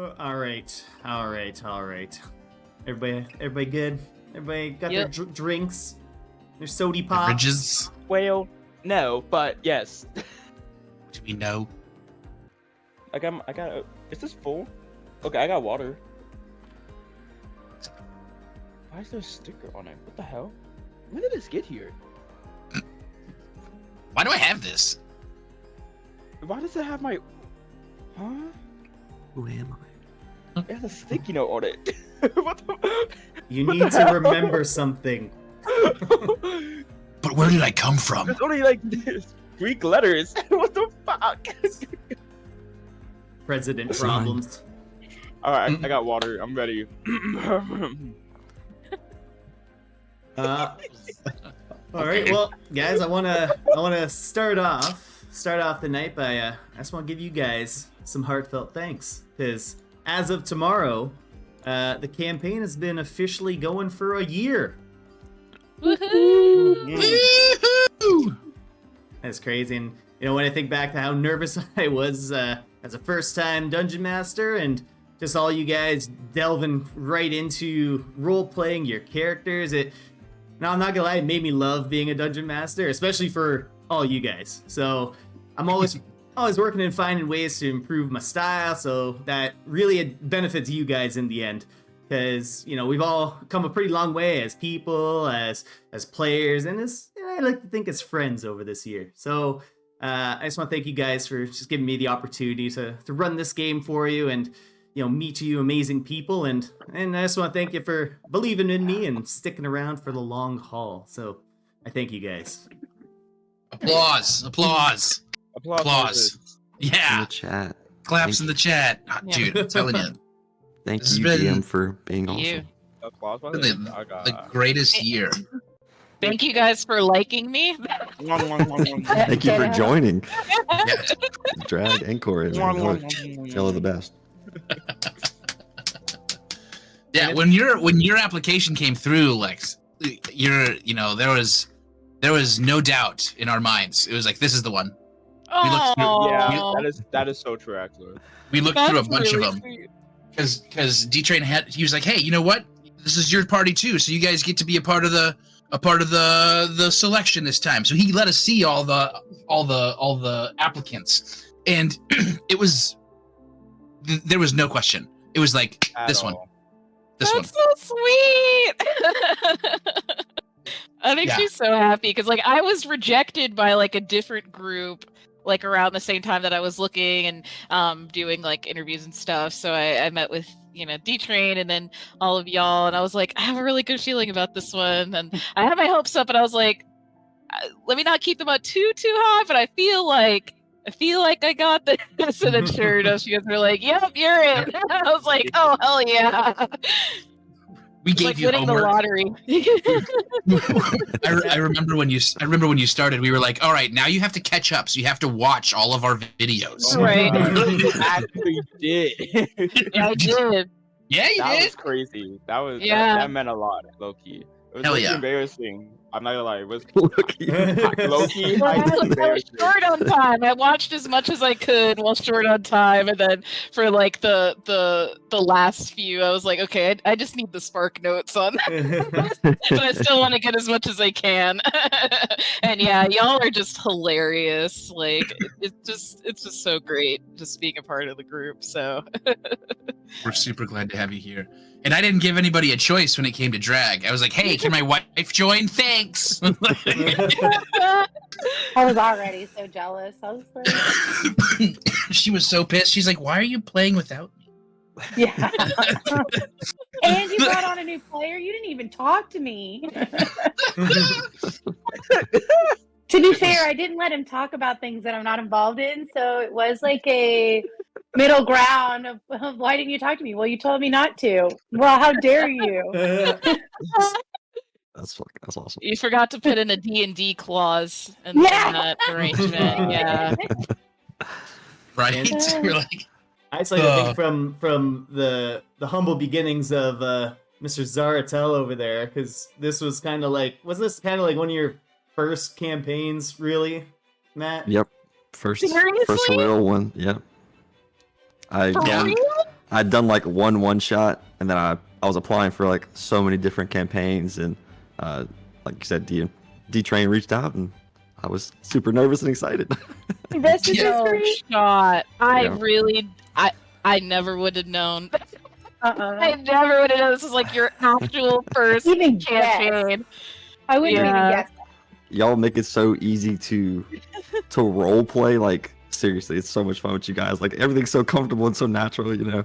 All right. Everybody good? Everybody got their drinks? Their sody pops? Beverages? Well, no, but yes. Do we know? I got. Is this full? Okay, I got water. Why is there a sticker on it? What the hell? When did this get here? Why do I have this? Why does it have my? Huh? Who am I? It has a sticky note on it. What the? You need to remember something. But where did I come from? It's only like this Greek letters. What the fuck? President problems. All right, I got water. I'm ready. All right, well, guys, I wanna start off the night by I just want to give you guys some heartfelt thanks, because as of tomorrow, the campaign has been officially going for a year. Woohoo! Woohoo! That's crazy, and when I think back to how nervous I was as a first-time dungeon master, and just all you guys delving right into role-playing your characters, now I'm not gonna lie, it made me love being a dungeon master, especially for all you guys. So I'm always working and finding ways to improve my style, so that really it benefits you guys in the end. Because we've all come a pretty long way as people, as players, and I like to think as friends over this year. So I just want to thank you guys for just giving me the opportunity to run this game for you and meet you amazing people, and I just want to thank you for believing in me and sticking around for the long haul. So I thank you guys. Applause! Applause! Applause! In Yeah! the chat. Claps in the chat. Yeah. Dude, I'm telling you. Thank This you, has been- DM, for being awesome. The greatest year. Thank you guys for liking me. Thank you for joining. Yeah. Drag and chorus. Y'all are the best. Yeah, when your application came through, Lex, there was no doubt in our minds. It was like, this is the one. Oh, Yeah, that is so true, actually. We looked through a bunch of them because D-Train he was like, hey, you know what? This is your party too, so you guys get to be a part of the selection this time. So he let us see all the applicants, and there was no question. It was like this one. This one. that's so sweet. I think she's so happy because I was rejected by a different group around the same time that I was looking and doing interviews and stuff. So I met with D-Train and then all of y'all, and I was like, I have a really good feeling about this one, and I had my hopes up, and I was like, let me not keep them up too high, but I feel like I got this. And then sure enough, you guys were like, yep, you're in. I was like, oh hell yeah. We gave you winning homework. the lottery. I remember when you started, we were like, all right, now you have to catch up, so you have to watch all of our videos. Right. Actually did. Yeah, I did. Yeah, you That did. was crazy. Yeah. That meant a lot, low key. It was Hell low-key yeah. embarrassing. I'm not gonna lie. It was Look, low key. Well, I was short on time. I watched as much as I could while short on time, and then for the last few, I was like, okay, I just need the spark notes on, but I still want to get as much as I can. And yeah, y'all are just hilarious. It's just so great just being a part of the group. So We're super glad to have you here. And I didn't give anybody a choice when it came to drag. I was like, hey, can my wife join? Thanks. I was already so jealous. I was like, She was so pissed. She's like, why are you playing without me? yeah. And you brought on a new player. You didn't even talk to me. To be fair, I didn't let him talk about things that I'm not involved in, so it was like a middle ground of why didn't you talk to me? Well, you told me not to. Well, how dare you? That's awesome. you forgot to put in a D&D clause in Yeah. that arrangement. Yeah. Right? We're like, I just like to think from the humble beginnings of Mr. Zaratel over there, because this was kind of was this kind of like one of your first campaigns, really, Matt? Yep. First Seriously? real one. Yep. For real? I'd done like one shot, and then I was applying for like so many different campaigns, and like you said, D-Train reached out, and I was super nervous and excited. This is history. Shot. I Yeah. really, I never would have known. I Uh-uh. never would have known this was like your actual first Even campaign. I wouldn't even Yeah. guess. Y'all make it so easy to role play. Like seriously, it's so much fun with you guys. Like everything's so comfortable and so natural. You know,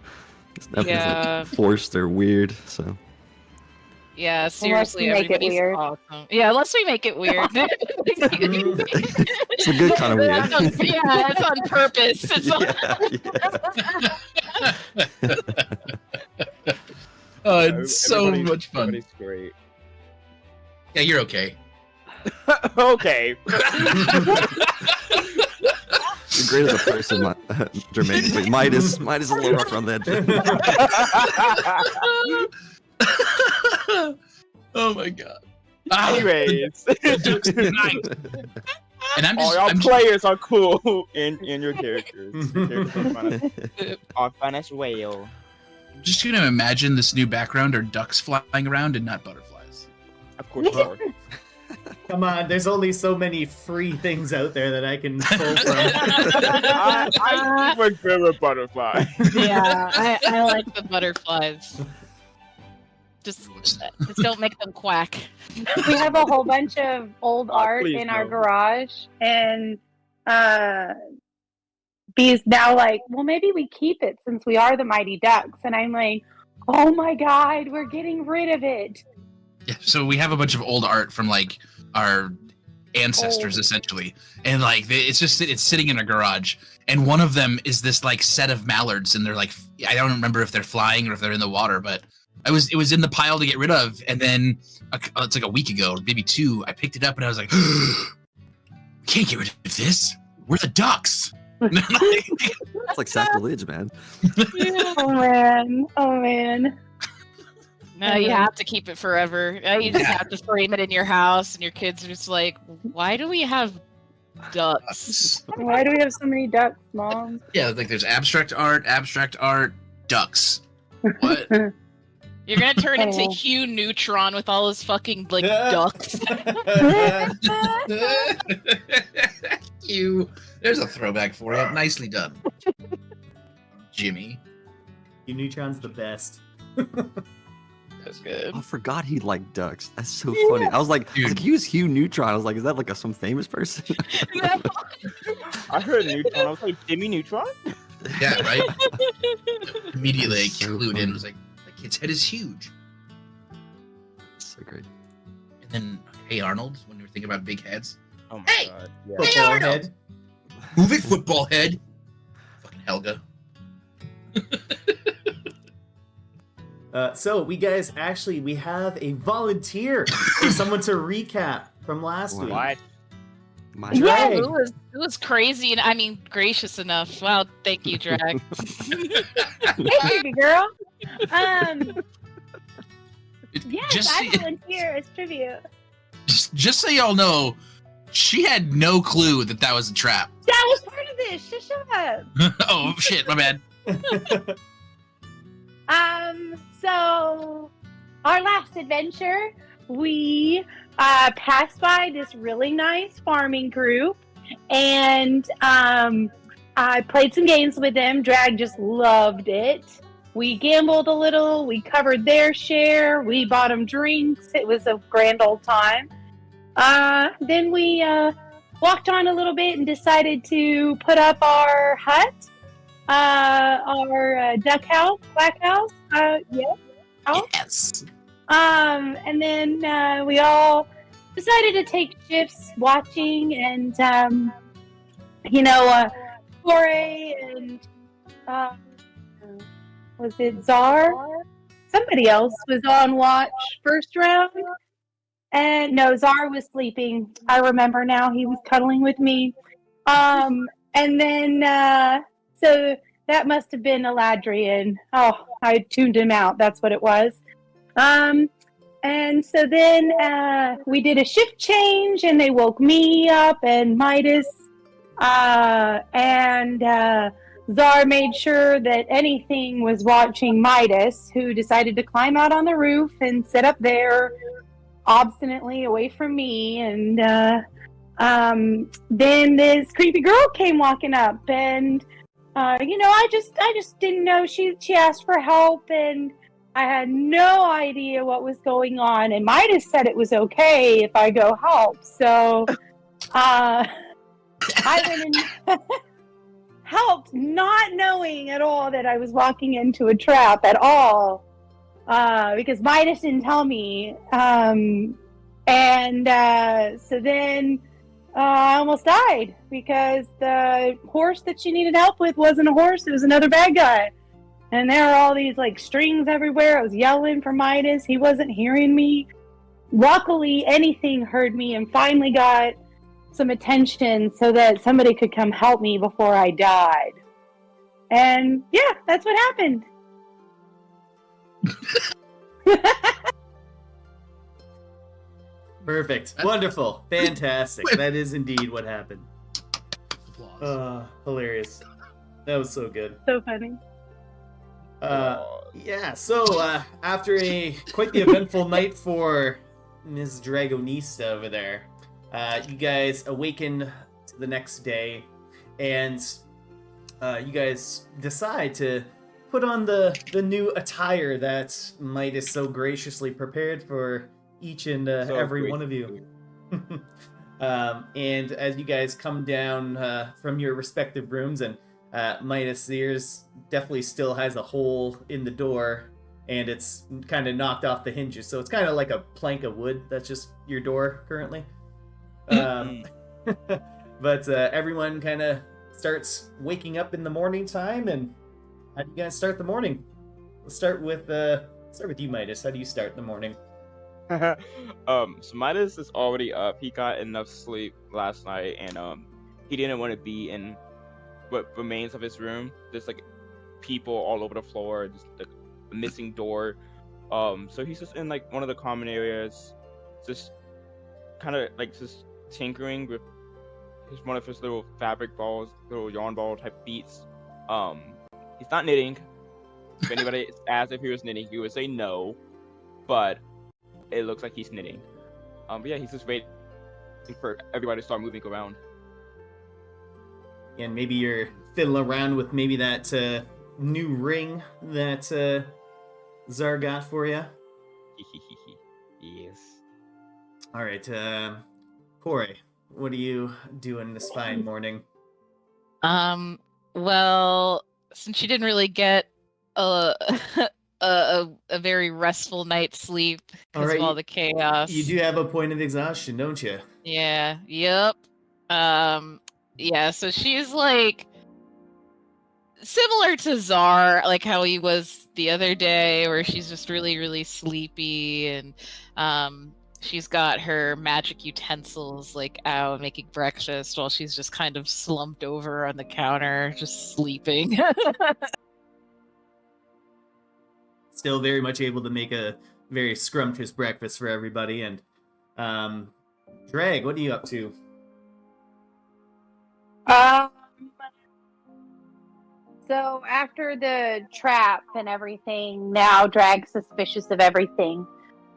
nothing's Yeah. like forced or weird. So Yeah, seriously, we make it everybody's weird. awesome. Yeah, unless we make it weird. it's a good kind of weird. Yeah, it's on purpose. It's on... Oh, it's so much fun. Everybody's great. Yeah, you're okay. Okay. You're great as a person, Jermaine. But Midas is a little rough on that. Oh my god. Ah, Anyways, tonight. And I'm all just, y'all I'm just players are cool in your characters. Your characters are fun as well. just gonna imagine this new background are ducks flying around and not butterflies. Of course you are. Come on, there's only so many free things out there that I can pull from. I think we're good with butterfly. Yeah, I like the butterflies. Just don't make them quack. We have a whole bunch of old art please in our no. garage, and B's now like, well, maybe we keep it since we are the Mighty Ducks. And I'm like, oh my god, we're getting rid of it. Yeah, so we have a bunch of old art from like our ancestors essentially, and like it's sitting in a garage, and one of them is this like set of mallards, and they're like, I don't remember if they're flying or if they're in the water, but it was in the pile to get rid of, and then it's like a week ago, maybe 2, I picked it up and I was like, we can't get rid of this. We're the ducks. It's like sacrilege, man. Oh man. Oh man. No, you have to keep it forever. You just have to frame it in your house, and your kids are just like, why do we have ducks? Why do we have so many ducks, Mom? Yeah, like there's abstract art, ducks. What? You're gonna turn into Oh. Hugh Neutron with all his fucking like ducks. You. There's a throwback for you. Nicely done, Jimmy. Neutron's the best. That's good. I forgot he liked ducks. That's so funny. I was like, he was Hugh Neutron. I was like, is that like some famous person? I heard Neutron. I was like, Jimmy Neutron? Yeah, right. Immediately I That's so clued in. funny. I was like, that kid's head is huge. So great. And then, hey Arnold, when we were thinking about big heads, Oh my Hey! god. Yeah. Football Arnold. head. move it, football head. Fucking Helga. So we have a volunteer for someone to recap from last week. What? My Yeah. It was crazy, and I mean gracious enough. Wow, thank you, Drag. Hey, baby girl. Yes, Just, I volunteer as tribute. just so y'all know, she had no clue that was a trap. That was part of this. Just shut up. Oh shit, my bad. So our last adventure, we passed by this really nice farming group, and I played some games with them. Drag just loved it. We gambled a little. We covered their share. We bought them drinks. It was a grand old time. Then we walked on a little bit and decided to put up our hut. Our duck house, black house, Yes. and then we all decided to take shifts watching, and Corey and was it Czar? Somebody else was on watch first round, and no, Czar was sleeping. I remember now; he was cuddling with me. And then so that must have been Eladrian. Oh, I tuned him out. That's what it was. And so then we did a shift change, and they woke me up and Midas. And Czar made sure that anything was watching Midas, who decided to climb out on the roof and sit up there obstinately away from me. And then this creepy girl came walking up, and I just didn't know. She asked for help, and I had no idea what was going on. And Midas said it was okay if I go help. So I went and helped, not knowing at all that I was walking into a trap at all, because Midas didn't tell me. So then I almost died because the horse that she needed help with wasn't a horse; it was another bad guy. And there were all these like strings everywhere. I was yelling for Midas; he wasn't hearing me. Luckily, anything heard me and finally got some attention so that somebody could come help me before I died. And yeah, that's what happened. Perfect. Wonderful. Fantastic. That is indeed what happened. Applause. Hilarious. That was so good. So funny. Yeah, so after quite the eventful night for Ms. Dragonista over there, you guys awaken to the next day, and you guys decide to put on the new attire that Midas so graciously prepared for each and every one of you. And as you guys come down from your respective rooms, and Midas, yours definitely still has a hole in the door, and it's kind of knocked off the hinges, so it's kind of like a plank of wood that's just your door currently. But everyone kind of starts waking up in the morning time, and how do you guys start the morning? Let's start with you, Midas. How do you start the morning? So Midas is already up. He got enough sleep last night, and he didn't want to be in what remains of his room. There's like people all over the floor, just the missing door. So he's just in like one of the common areas, just kind of like just tinkering with one of his little fabric balls, little yarn ball type beats. He's not knitting. If anybody asked if he was knitting, he would say no, but it looks like he's knitting. But yeah, he's just waiting for everybody to start moving around. And maybe you're fiddling around with maybe that new ring that Czar got for you. Yes. All right, Corey, what are you doing this fine morning? Well, since she didn't really get a very restful night's sleep because of all the chaos. You do have a point of exhaustion, don't you? Yeah. Yep. Yeah. So she's like similar to Czar, like how he was the other day, where she's just really, really sleepy, and she's got her magic utensils like out making breakfast while she's just kind of slumped over on the counter, just sleeping. Still very much able to make a very scrumptious breakfast for everybody. And Drag, what are you up to? So after the trap and everything, now Drag's suspicious of everything.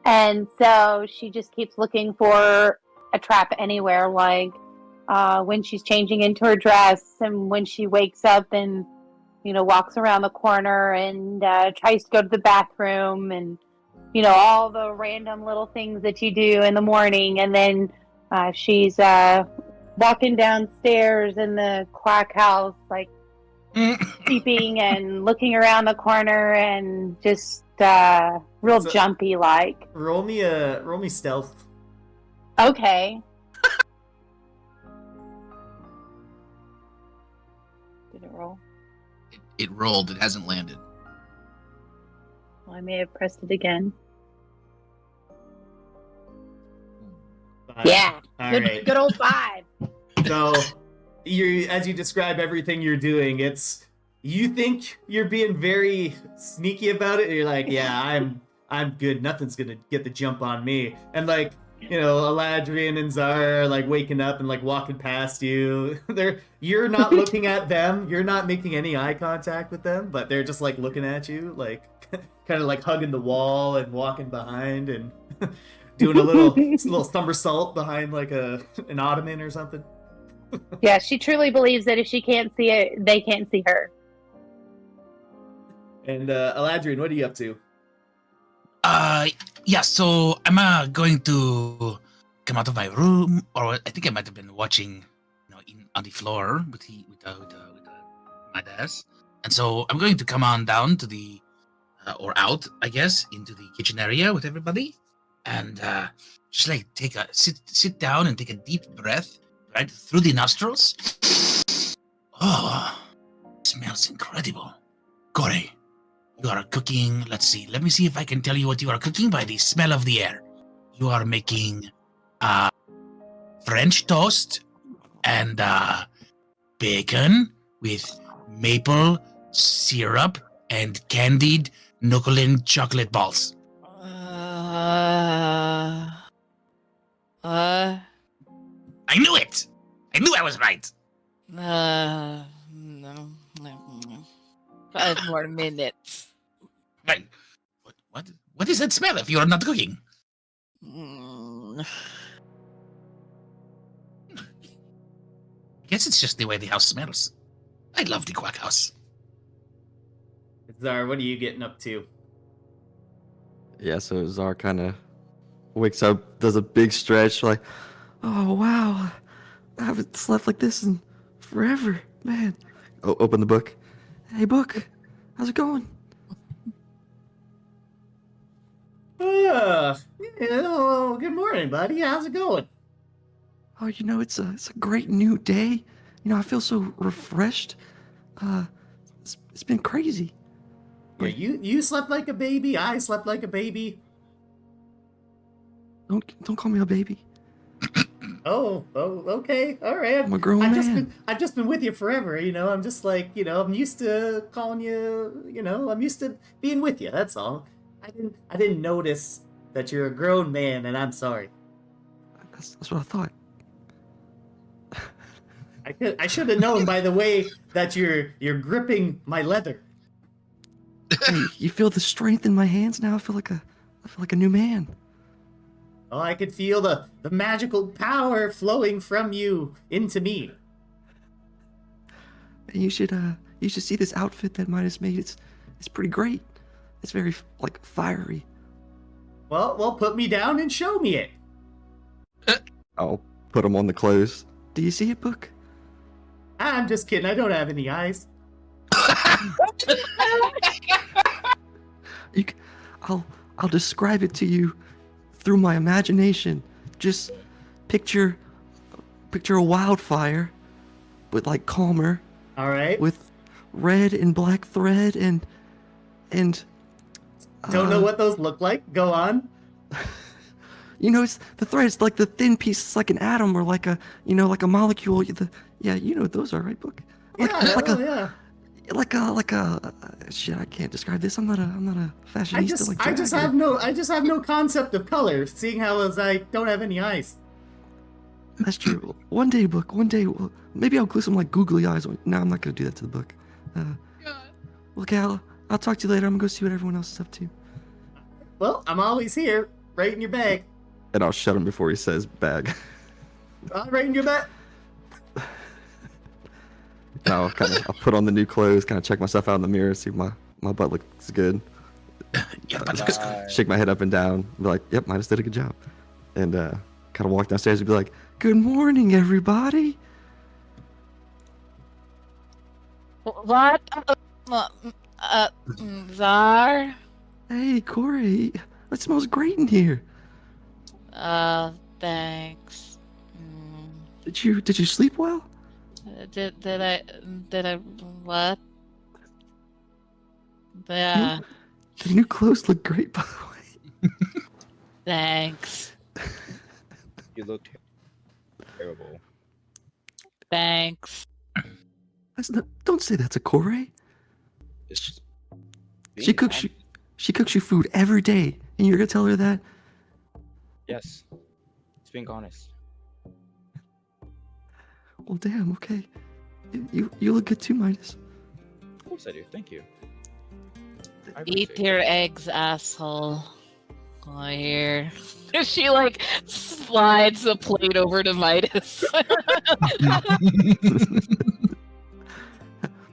And so she just keeps looking for a trap anywhere, like when she's changing into her dress and when she wakes up and, walks around the corner and tries to go to the bathroom, and, all the random little things that you do in the morning. And then she's walking downstairs in the quack house, like peeping and looking around the corner and just real jumpy like. Roll me stealth. Okay. Did it roll? It rolled. It hasn't landed. Well, I may have pressed it again. 5. Yeah. All Good, right. good old 5. So, as you describe everything you're doing, you think you're being very sneaky about it. And you're like, yeah, I'm good. Nothing's gonna get the jump on me. And like Eladrian and Zara are like waking up and like walking past you. You're not looking at them. You're not making any eye contact with them, but they're just like looking at you, like kind of like hugging the wall and walking behind and doing a little somersault behind like an ottoman or something. Yeah, she truly believes that if she can't see it, they can't see her. And Eladrian, what are you up to? Yeah, so I'm going to come out of my room, or I think I might have been watching, on the floor with Midas. And so I'm going to come on down to the, or out, I guess, into the kitchen area with everybody. And just like sit down and take a deep breath, right, through the nostrils. Oh, smells incredible. Corey, you are cooking, let me see if I can tell you what you are cooking by the smell of the air. You are making French toast and bacon with maple syrup and candied Nuclein chocolate balls. I knew it! I knew I was right! No. 5 more minutes. Right. What is that smell if you are not cooking? Mm. I guess it's just the way the house smells. I love the Quack House. Zara, what are you getting up to? Yeah, so Zara kind of wakes up, does a big stretch, like, oh wow, I haven't slept like this in forever, man. Open the book. Hey, book, how's it going? Good morning, buddy. How's it going? Oh, it's a great new day. I feel so refreshed. It's been crazy. Yeah, you slept like a baby. I slept like a baby. Don't call me a baby. Oh, okay, all right. I'm a grown man. I've just been with you forever. I'm just like, I'm used to calling you. I'm used to being with you. That's all. I didn't notice that you're a grown man, and I'm sorry. That's what I thought. I should have known by the way that you're gripping my leather. Hey, you feel the strength in my hands now? I feel like a new man. Oh, I could feel the magical power flowing from you into me. And you should see this outfit that Midas made. It's pretty great. It's very like fiery. Well, put me down and show me it. I'll put them on the clothes. Do you see it, book? I'm just kidding. I don't have any eyes. I'll describe it to you through my imagination. Just picture a wildfire, but like calmer. All right. With red and black thread and don't know what those look like. Go on. It's the thread. It's like the thin piece. It's like an atom or like a molecule. What those are, right, book? Yeah. Like a shit. I can't describe this. I'm not a fashionista. I just have no concept of color. Seeing how as I don't have any eyes. That's true. One day, book. One day, maybe I'll glue some like googly eyes. No, I'm not gonna do that to the book. Okay, I'll talk to you later. I'm gonna go see what everyone else is up to. Well, I'm always here, right in your bag. And I'll shut him before he says bag. Right in your bag. And I'll put on the new clothes, kind of check myself out in the mirror, see if my butt looks good. Shake my head up and down, be like, yep, Midas did a good job. And kind of walk downstairs and be like, good morning, everybody. What? Zar? Hey, Corey. It smells great in here. Thanks. Did you sleep well? Did I what? Yeah. The new clothes look great, by the way. Thanks. You look terrible. Thanks. Don't say that to Corey. She cooks you food every day, and you're gonna tell her that? Yes. It's being honest. Well, damn. Okay. You look good too, Midas. Of course I do. Thank you. I Eat appreciate your it. eggs, asshole. Oh, here. She like slides the plate over to Midas.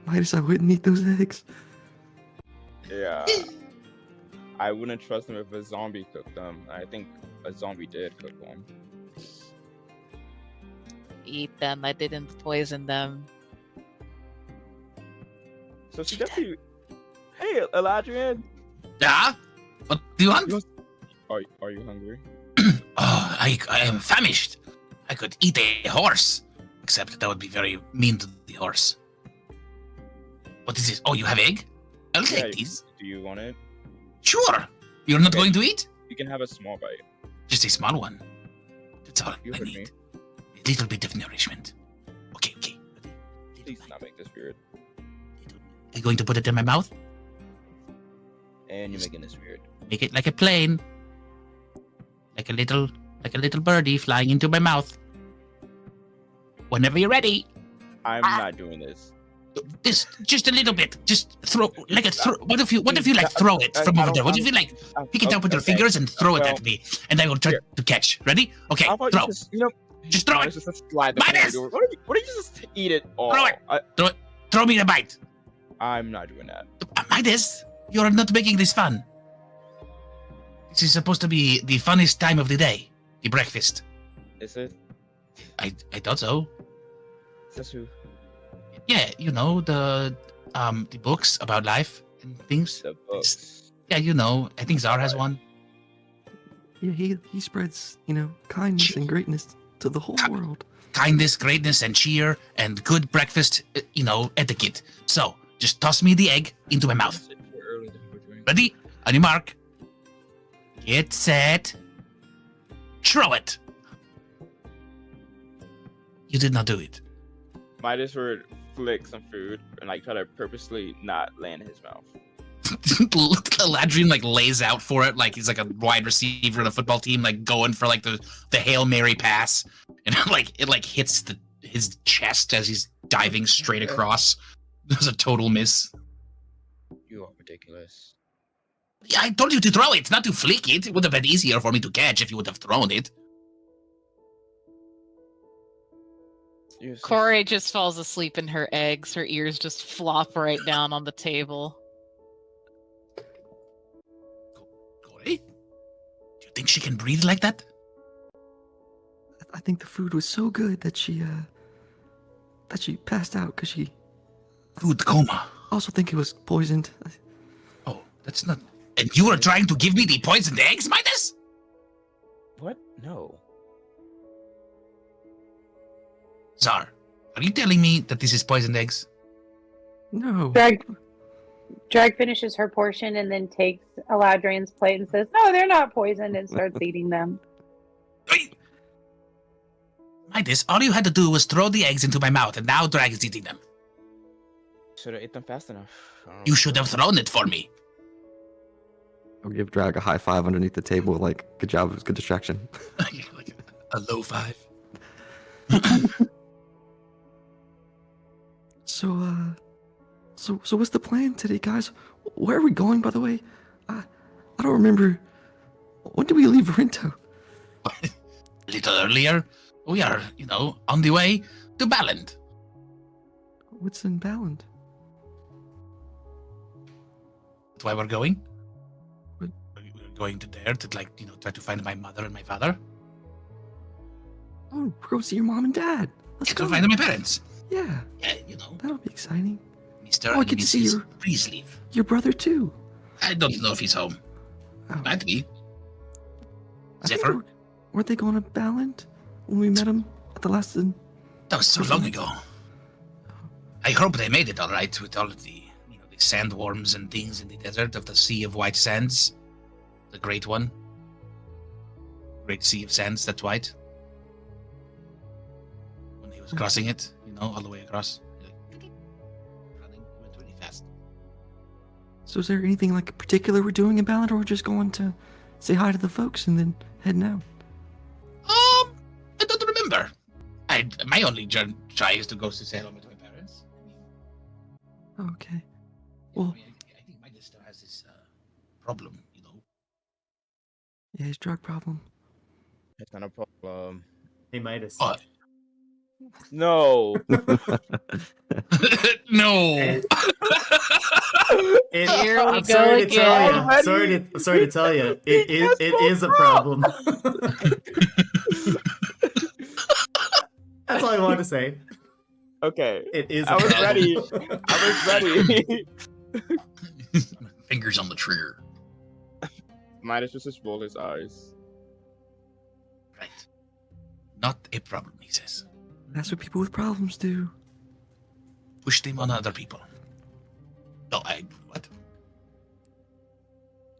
Midas, I wouldn't eat those eggs. Yeah. I wouldn't trust them if a zombie cooked them. I think a zombie did cook one. Eat them. I didn't poison them. So she definitely. Hey, Eladrian. Yeah? What do you want? Are you hungry? Oh, I am famished. I could eat a horse. Except that would be very mean to the horse. What is this? Oh, you have egg? I'll take these. Do you want it? Sure. You're not Okay. going to eat? You can have a small bite. Just a small one. That's all You I heard need. me. A little bit of nourishment. Okay. Please not make this weird. Are you going to put it in my mouth? And you're making this weird. Make it like a plane. Like a little birdie flying into my mouth. Whenever you're ready. I'm not doing this. Just a little bit. Just throw like a throw. What if you like throw it from over there? What if you like pick it up with your fingers and throw it at me, and I will try to catch. Ready? Okay, How about throw. you Just throw it. Just slide the Midas! door. What if you just eat it all? Throw it. Throw me the bite. I'm not doing that. Midas, you're not making this fun. This is supposed to be the funnest time of the day, the breakfast. Is it? I thought so. Says who? Yeah, you know the books about life and things. The books. Yeah, you know. I think Czar has one. Yeah, he spreads, kindness and greatness to the whole world. Kindness, greatness, and cheer, and good breakfast, etiquette. So, just toss me the egg into my mouth. Ready? On your mark. Get set. Throw it. You did not do it. Midas would flick some food and try to purposely not land in his mouth. Eladrian lays out for it like he's like a wide receiver in a football team, going for the Hail Mary pass, and it hits his chest as he's diving straight across. It was a total miss. You are ridiculous. Yeah, I told you to throw it, not to flick it. It would have been easier for me to catch if you would have thrown it. Corey just falls asleep in her eggs. Her ears just flop right down on the table. Corey? Do you think she can breathe like that? I think the food was so good that she passed out because she... Food coma. I also think it was poisoned. Oh, that's not... And you were trying to give me the poisoned eggs, Midas? What? No. Czar, are you telling me that this is poisoned eggs? No. Drag finishes her portion and then takes Eladrian's plate and says, "No, they're not poisoned," and starts eating them. Wait. Midas, all you had to do was throw the eggs into my mouth, and now Drag is eating them. Should have ate them fast enough. You should have thrown it for me. I'll give Drag a high five underneath the table, good job, it was good distraction. Like a low five. So what's the plan today, guys? Where are we going, by the way? I don't remember. When did we leave Verinto? A little earlier. We are, on the way to Baland. What's in Baland? That's why we're going. What? We're going to there to, try to find my mother and my father. Oh, we're going to see your mom and dad. Let's go. To find my parents. Yeah. Yeah, That'll be exciting. Mr. Oh, I and get to see Mrs. Please leave. your brother, too. I don't know if he's home. Oh. Might be. I think Zephyr? weren't they going to Baland when we met him at the last... That was so long ago. I hope they made it all right with all of the, the sandworms and things in the desert of the Sea of White Sands. The great one. Great Sea of Sands that's white. When he was crossing it, all the way across. Running, went really fast. So is there anything particular we're doing in Baland, or we're just going to say hi to the folks and then heading out? remember, my only try is to go to say hello to my parents. Okay. Well, I think Midas still has this problem, you know. yeah, his drug problem. It's not a problem. Hey, Midas. What? No. No. Here we I'm go sorry to tell again. you. Already? Sorry to tell you. It is a problem. That's all I wanted to say. Okay. It is. I a was problem. ready. I was ready. Fingers on the trigger. Midas just rolled his eyes. Right. Not a problem, he says. That's what people with problems do. Push them on other people. No, what?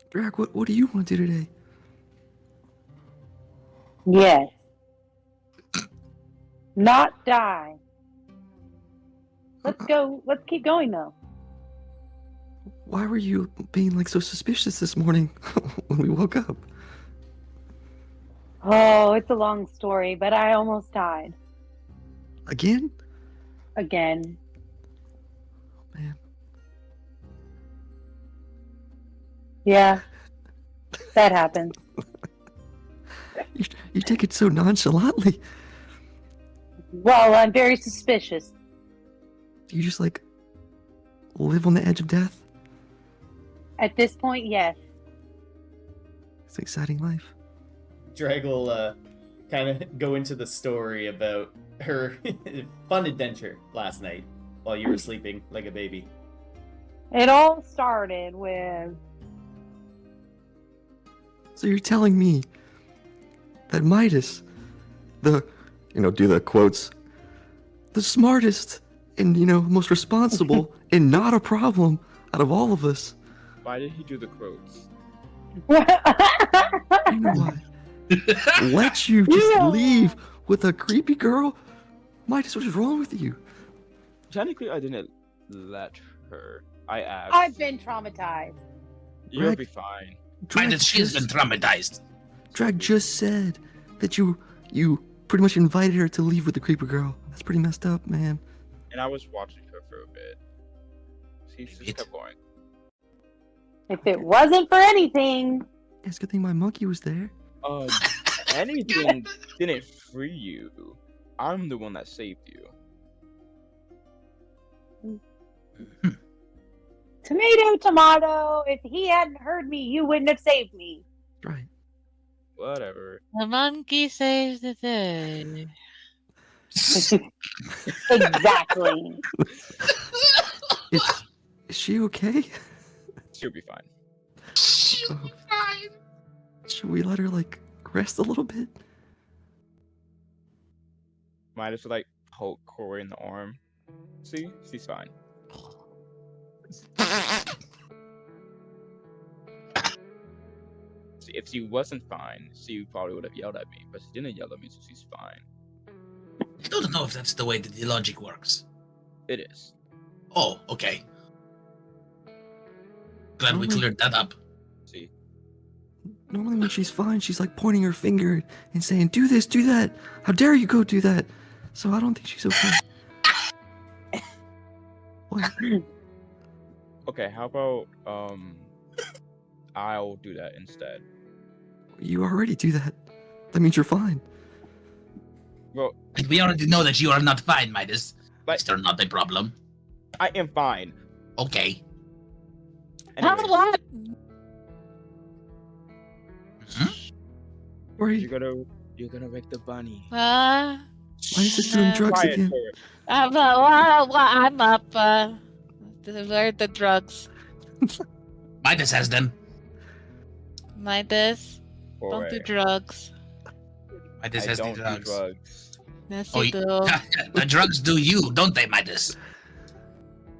Drac, what do you want to do today? Yes. Not die. Let's go. Let's keep going though. Why were you being like so suspicious this morning when we woke up? Oh, it's a long story, but I almost died Again? again. Man. Yeah, that happens. You take it so nonchalantly. Well, I'm very suspicious. Do you just like live on the edge of death? At this point, yes. It's an exciting life. Drag will kind of go into the story about her fun adventure last night while you were sleeping like a baby. It all started with So you're telling me that Midas, do the quotes, the smartest and, most responsible and not a problem out of all of us. Why did he do the quotes? You know why? Let you just leave with a creepy girl? Midas, what is wrong with you? Technically, I didn't let her. I asked. I've been traumatized. You'll Right. be fine. Midas, she has been traumatized. Drag just said that you pretty much invited her to leave with the creeper girl. That's pretty messed up, man. And I was watching her for a bit. She just kept going. If it wasn't for anything, It's a good thing my monkey was there. Anything didn't free you. I'm the one that saved you. tomato. If he hadn't heard me, you wouldn't have saved me. Right. Whatever. The monkey saves the day. Exactly. Is she okay? She'll be fine. She'll be fine. Should we let her rest a little bit? Midas would poke Corey in the arm. See? She's fine. See, if she wasn't fine, she probably would have yelled at me, but she didn't yell at me, so she's fine. I don't know if that's the way that the logic works. It is. Oh, okay. Glad we cleared that up. See? Normally when she's fine, she's pointing her finger and saying, "Do this, do that. How dare you go do that?" So I don't think she's okay. What? Okay, how about I'll do that instead. You already do that. That means you're fine. Well, We already know that you are not fine, Midas. Like- Still not a problem. I am fine. Okay. Anyways, What? Where are you? you're gonna wake the bunny. Why is this doing drugs Quiet again? her. I'm up. Where are the drugs? Midas has them. Midas, don't do Corey, drugs. Midas I has don't the do drugs. drugs. Yes, Oh, you do. the drugs do you, don't they, Midas?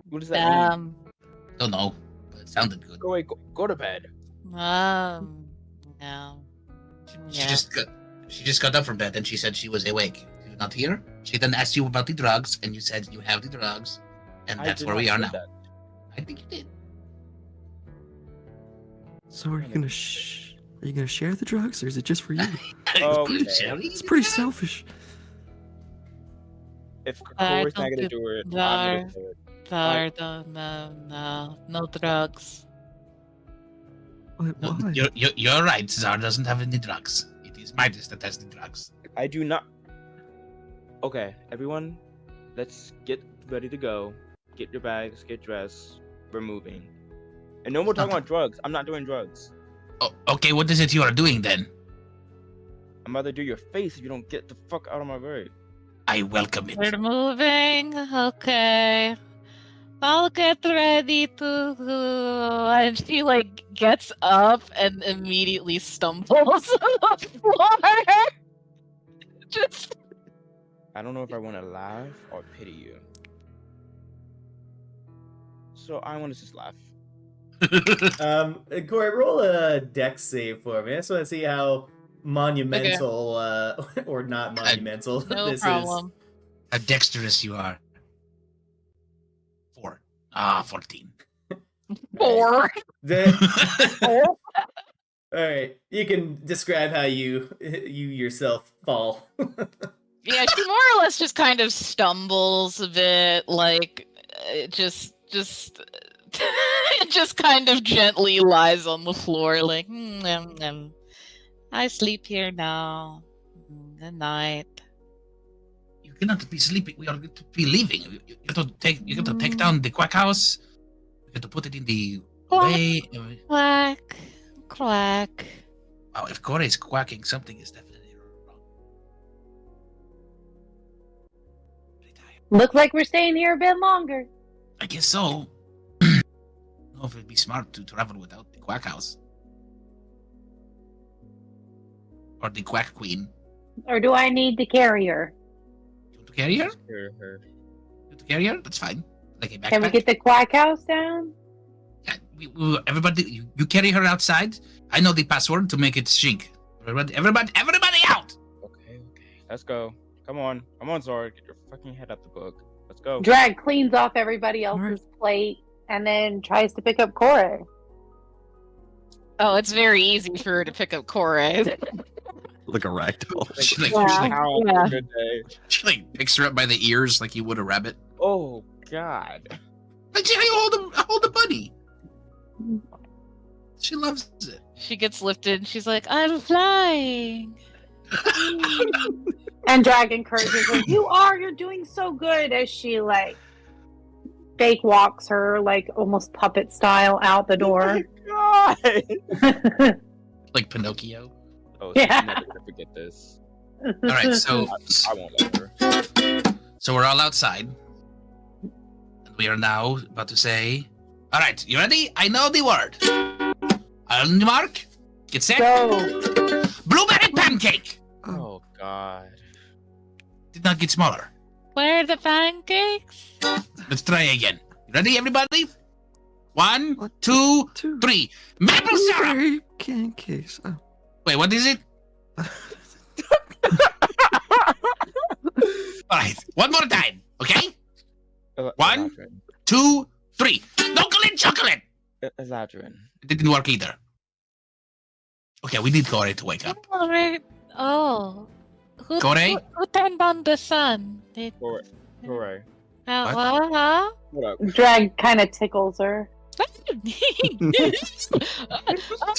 What does that mean? Don't know, but it sounded good. Go away, go to bed. No. She just got up from bed and she said she was awake. Did you not hear? She then asked you about the drugs and you said you have the drugs, and I that's did where not we are say now. that. I think you did. So are you gonna share the drugs, or is it just for you? Oh, Pretty okay. silly. It's pretty selfish. If I Corey's not don't gonna do- do it, I'm Dar, gonna do it. Dar, no drugs. Wait, No, why? you're right. Czar doesn't have any drugs. It is Midas that has the drugs. I do not. Okay, everyone, let's get ready to go. Get your bags, get dressed. We're moving. And no more talking about drugs. I'm not doing drugs. Oh, okay, what is it you are doing then? I'm about to do your face if you don't get the fuck out of my way. I welcome it. We're moving. Okay. I'll get ready to. And she like gets up and immediately stumbles on the floor. Just. I don't know if I want to laugh or pity you. So I want to just laugh. Corey, roll a dex save for me. I just want to see how monumental or not monumental No this problem. How dexterous you are. 4. 14. is. Four. All right, you can describe how you yourself fall. Yeah, she more or less just kind of stumbles a bit, like just just kind of gently lies on the floor, like I sleep here now. Good night. You cannot be sleeping. We are going to be leaving. You have to take down the quack house. You have to put it in the way. Quack, quack. Wow, if Corey is quacking, something is definitely wrong. Pretty tired. Looks like we're staying here a bit longer. I guess so. I don't know if it'd be smart to travel without the quack house. Or the quack queen. Or do I need to carry her? You want to carry her? Just hear her. You want to carry her? That's fine. Like a backpack. Can we get the quack house down? Yeah, everybody, you carry her outside. I know the password to make it shrink. Everybody out! Okay. Let's go. Come on, Zora. Get your fucking head out the book. Let's go. Drag cleans off everybody else's plate and then tries to pick up Corey. Oh, it's very easy for her to pick up Corey. Like a ragdoll. She like, Yeah. How Yeah. good day. she like picks her up by the ears like you would a rabbit. Oh God. Like, see how you hold the bunny. She loves it. She gets lifted and she's like, I'm flying. And Drag encourages her, you're doing so good, as she like fake walks her like almost puppet style out the door. God. Like Pinocchio. Oh, Yeah. yeah. Never gonna forget this. All right, so I won't let her. so we're all outside, and we are now about to say, "All right, you ready? I know the word. On your mark, get set. Go. Blueberry pancake. Oh God. Did not get smaller. Where are the pancakes? Let's try again. You ready, everybody? 1, One, 2, 2, 3. Maple syrup. blueberry pancakes. Oh. Wait, what is it? All right, one more time, okay? 1, 2, 3. Chocolate, chocolate. Eladrin. It didn't work either. Okay, we need Corey to wake up. All right. Oh. Corey? Who turned on the sun? Corey. Huh? What up? Drag kind of tickles her.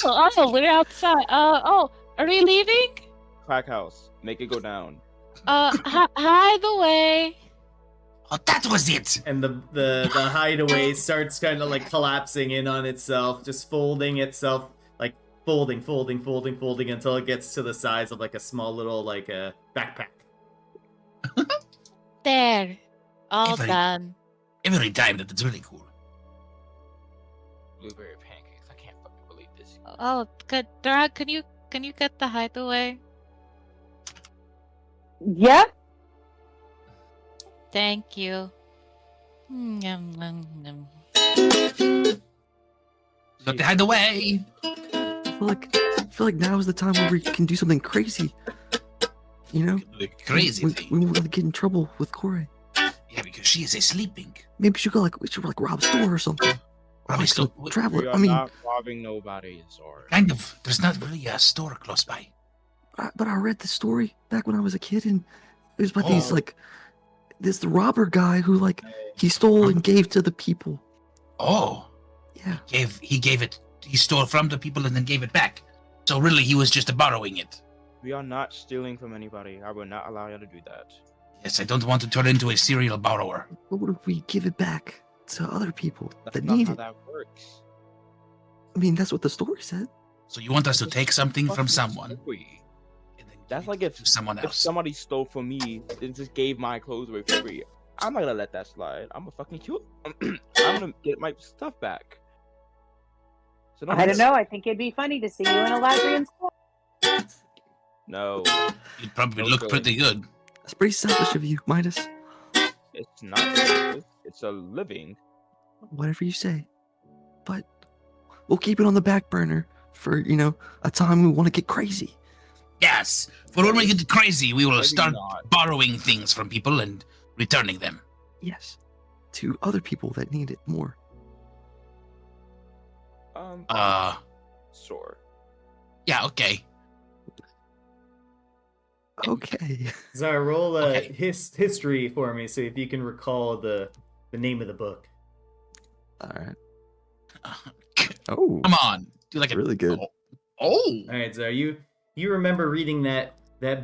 Oh, we're outside. Are we leaving? Crack house. Make it go down. Hi the way. Oh, that was it. And the hideaway starts kind of like collapsing in on itself, just folding itself, like folding until it gets to the size of like a small little like a backpack. There. All Every- done. Every time that's really cool. Blueberry pancakes. I can't fucking believe this. Oh, good. Drag, can you get the hideaway? Yep. Thank you. Yum, yum, yum. Got to hide away. I feel like now is the time where we can do something crazy. You know? The crazy we, thing. We won't get in trouble with Corey. Yeah, because she is sleeping. Maybe we should rob a store or something. Or Rob a like store? some traveler. We are I mean, not robbing nobody, Zora. Kind of. There's not really a store close by. but I read the story back when I was a kid, and it was about these Oh. like This the robber guy who like he stole and gave to the people. Oh, Yeah. He stole from the people and then gave it back. So really, he was just borrowing it. We are not stealing from anybody. I will not allow you to do that. Yes, I don't want to turn into a serial borrower. But what if we give it back to other people That's that not need how it? that works. I mean, that's what the story said. So you want us to take something from someone Free. and then That's give like it to someone If else? somebody stole from me and just gave my clothes away for free, I'm not gonna let that slide. I'm gonna fucking kill. I'm gonna get my stuff back. So I don't know. I think it'd be funny to see you in a Ladrian squad. No, You'd probably No look good. pretty good. That's pretty selfish of you, Midas. it's not. Selfish. It's a living. Whatever you say. But we'll keep it on the back burner for, a time we want to get crazy. Yes. For when we get crazy, we will Maybe start not. borrowing things from people and returning them. Yes. To other people that need it more. Sure. Yeah, okay. Okay. Zara, roll Okay. history for me, so if you can recall the name of the book. All right. Oh, Come on. Do like a really good. Oh. All right, Zara, you remember reading that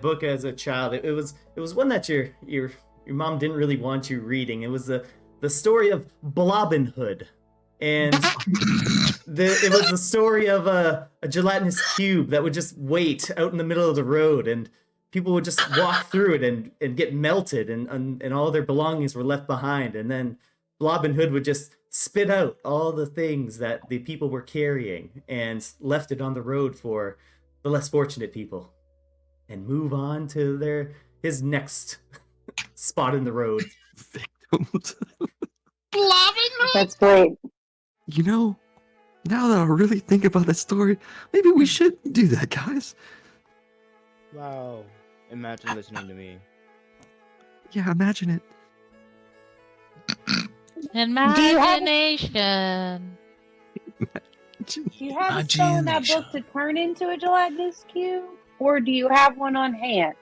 book as a child? It was one that your mom didn't really want you reading. It was the story of Blobinhood, and it was the story of a gelatinous cube that would just wait out in the middle of the road, and people would just walk through it and get melted, and all their belongings were left behind, and then Blobinhood would just spit out all the things that the people were carrying and left it on the road for the less fortunate people, and move on to his next spot in the road. Victims. That's great. Now that I really think about that story, maybe we should do that, guys. Wow. Imagine listening to me. Yeah, imagine it. Imagination. Do you have a spell in that book to turn into a gelatinous cube? Or do you have one on hand?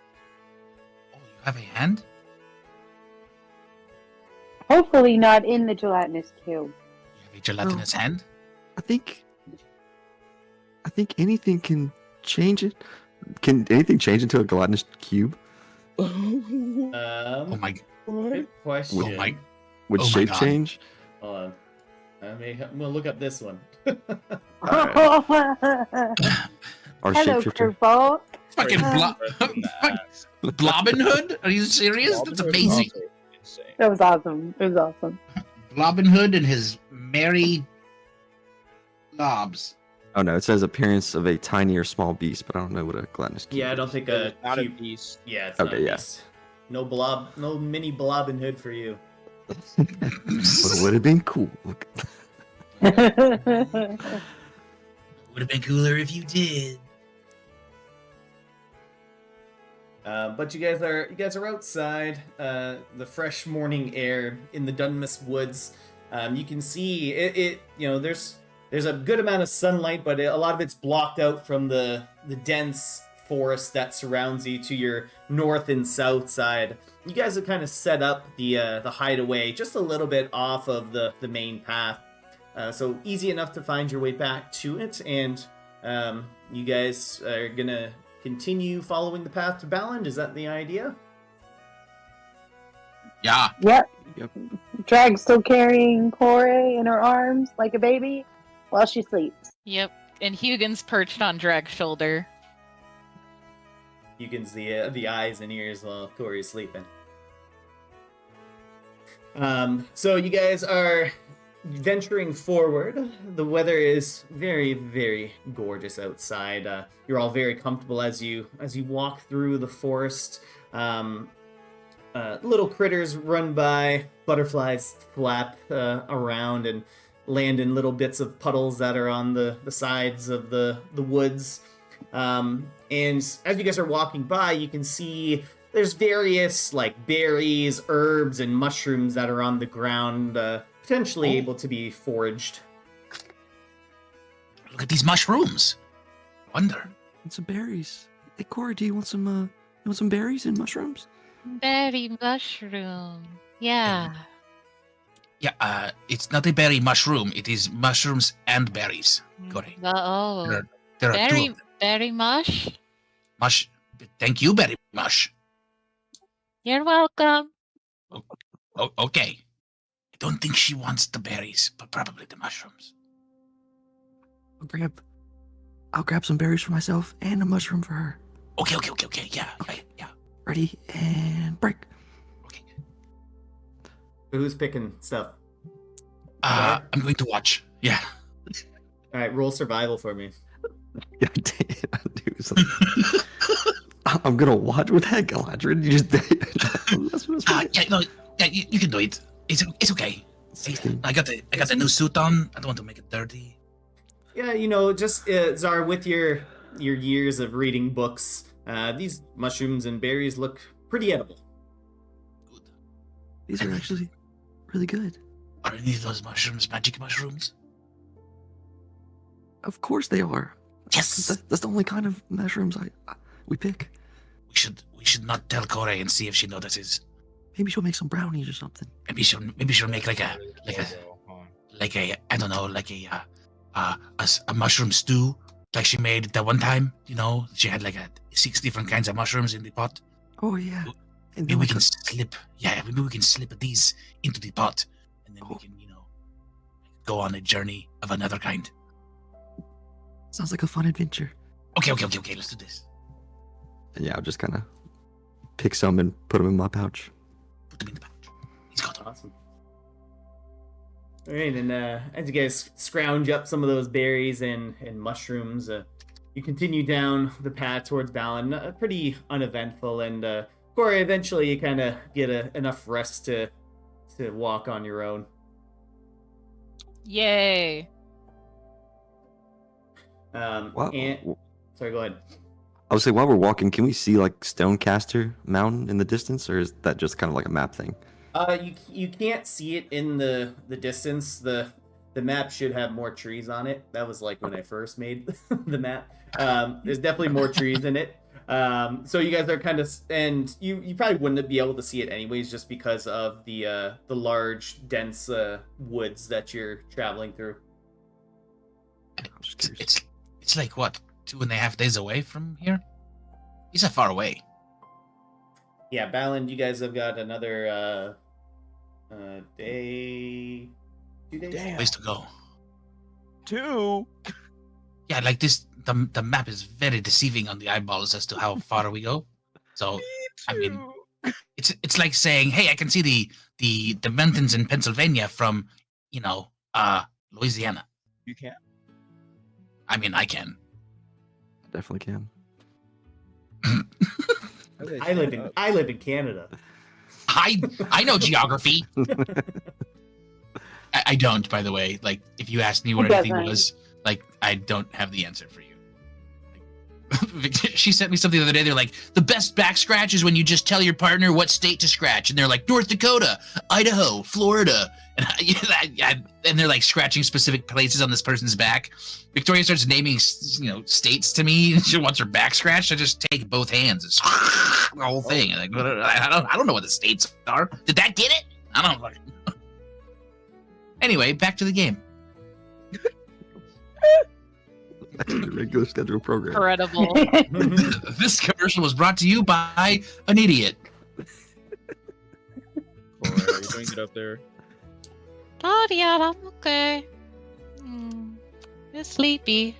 Oh, you have a hand? Hopefully not in the gelatinous cube. You have a gelatinous hand? I think anything can change it. Can anything change into a gelatinous cube? Oh my. Good question. Oh my. Would Oh my shape God. change? Hold on. I'm gonna look up this one. Our Hello, shapeshifter. Curveball. Fucking Blobinhood? Are you serious? That's amazing. Insane. That was awesome. It was awesome. Blobinhood and his merry blobs. Oh no, it says appearance of a tiny or small beast, but I don't know what a gelatinous cube Yeah, I don't think a It's not a cube. beast. Yeah, it's Okay, not a yeah. beast. No mini Blobinhood for you. But it would have been cool. Look. Would have been cooler if you did. But you guys are outside, the fresh morning air in the Dunmas Woods. You can see it. There's a good amount of sunlight, but a lot of it's blocked out from the dense forest that surrounds you to your north and south side. You guys have kind of set up the hideaway just a little bit off of the main path, so easy enough to find your way back to it. And you guys are gonna continue following the path to Baland. Is that the idea? Yeah. Yep. Yep. Drag's still carrying Corey in her arms like a baby while she sleeps. Yep. And Hugin's perched on Drag's shoulder. Hugin's the eyes and ears while Corey's sleeping. So you guys are venturing forward. The weather is very, very gorgeous outside. You're all very comfortable as you walk through the forest. Little critters run by, butterflies flap around and land in little bits of puddles that are on the sides of the woods. And as you guys are walking by, you can see there's various like berries, herbs, and mushrooms that are on the ground, potentially able to be foraged. Look at these mushrooms. Wonder. And some berries. Hey Corey, do you want some berries and mushrooms? Berry mushroom. Yeah. Yeah, it's not a berry mushroom. It is mushrooms and berries. Corey. Oh. There are two Berry, of them. berry mush? Mush. Thank you, berry mush. You're welcome. Oh, okay. I don't think she wants the berries, but probably the mushrooms. I'll grab some berries for myself and a mushroom for her. Okay. Yeah. Ready and break. Okay. Who's picking stuff? I'm going to watch. Yeah. All right, roll survival for me. Yeah, I'll do something. I'm gonna watch with that Galadrin. You just You can do it. It's okay. 16. I got the new suit on. I don't want to make it dirty. Yeah, just Zar, with your years of reading books, these mushrooms and berries look pretty edible. Good. These are actually really good. Are any of those mushrooms magic mushrooms? Of course they are. Yes. That's the only kind of mushrooms we pick. We should not tell Corey and see if she notices. Maybe she'll make some brownies or something. Maybe she'll make like a I don't know, like a mushroom stew, like she made that one time. She had like 6 different kinds of mushrooms in the pot. Oh yeah. And Maybe we can slip these into the pot, and then we can go on a journey of another kind. Sounds like a fun adventure. Okay, let's do this. And yeah, I'll just kind of pick some and put them in my pouch. Put them in the pouch. He's got them. Awesome. All right, and as you guys scrounge up some of those berries and mushrooms, you continue down the path towards Baland. Pretty uneventful, and Corey, eventually you kind of get enough rest to walk on your own. Yay. Sorry, go ahead. I would say while we're walking, can we see like Stonecaster Mountain in the distance, or is that just kind of like a map thing? You can't see it in the distance. The map should have more trees on it. That was like when I first made the map. There's definitely more trees in it. So you guys are kind of, and you probably wouldn't be able to see it anyways, just because of the large, dense woods that you're traveling through. It's like what, 2.5 days away from here? He's far away. Yeah, Baland, you guys have got another day, 2 days. Damn. Ways to go. 2. Yeah, like this. The map is very deceiving on the eyeballs as to how far we go. So, I mean, it's like saying, hey, I can see the mountains in Pennsylvania from, Louisiana. You can't. I mean, I can. I definitely can. I live in Canada. I know geography. I don't, by the way. Like, if you asked me where anything was, like, I don't have the answer for you. She sent me something the other day. They're like, the best back scratch is when you just tell your partner what state to scratch, and they're like, North Dakota, Idaho, Florida, and they're like scratching specific places on this person's back. Victoria starts naming, states to me, and she wants her back scratched. I just take both hands and the whole thing. And I don't know what the states are. Did that get it? I don't know. Anyway, back to the game. Actually, the regular schedule program. Incredible. This commercial was brought to you by an idiot. Boy, are you doing it up there? Oh, yeah, I'm okay. Just sleepy.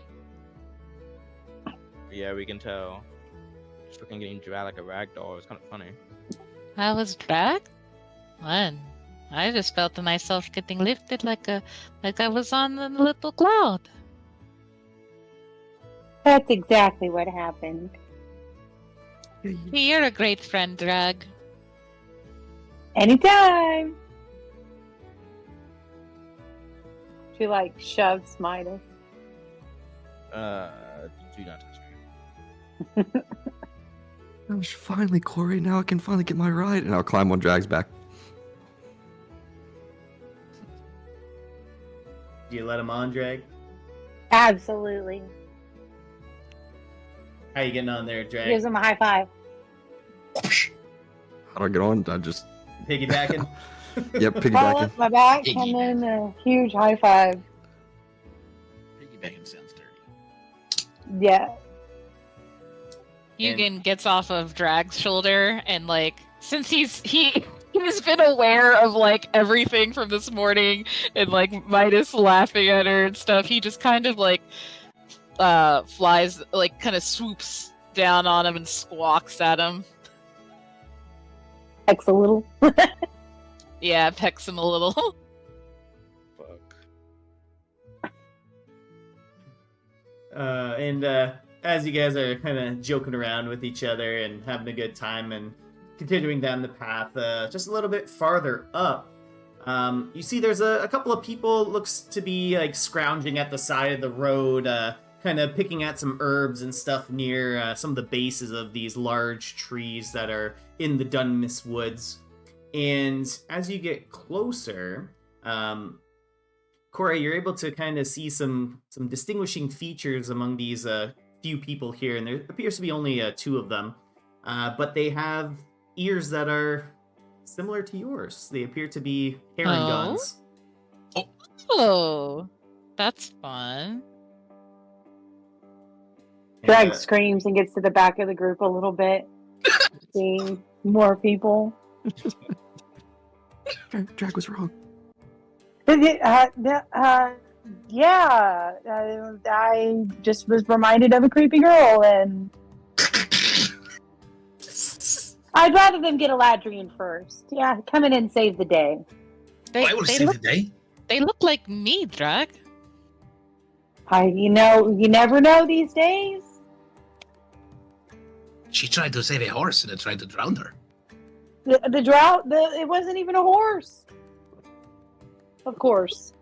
Yeah, we can tell. Just freaking getting dragged like a rag doll. It's kind of funny. I was dragged? When? I just felt myself getting lifted like I was on a little cloud. That's exactly what happened. You're a great friend, Drag. Anytime. She shoves Midas. Do not touch me. Gosh, finally, Corey. Now I can finally get my ride, and I'll climb on Drag's back. Do you let him on, Drag? Absolutely. How you getting on there, Drag? Gives him a high five. How do I get on? I just Piggybacking. yep, Fall piggybacking. up my back Piggy. and then a huge high five. Piggybacking sounds dirty. Yeah. Hugin gets off of Drag's shoulder and like since he's been aware of like everything from this morning and like Midas laughing at her and stuff, he just kind of like flies like kind of swoops down on him and squawks at him. X a little. Yeah, pecks him a little. Fuck. And as you guys are kind of joking around with each other and having a good time and continuing down the path, just a little bit farther up, you see there's a couple of people, looks to be like scrounging at the side of the road, kind of picking at some herbs and stuff near some of the bases of these large trees that are in the Dunmas Woods. And as you get closer, Corey, you're able to kind of see some distinguishing features among these few people here, and there appears to be only two of them, but they have ears that are similar to yours. They appear to be heron guns. Oh, that's fun. Drag screams and gets to the back of the group a little bit. Seeing more people. Drag was wrong. Yeah, I just was reminded of a creepy girl, and I'd rather them get Eladrian first. Yeah, come in and save the day. I will save the day. They look like me, Drag. You never know these days. She tried to save a horse and I tried to drown her. The drought, it wasn't even a horse. Of course.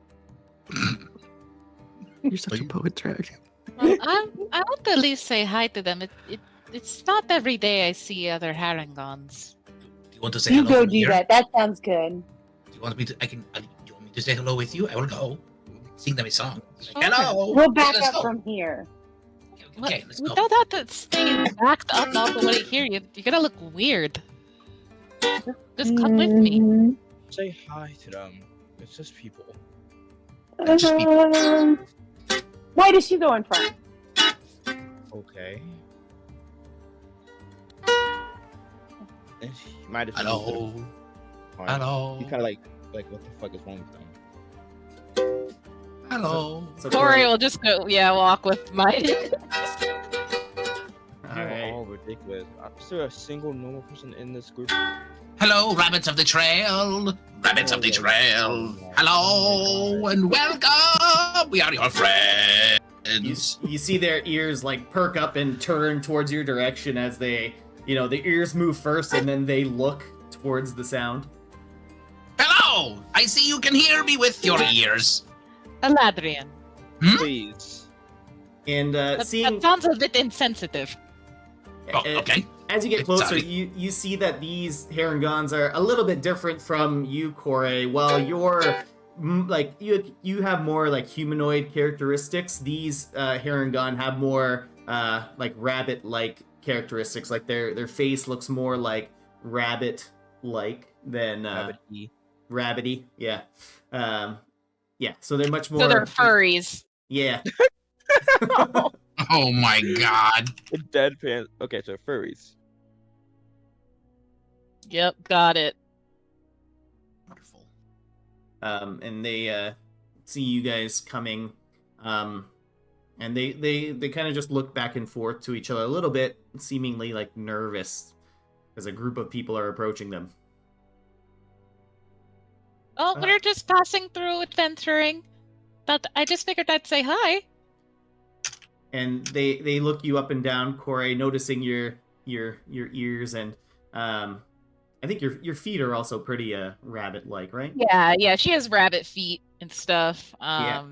You're such a poet, Drag. Well, I want to at least say hi to them. It's not every day I see other Harangons. Do you want to say You hello go from do here? that. That sounds good. Do you want me to? Do you want me to say hello with you? I will go. Sing them a song. Like, Sure. hello. We'll back let's up go. from here. Okay, let's We go. don't have to stay backed up all the way here. You're gonna look weird. Just come with me. Mhm. Say hi to them. It's just people. Just be- Why does she go in front? Okay. And she might have Hello. Hello. You kind of like what the fuck is wrong with them? Hello. So Corey will just go, walk with my. You're Alright. all ridiculous. Is there a single normal person in this group? Hello, rabbits of the trail. Rabbits of the trail. Hello and welcome. We are your friends. You see their ears like perk up and turn towards your direction as they, the ears move first and then they look towards the sound. Hello. I see you can hear me with your ears. Eladrian. Please. And That seeing sounds a bit insensitive. Oh, okay. as you get closer, Sorry. you see that these Harangons are a little bit different from you, Corey. While you're like you have more like humanoid characteristics, these Harangon have more like rabbit-like characteristics. Like their face looks more like rabbit-like than rabbity. Yeah. Yeah, so they're much more. So they're furries. Yeah. Oh my god. Deadpan. Okay, so furries. Yep, got it. Wonderful. And they see you guys coming, and they kind of just look back and forth to each other a little bit, seemingly like nervous, as a group of people are approaching them. Oh, we're just passing through, adventuring. But I just figured I'd say hi. And they look you up and down, Corey, noticing your ears, and I think your feet are also pretty rabbit-like, right? Yeah, she has rabbit feet and stuff. Yeah,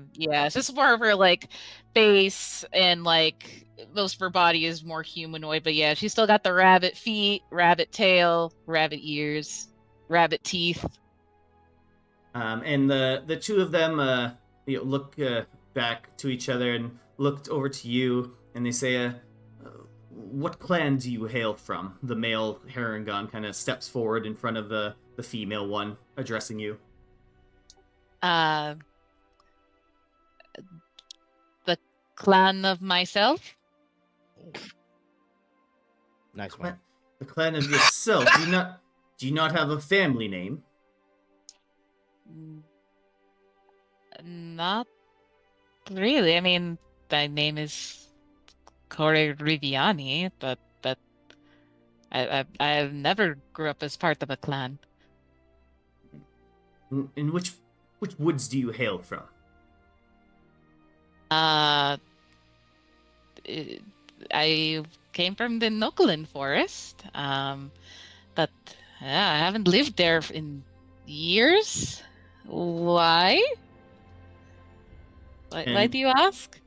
it's just more of her like face, and like most of her body is more humanoid. But yeah, she's still got the rabbit feet, rabbit tail, rabbit ears, rabbit teeth. And the two of them look back to each other and looked over to you, and they say, what clan do you hail from? The male Harangon kind of steps forward in front of the female one, addressing you. The clan of myself. Nice one. The clan of yourself. Do you not have a family name? Not really. I mean, my name is Corey Riviani, but I never grew up as part of a clan. In which woods do you hail from? I came from the Nokolan forest, but yeah, I haven't lived there in years. Why? Why do you ask?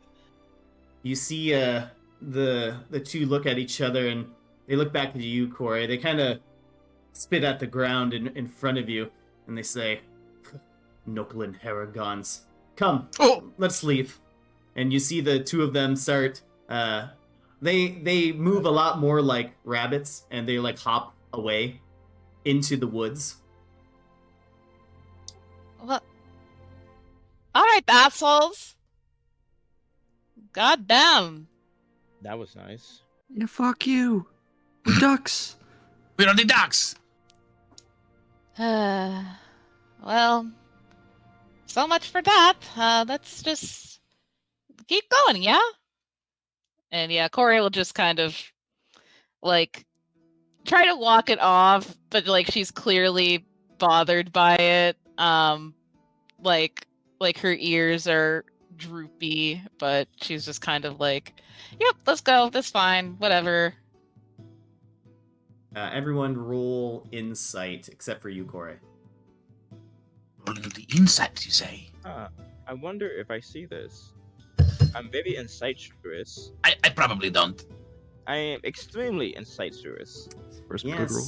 You see the two look at each other and they look back at you, Corey. They kind of spit at the ground in front of you and they say, Nokolan Haragons, come, let's leave. And you see the two of them start, they move a lot more like rabbits and they like hop away into the woods. Well, all right, assholes. God damn. That was nice. Yeah, fuck you. We're ducks. We don't need ducks. Well, so much for that. Let's just keep going, yeah? And yeah, Corey will just kind of like try to walk it off, but like she's clearly bothered by it. Like her ears are droopy, but she's just kind of like, yep, let's go, that's fine, whatever. Everyone roll insight except for you, Corey. Rolling the insight, you say? I wonder if I see this. I'm very insightful. I probably don't. I am extremely insightful. First good roll.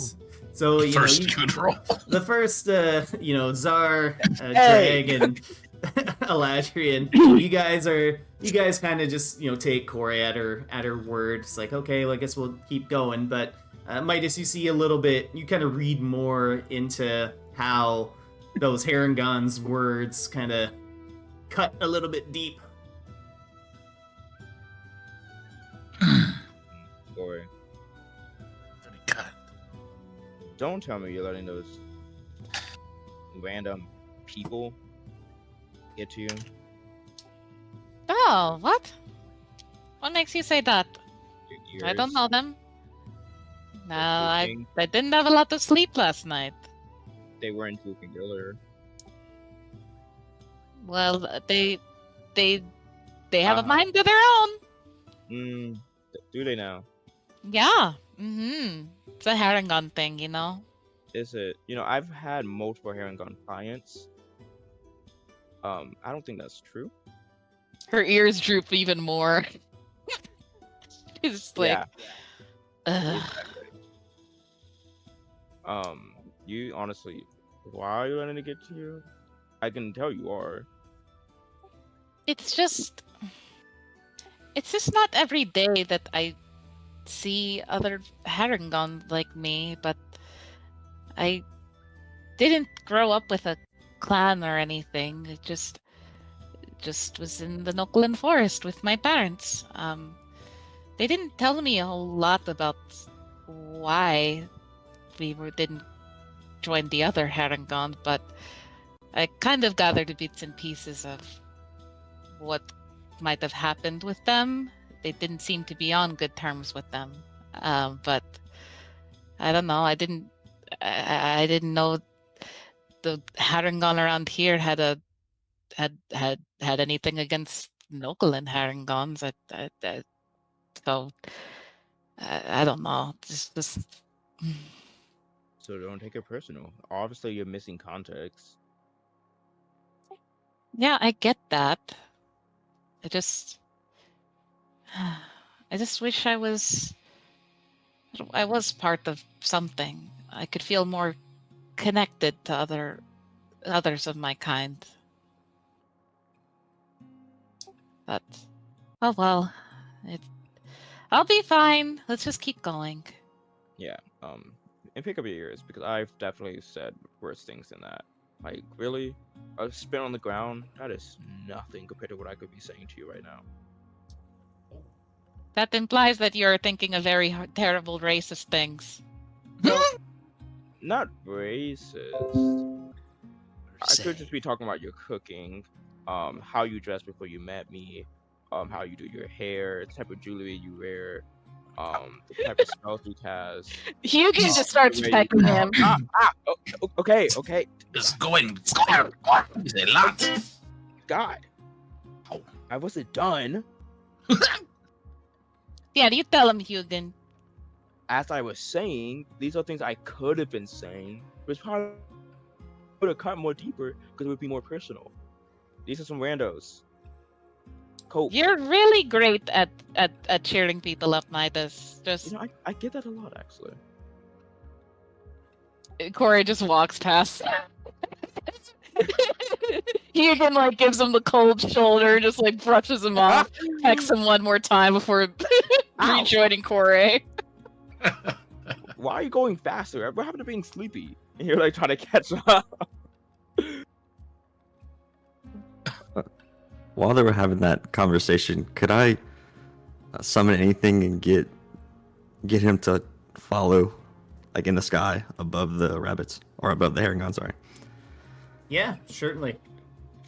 So you First know, good roll. the first, Czar, Drag, and Eladrian, you guys kind of just take Corey at her word. It's like, okay, well, I guess we'll keep going. But Midas, you see a little bit. You kind of read more into how those Harangon's words kind of cut a little bit deep. Corey, Very cut. don't tell me you're letting those random people get to you. Oh, what? What makes you say that? Your I don't ears, know them. No, I tweaking. didn't have a lot of sleep last night. They weren't tweaking earlier. Well, they have a Uh-huh. mind of their own. Do they now? Yeah. Mm-hmm. It's a Harangon thing, you know. Is it? I've had multiple Harangon clients. I don't think that's true. Her ears droop even more. It's like, Yeah. ugh. Exactly. You honestly, why are you letting it get to you? I can tell you are. It's just not every day that I see other Harangon like me, but I didn't grow up with a clan or anything. It just was in the Nokolan forest with my parents. They didn't tell me a whole lot about why we didn't join the other Harangon, but I kind of gathered the bits and pieces of what might have happened with them. They didn't seem to be on good terms with them. But I don't know. I didn't know the Harangon around here had anything against Nokolan Harangons. So I don't know. Just So don't take it personal. Obviously, you're missing context. yeah, I get that. I just wish I was part of something. I could feel more connected to others of my kind. But oh well, I'll be fine. Let's just keep going. Yeah. And pick up your ears because I've definitely said worse things than that. Like, really? A spin on the ground? That is nothing compared to what I could be saying to you right now. That implies that you're thinking of very terrible racist things. No, not racist. I could just be talking about your cooking, how you dress before you met me, how you do your hair, the type of jewelry you wear, the type of spells you cast. Hugo just starts pecking him. Okay. It's going. It's a lot. God. I wasn't done. Yeah, you tell him, Hugo. As I was saying, these are things I could have been saying, which probably would have cut more deeper because it would be more personal. These are some randos. Cope. You're really great at cheering people up, Midas. Just I get that a lot, actually. Corey just walks past. Hugo like gives him the cold shoulder, just like brushes him off, pecks him one more time before rejoining Corey. Why are you going faster? What happened to being sleepy? And you're like trying to catch up. While they were having that conversation, could I summon anything and get him to follow, like in the sky above the rabbits or above the herringon? Sorry. Yeah, certainly.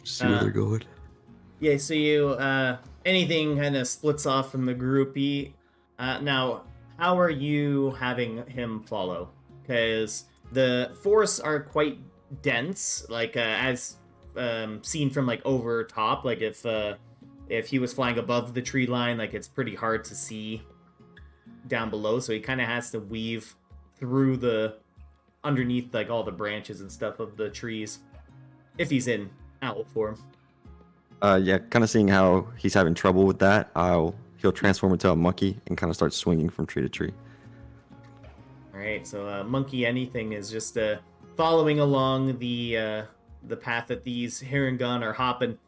See where they're going. Yeah, so you anything kind of splits off from the groupie. Now, how are you having him follow? Because the forests are quite dense, like as seen from like over top. Like if he was flying above the tree line, like it's pretty hard to see down below. So he kind of has to weave through underneath like all the branches and stuff of the trees. If he's in owl form. Yeah, kind of seeing how he's having trouble with that, he'll transform into a monkey and kind of start swinging from tree to tree. All right, so monkey anything is just following along the path that these herringon are hopping,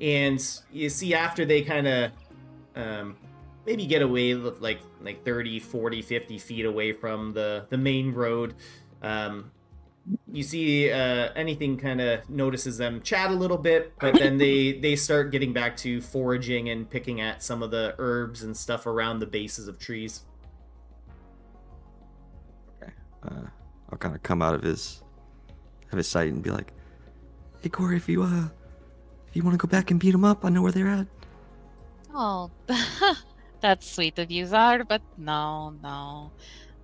and you see after they kind of maybe get away like 30, 40, 50 feet away from the main road. You see anything kind of notices them chat a little bit, but then they start getting back to foraging and picking at some of the herbs and stuff around the bases of trees. Okay. I'll kind of come out of his sight and be like, "Hey Corey, if you want to go back and beat them up, I know where they're at." Oh, that's sweet of you, Zar, but no.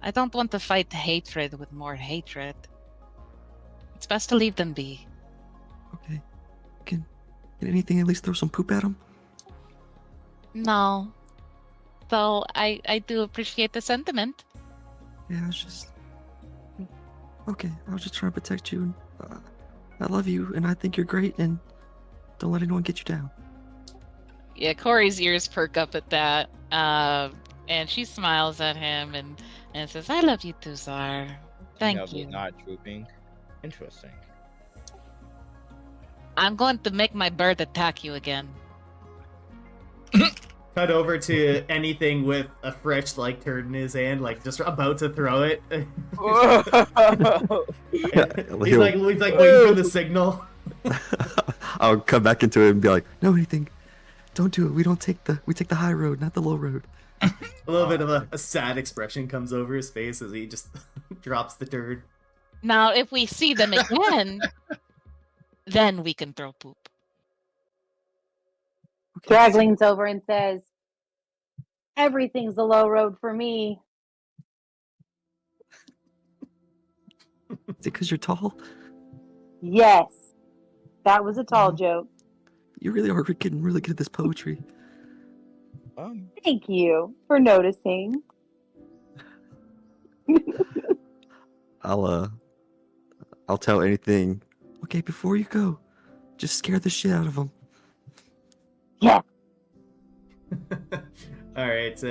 I don't want to fight hatred with more hatred. It's best to leave them be. Okay. Can anything at least throw some poop at them? No. Though I do appreciate the sentiment. Yeah, I was just... Okay, I was just trying to protect you. And, I love you, and I think you're great, and don't let anyone get you down. Yeah, Corey's ears perk up at that. And she smiles at him and says, "I love you too, Zar. Thank you." Not drooping. Interesting. I'm going to make my bird attack you again. Cut over to anything with a fresh like turd in his hand, like just about to throw it. he's like waiting for the signal. I'll come back into it and be like, "No, anything. Don't do it. We take the high road, not the low road." A little bit of a sad expression comes over his face as he just drops the turd. Now, if we see them again, then we can throw poop. Drag leans over and says, "Everything's the low road for me." Is it because you're tall? Yes. That was a tall joke. You really are getting really good at this poetry. Thank you for noticing. I'll tell anything. Okay, before you go, just scare the shit out of them. Yeah. All right.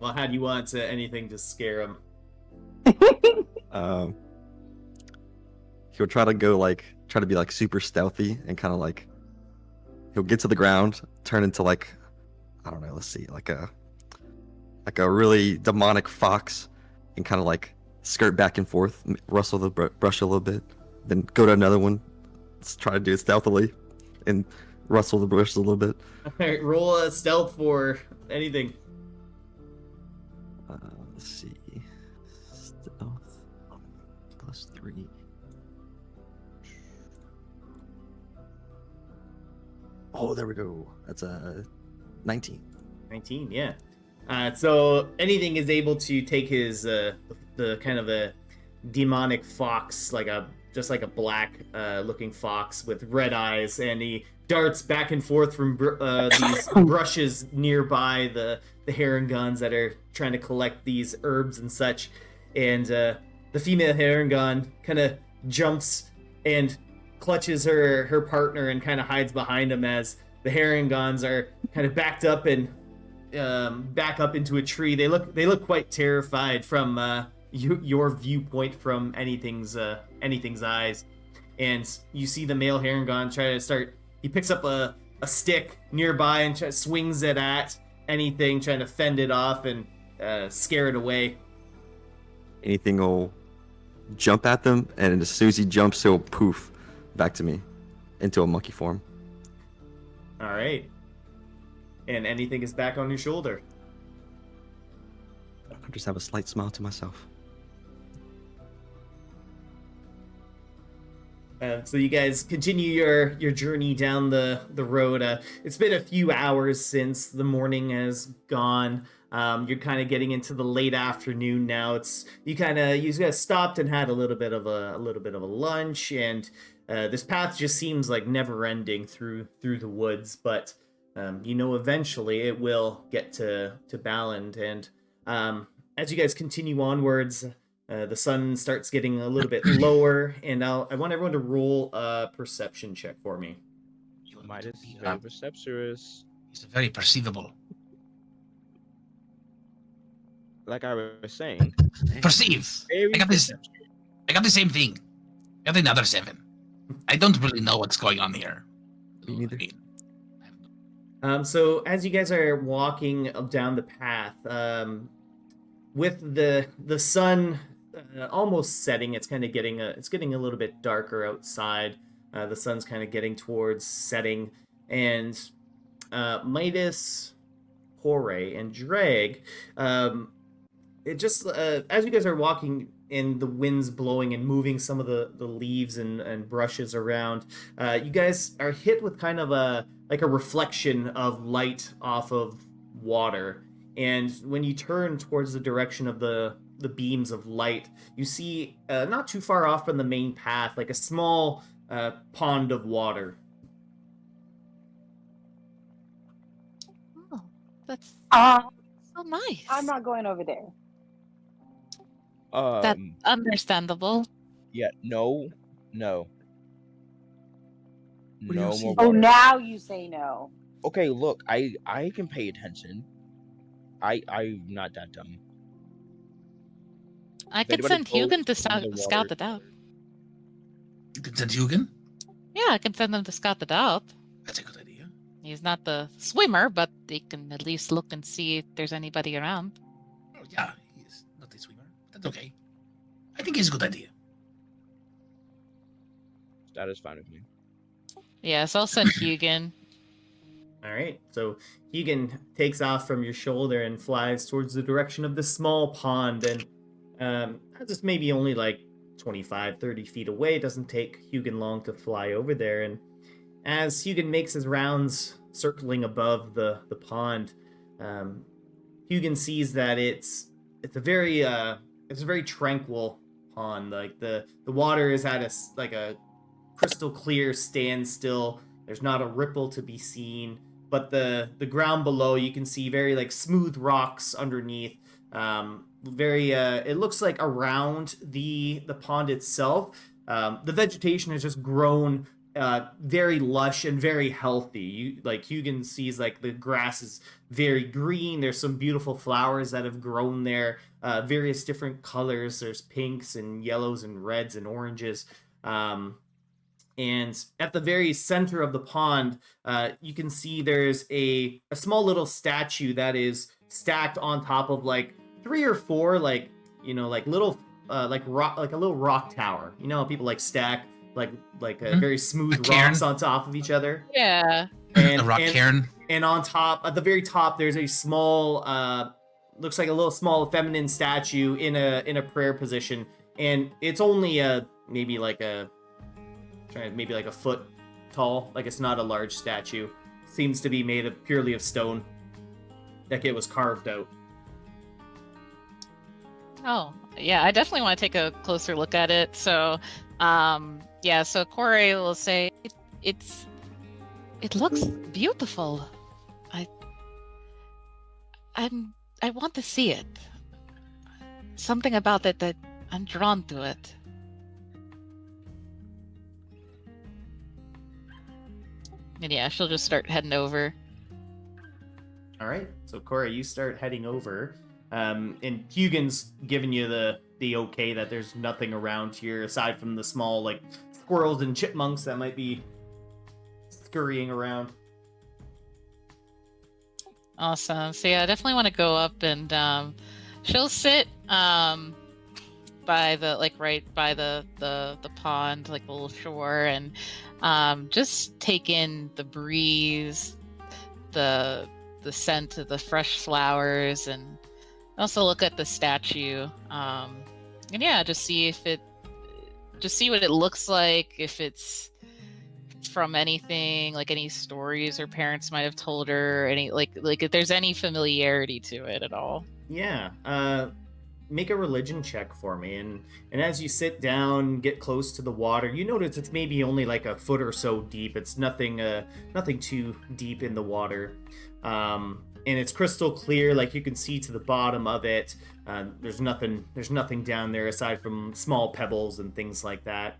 Well, how do you want anything to scare him? He'll try to be like super stealthy and kind of like he'll get to the ground, turn into like, I don't know, let's see, like a like a really demonic fox, and kind of like skirt back and forth, rustle the brush a little bit, then go to another one, let's try to do it stealthily, and rustle the brush a little bit. All right, roll a stealth for anything. Let's see. Stealth +3. Oh, there we go. That's a 19. 19, yeah. So anything is able to take his the kind of a demonic fox, just like a black looking fox with red eyes, and he darts back and forth from these brushes nearby the heron guns that are trying to collect these herbs and such. And the female heron gun kind of jumps and clutches her partner and kind of hides behind him as the heron guns are kind of backed up and back up into a tree. They look quite terrified from your viewpoint from anything's eyes. And you see the male heron gun try to start. He picks up a stick nearby and swings it at anything, trying to fend it off and scare it away. Anything will jump at them, and as soon as he jumps, he'll poof back to me into a monkey form. All right. And anything is back on your shoulder. I just have a slight smile to myself. So you guys continue your journey down the road. It's been a few hours since the morning has gone. You're kind of getting into the late afternoon now. You guys stopped and had a little bit of a lunch, and this path just seems like never ending through the woods. But eventually it will get to Baland, and as you guys continue onwards. The sun starts getting a little bit lower, and I want everyone to roll a perception check for me. Midas is very perceptuous. He's very perceivable. Like I was saying. Perceive. I got the same thing. I got another 7. I don't really know what's going on here. Me neither. So as you guys are walking down the path, with the sun almost setting, it's getting a little bit darker outside. The sun's kind of getting towards setting, and Midas, Hore, and Drag, it just as you guys are walking and the wind's blowing and moving some of the leaves and brushes around, you guys are hit with kind of a reflection of light off of water. And when you turn towards the direction of the beams of light, you see not too far off from the main path, like a small pond of water. Oh, that's so nice. I'm not going over there. That's understandable. Yeah. No. What do you No see? more. Oh, water. now you say no. Okay, look, I can pay attention. I'm not that dumb. I could anybody send Hugin to goes in the scout water- it out. You can send Hugin? Yeah, I can send them to scout it out. That's a good idea. He's not the swimmer, but they can at least look and see if there's anybody around. Oh, yeah, he is not a swimmer. That's okay. I think it's a good idea. That is fine with me. Yeah, so I'll send Hugin. All right, so Hugin takes off from your shoulder and flies towards the direction of the small pond, and just maybe only like 25, 30 feet away. It doesn't take Hugin long to fly over there, and as Hugin makes his rounds circling above the pond, Hugin sees that it's a very tranquil pond. Like the water is at a crystal clear standstill. There's not a ripple to be seen, but the ground below, you can see very like smooth rocks underneath. It looks like around the pond itself, the vegetation has just grown very lush and very healthy. Hugin sees like the grass is very green. There's some beautiful flowers that have grown there, various different colors. There's pinks and yellows and reds and oranges. And at the very center of the pond, you can see there's a small little statue that is stacked on top of like 3 or 4 like like little like rock, like a little rock tower. You know how people like stack like very smooth rocks on top of each other. Yeah. And a rock cairn. And on top, at the very top, there's a small, looks like a little small feminine statue in a prayer position, and it's only maybe like a foot tall. Like it's not a large statue. Seems to be made purely of stone. Like it was carved out. Oh, yeah, I definitely want to take a closer look at it. So, yeah, so Corey will say it looks beautiful. I want to see it. Something about it that I'm drawn to it. And yeah, she'll just start heading over. All right, so Corey, you start heading over, and Hugin's giving you the okay that there's nothing around here aside from the small like squirrels and chipmunks that might be scurrying around. Awesome. So yeah, I definitely want to go up and she'll sit by the right by the pond, like the little shore, and just take in the breeze, the scent of the fresh flowers, and also look at the statue. And yeah, just see what it looks like, if it's from anything, like any stories her parents might have told her, any like if there's any familiarity to it at all. Yeah. Make a religion check for me, and as you sit down, get close to the water, you notice it's maybe only like a foot or so deep. It's nothing too deep in the water, and it's crystal clear. Like you can see to the bottom of it. There's nothing down there aside from small pebbles and things like that.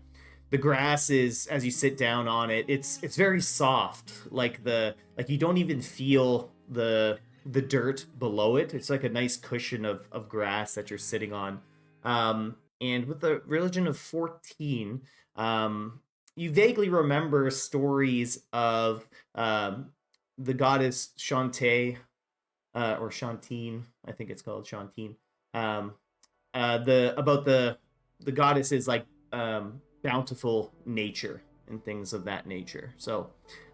The grass is, as you sit down on it, it's very soft. Like you don't even feel the dirt below it. It's like a nice cushion of grass that you're sitting on. And with the religion of 14, you vaguely remember stories of the goddess Shantae, or Shantine, I think it's called Shantine. About the goddess's like bountiful nature and things of that nature. So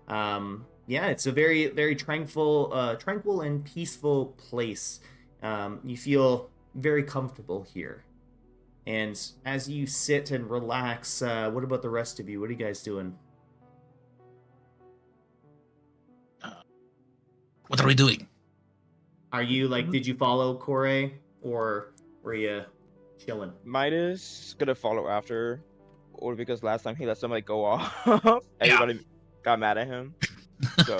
yeah, it's a very, very tranquil and peaceful place. You feel very comfortable here. And as you sit and relax, what about the rest of you? What are you guys doing? What are we doing? Are you did you follow Corey, or were you chilling? Midas gonna follow after, or because last time he let somebody go off, everybody got mad at him. So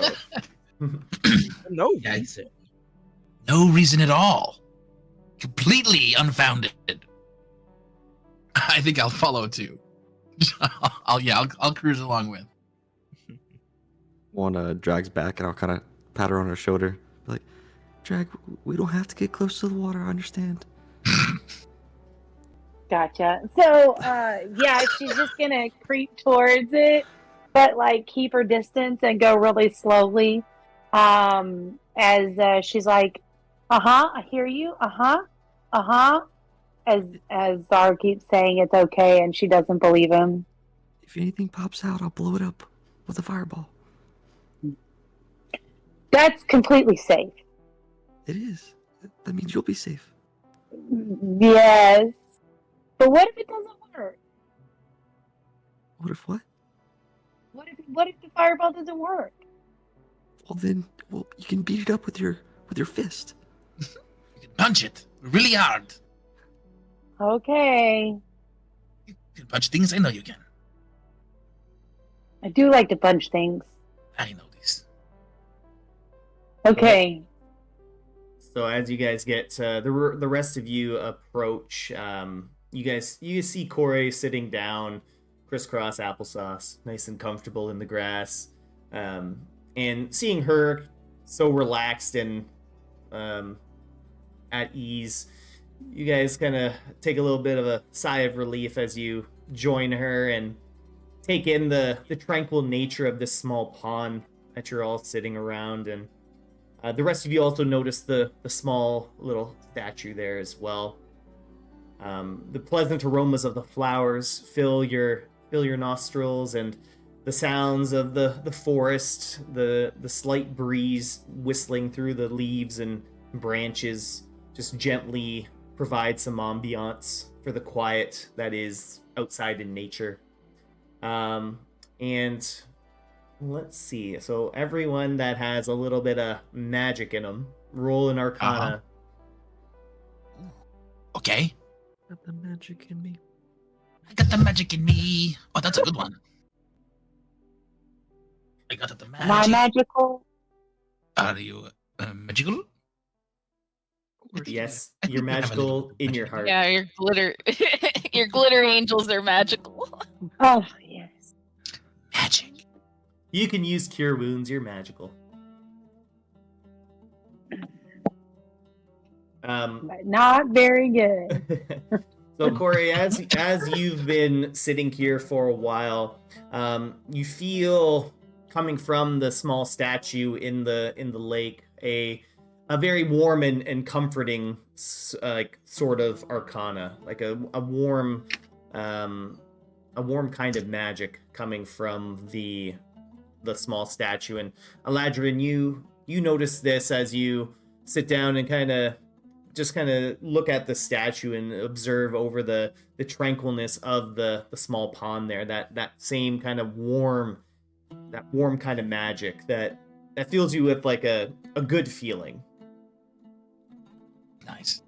no reason. No reason at all. Completely unfounded. I think I'll follow too. I'll cruise along with. One drags back, and I'll kind of pat her on her shoulder, be like, "Drag, we don't have to get close to the water. I understand." Gotcha. So, yeah, she's just gonna creep towards it, but like keep her distance and go really slowly. As she's like, I hear you. As Zar keeps saying it's okay, and she doesn't believe him. If anything pops out, I'll blow it up with a fireball. That's completely safe. It is. That means you'll be safe. Yes. But what if it doesn't work? What if what? What if the fireball doesn't work? Well, then, you can beat it up with your fist. You can punch it really hard. Okay. You can punch things. I know you can. I do like to punch things. I know this. Okay. So as you guys get the rest of you approach, you see Corey sitting down, crisscross applesauce, nice and comfortable in the grass, and seeing her so relaxed and at ease, you guys kind of take a little bit of a sigh of relief as you join her and take in the tranquil nature of this small pond that you're all sitting around. And The rest of you also notice the small little statue there as well. The pleasant aromas of the flowers fill your nostrils, and the sounds of the forest, the slight breeze whistling through the leaves and branches just gently provide some ambiance for the quiet that is outside in nature. And let's see. So everyone that has a little bit of magic in them, roll an Arcana. Okay. Got the magic in me. I got the magic in me. Oh, that's a good one. I got the magic. Am I magical? Are you magical? Yes, you're magical in your heart. Yeah, your glitter, your glitter angels are magical. Oh, yes. Magic. You can use cure wounds. You're magical. But not very good. So Corey, as you've been sitting here for a while, you feel coming from the small statue in the lake a very warm and comforting like sort of arcana, like a warm kind of magic coming from the small statue. And Eladrin, you notice this as you sit down and kind of look at the statue and observe over the tranquilness of the small pond there, that same kind of warm kind of magic that fills you with like a good feeling. Nice.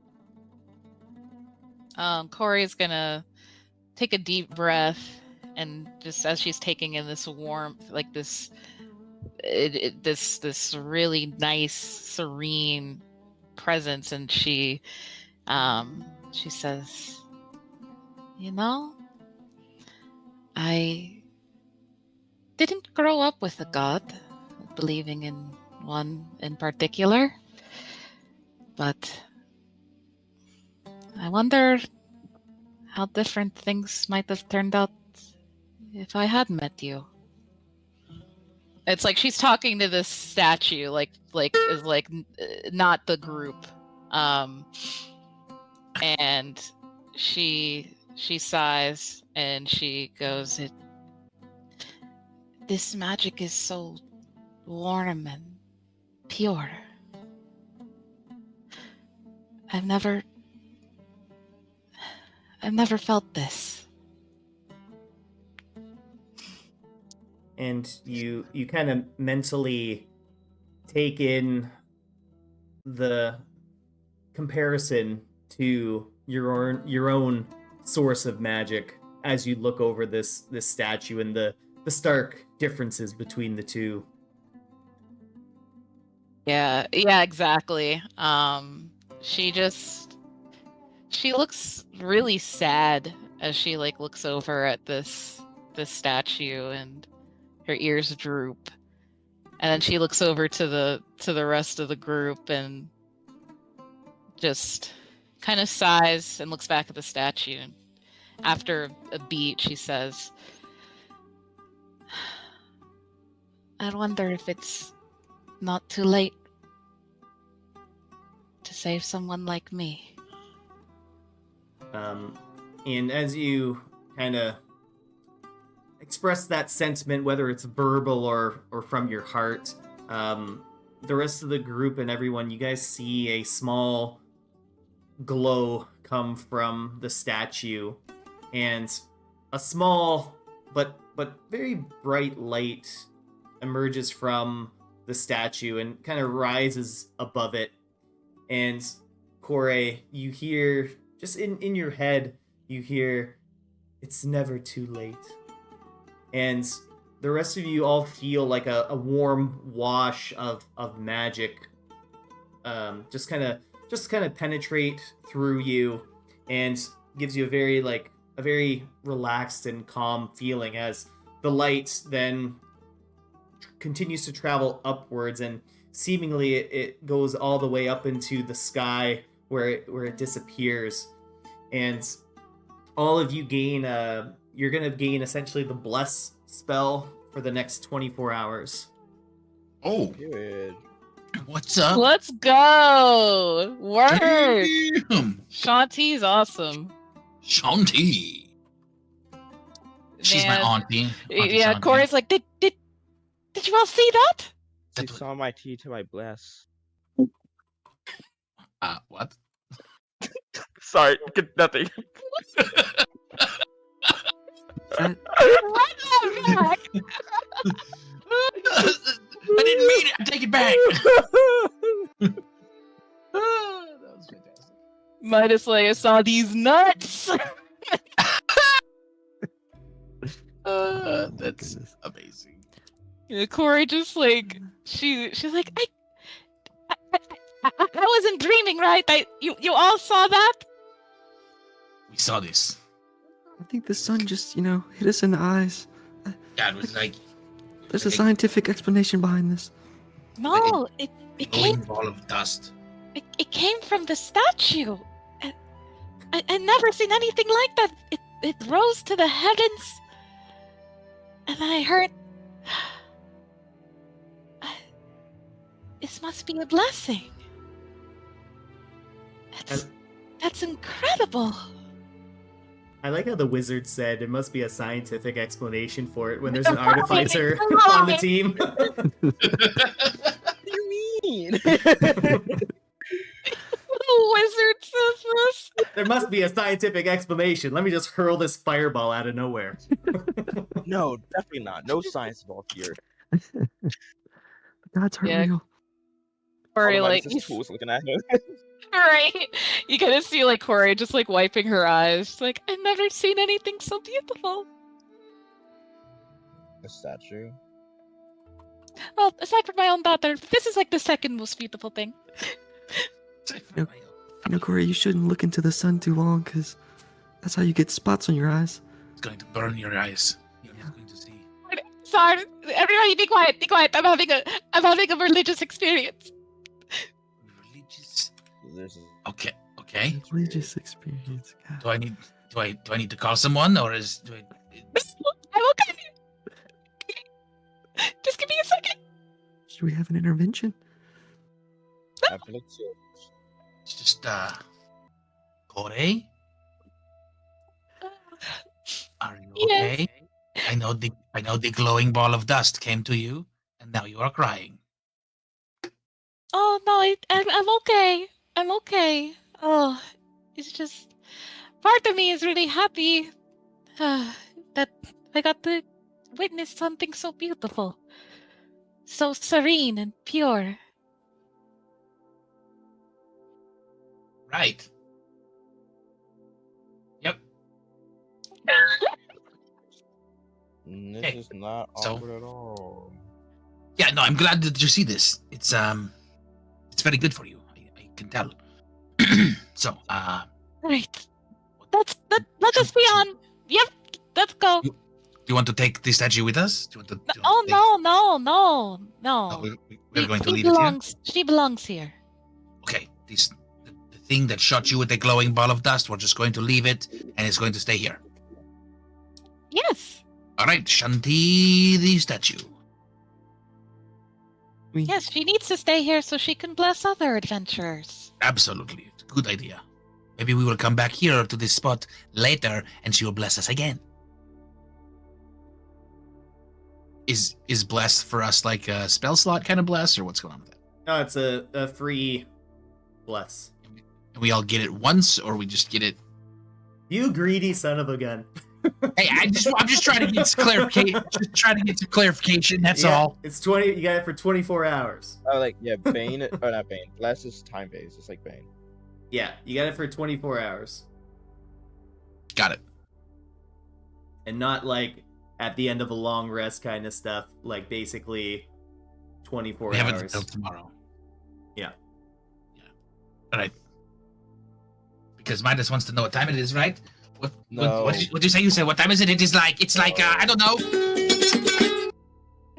Corey's gonna take a deep breath, and just as she's taking in this warmth, like this really nice, serene presence, and she says, I didn't grow up with a god, believing in one in particular, but I wonder how different things might have turned out if I had met you. It's like she's talking to this statue, like not the group, and she sighs and she goes, "This magic is so warm and pure. I've never felt this." And you kind of mentally take in the comparison to your own source of magic as you look over this statue and the stark differences between the two. Yeah, exactly. She looks really sad as she looks over at this statue, and her ears droop. And then she looks over to the rest of the group and just kind of sighs and looks back at the statue. And after a beat, she says, "I wonder if it's not too late to save someone like me." And as you kind of express that sentiment, whether it's verbal or from your heart, the rest of the group and everyone, you guys see a small glow come from the statue, and a small but very bright light emerges from the statue and kind of rises above it. And Corey, you hear, just in your head, you hear, "It's never too late." And the rest of you all feel like a warm wash of magic just kind of penetrate through you, and gives you a very relaxed and calm feeling as the light then continues to travel upwards, and seemingly it goes all the way up into the sky where it disappears. And all of you gain you're going to gain essentially the Bless spell for the next 24 hours. Oh, Good. What's up? Let's go. Word. Damn. Shanti's awesome. Shanti. She's my Man. auntie. Auntie Yeah, Shanti. Corey's like, did you all see that? She saw my tea till I bless. What? Sorry, nothing. What the heck? I didn't mean it. I take it back. That was fantastic. Midas like, I saw these nuts. That's amazing. Yeah, Corey just like she's like I wasn't dreaming, right? You all saw that? We saw this. I think the sun just, hit us in the eyes. God was like There's a scientific explanation behind this. No, it glowing came ball of dust. it came from the statue. I never seen anything like that. It rose to the heavens, and I heard. This must be a blessing. That's incredible. I like how the wizard said there must be a scientific explanation for it when there's an artificer on the team. What do you mean? The wizard says this. There must be a scientific explanation. Let me just hurl this fireball out of nowhere. No, definitely not. No science involved here. Gods are Yeah. real. Corey All the like Midas fools looking at him. right. You kind of see like Corey just like wiping her eyes. Like I've never seen anything so beautiful. A statue. Well, aside from my own daughter, this is like the second most beautiful thing. Corey, you shouldn't look into the sun too long, because that's how you get spots on your eyes. It's going to burn your eyes. You're not going to see. Sorry, everybody, be quiet. Be quiet. I'm having a religious experience. Religious. There's Okay. Okay. Religious experience. God. Do I need to call someone, or I'm okay. Just give me a second. Should we have an intervention? I feel like so. it's just Corey? Are you Yes. okay? I know the glowing ball of dust came to you, and now you are crying. Oh no, I'm okay. I'm okay. Oh, it's just part of me is really happy that I got to witness something so beautiful, so serene and pure. Right. Yep. This Hey, is not so- awkward at all. Yeah, no, I'm glad that you see this. It's very good for you. I can tell. So, Right. Let us be on. Yep. Let's go. do you want to take the statue with us? Do you want to? do you Oh want to take- no. No, we're going to leave it here. She belongs here. Okay, the thing that shot you with the glowing ball of dust, we're just going to leave it, and it's going to stay here. Yes. All right, Shanti, the statue. Yes, she needs to stay here so she can bless other adventurers. Absolutely, it's a good idea. Maybe we will come back here to this spot later, and she will bless us again. Is bless for us like a spell slot kind of bless, or what's going on with that? No, it's a free bless. And we all get it once, or we just get it? You greedy son of a gun. Hey, I'm just trying to get some clarification. Just trying to get some clarification. That's Yeah, all. It's 20. You got it for 24 hours. Oh, like, yeah, Bane, or not Bane. Bless is time based. It's like Bane. Yeah, you got it for 24 hours, Got it. and not like at the end of a long rest kind of stuff. Like basically 24 We have it hours. until tomorrow. Yeah. All right. Because Midas wants to know what time it is, right? No. What did you say? You said what time is it? It's like I don't know,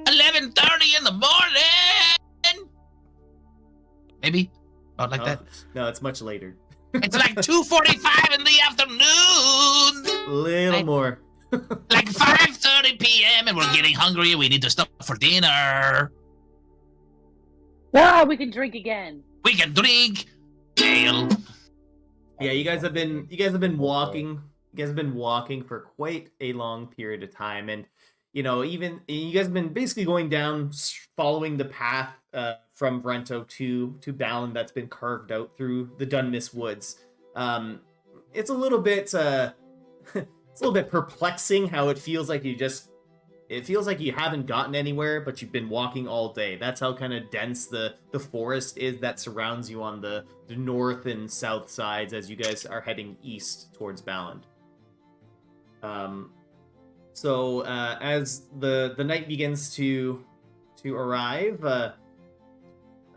11:30 in the morning. Maybe about like that. No, it's much later. It's like 2:45 in the afternoon. A little more. Like 5:30 p.m. and we're getting hungry. We need to stop for dinner. Ah, we can drink again. We can drink ale. Yeah, you guys have been walking. You guys have been walking for quite a long period of time, and even you guys have been basically going down, following the path from Brento to Baland that's been carved out through the Dunmis Woods. It's a little bit perplexing how it feels like you haven't gotten anywhere, but you've been walking all day. That's how kind of dense the forest is that surrounds you on the north and south sides as you guys are heading east towards Baland. So as the night begins to arrive,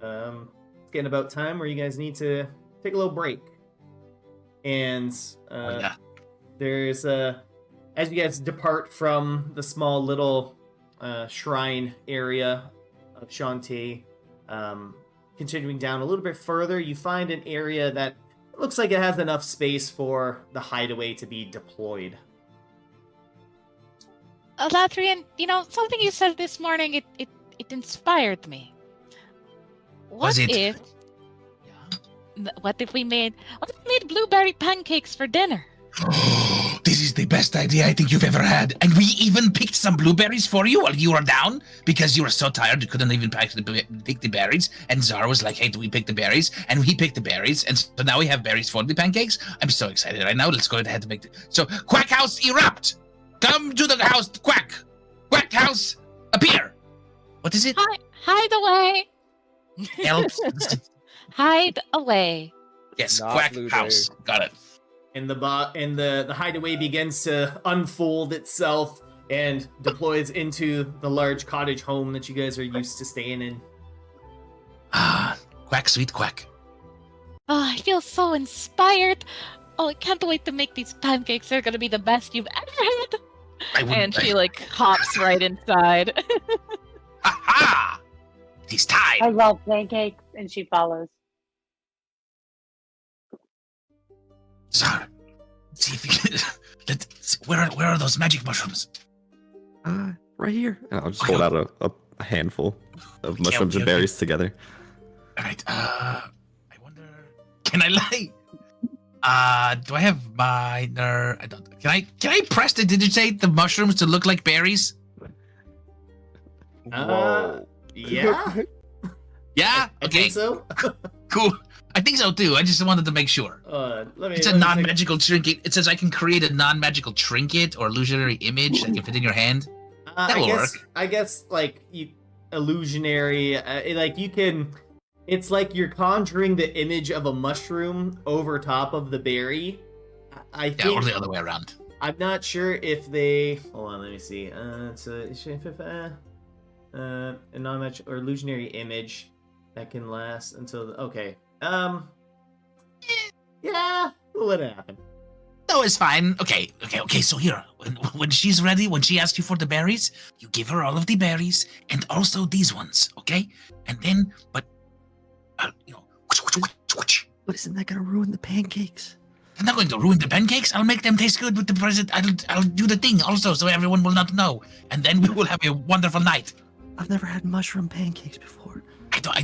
it's getting about time where you guys need to take a little break. And there's as you guys depart from the small little shrine area of Shantae, continuing down a little bit further, you find an area that looks like it has enough space for the hideaway to be deployed. Lathrian, something you said this morning, it inspired me. What if we made blueberry pancakes for dinner? Oh, this is the best idea I think you've ever had. And we even picked some blueberries for you while you were down because you were so tired you couldn't even pick the berries. And Zara was like, hey, do we pick the berries? And we picked the berries. And so now we have berries for the pancakes. I'm so excited right now. Let's go ahead and make it. So, Quack House, erupt! Come to the house, Quack! Quack House, appear! What is it? Hide away! Elves. Hide away. Yes, Not Quack blueberry. House. Got it. And the hideaway begins to unfold itself and deploys into the large cottage home that you guys are used to staying in. Ah, Quack, sweet Quack. Oh, I feel so inspired. Oh, I can't wait to make these pancakes. They're gonna be the best you've ever had. And she hops right inside. Aha! It is time. I love pancakes, and she follows. Zara, see if you can. Where are those magic mushrooms? Right here. And I'll just hold out a handful of mushrooms and berries together. All right. I wonder. Can I lie? Do I have minor? I don't. Can I press to digitate the mushrooms to look like berries? Whoa. Yeah. Yeah. I Okay. think so. Cool. I think so too. I just wanted to make sure. It's a non-magical trinket. It says I can create a non-magical trinket or illusionary image that can fit in your hand. That'll work. I guess illusionary, you can. It's like you're conjuring the image of a mushroom over top of the berry. I think. Yeah, or the other way around. I'm not sure if they. Hold on, let me see. A non-magical or illusionary image that can last until. Okay. Yeah, we'll let it happen. No, it's fine. Okay. So here, when she's ready, when she asks you for the berries, you give her all of the berries and also these ones, okay? And then, but Isn't that gonna ruin the pancakes? I'm not going to ruin the pancakes. I'll make them taste good with the present. I'll do the thing also, so everyone will not know, and then we will have a wonderful night. I've never had mushroom pancakes before. I don't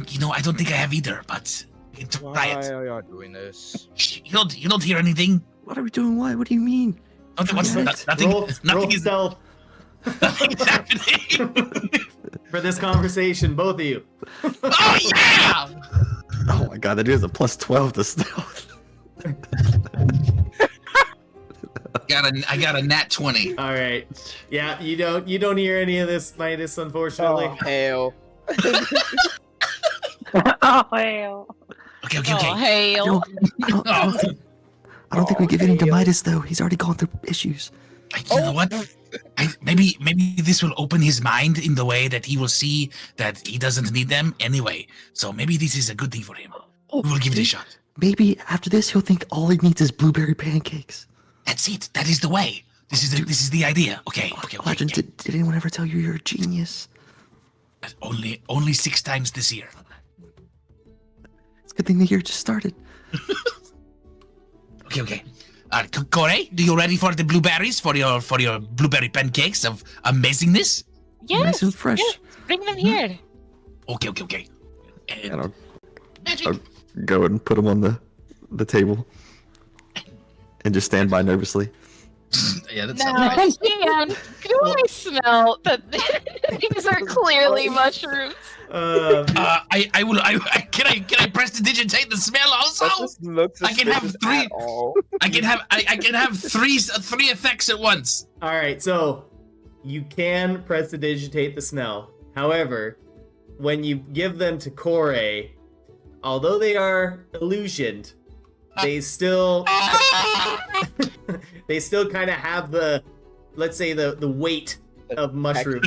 think I have either, but we can try Why it. are y'all doing this? Shh, you don't hear anything. What are we doing? What do you mean? Nothing Roll is stealth nothing is happening. for this conversation, both of you. Oh yeah! Oh my god, that is a plus 12 to stealth. I got a nat 20. All right. Yeah, you don't hear any of this, Midas, unfortunately. Oh, hell. Oh, hell. Okay. Oh, hail. I don't think we give in to Midas though. He's already gone through issues. You know what? Maybe this will open his mind in the way that he will see that he doesn't need them anyway. So maybe this is a good thing for him. We'll give it a shot. Maybe after this he'll think all he needs is blueberry pancakes. That's it. That is the way. This is the idea. Okay. Legend, did anyone ever tell you you're a genius? Only 6 times this year. It's a good thing the year just started. Okay. Corey, do you ready for the blueberries for your blueberry pancakes of amazingness? Yes. Nice and fresh. Yes. Bring them here. Okay. And I'll Magic. go and put them on the table and just stand by nervously. Yeah, that's Now, right. Jan, do I smell that these are clearly mushrooms? I will. Can I prestidigitate the smell also? That just looks I can have suspicious three- at all. I can have three effects at once. All right, so you can prestidigitate the smell. However, when you give them to Kore, although they are illusioned, they still they still kind of have the, let's say, the weight of mushrooms.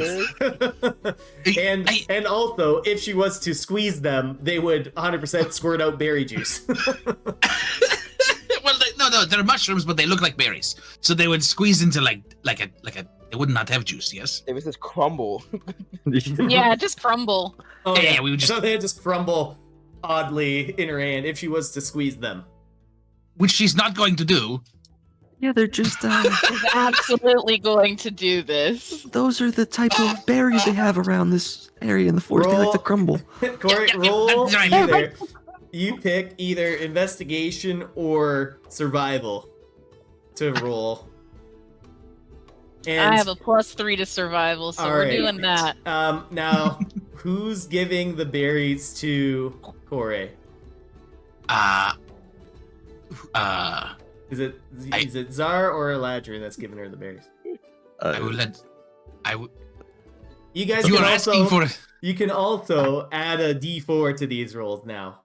and also, if she was to squeeze them, they would 100% squirt out berry juice. Well, no, they're mushrooms, but they look like berries, so they would squeeze into like a. They would not have juice. Yes. It was just crumble. Yeah, just crumble. Oh Yeah, we would just- so they just crumble oddly in her hand if she was to squeeze them. Which she's not going to do. Yeah, they're just Is absolutely going to do this. those are the type of berries they have around this area in the forest. They like to crumble. Corey, Yeah, roll that's right. either. You pick either investigation or survival to roll. And I have a +3 to survival, so we're Alright. doing that. now, who's giving the berries to Corey? Is it Zar or Eladrin that's giving her the berries? I will let. I will. You guys You can are asking also for. you can also add a D4 to these rolls now.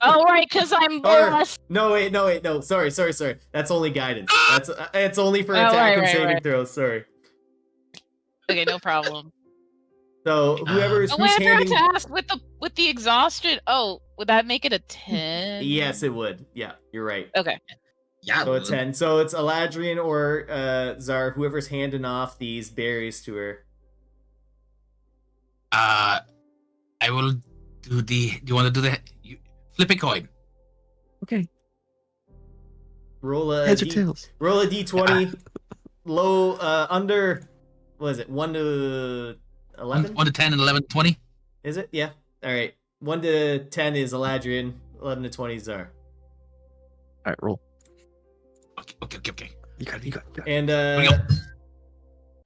Oh, right, because I'm blessed. No, sorry. That's only guidance. That's it's only for Oh, attack and right, saving right. throws. Sorry. Okay, no problem. So whoever's Oh, who's wait, I forgot handing. to ask with the exhaustion. Oh, would that make it a 10? Yes, it would. Yeah, you're right. Okay. Yeah. So a 10. So it's Eladrin or Zar, whoever's handing off these berries to her. I will do the. Do you want to do the? Flip a coin. Okay. Roll a Heads or tails? roll a d20. Low under. What is it? 1 to 11? 1 to 10 and 11 to 20. Is it? Yeah. All right. 1 to 10 is Eladrin. 11 to 20 is Zar. All right, roll. Okay. You got it. And Here we go.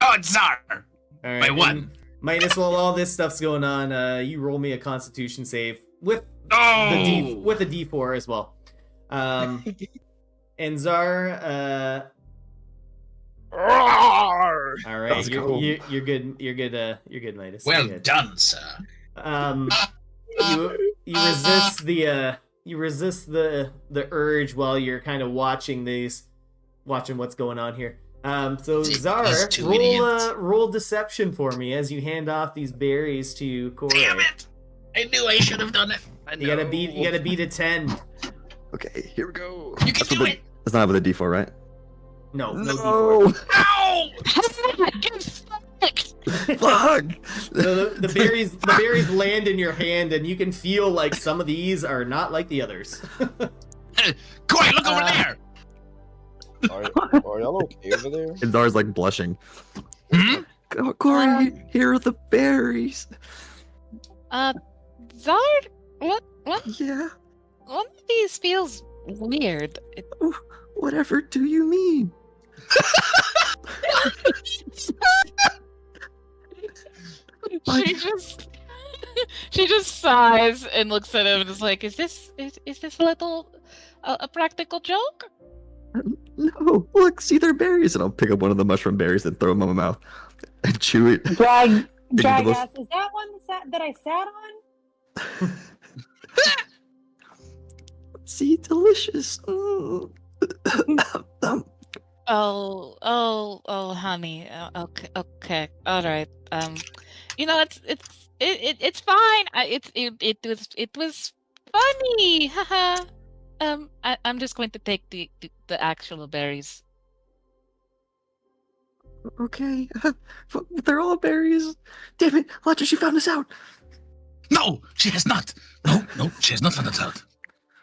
Oh, it's Zar. all right. By one. and Midas, while all this stuff's going on, you roll me a Constitution save with Oh. with a D4 as well. And Zar, Roar! all right, was you're, cool. you're good. You're good, Midas. Well You're good. done, sir. You resist the urge while you're kind of watching what's going on here. So These Zar, two idiots. roll deception for me as you hand off these berries to Corey. Damn it! I knew I should have done it. You gotta beat a 10. Okay, here we go. You can That's do with it. That's not with a D4, right? No D4. Ow! Get fucked. Fuck! The berries land in your hand, and you can feel like some of these are not like the others. Coil, look over there. Are y'all okay over there? And Zara's like blushing. Hmm? Corey, here are the berries. Zard? What? Yeah. One of these feels weird. Whatever do you mean? She just sighs and looks at him and is like, "Is this little a practical joke?" No, look, see, they're berries. And I'll pick up one of the mushroom berries and throw them in my mouth and chew it. Drag those- ass. Is that one that I sat on? See, delicious. Mm. Oh, honey. Okay, all right. It's fine. It was funny. Haha. I'm just going to take the actual berries. Okay, they're all berries. Damn it, Ledger, she found us out. No, she has not. No, she has not found it out.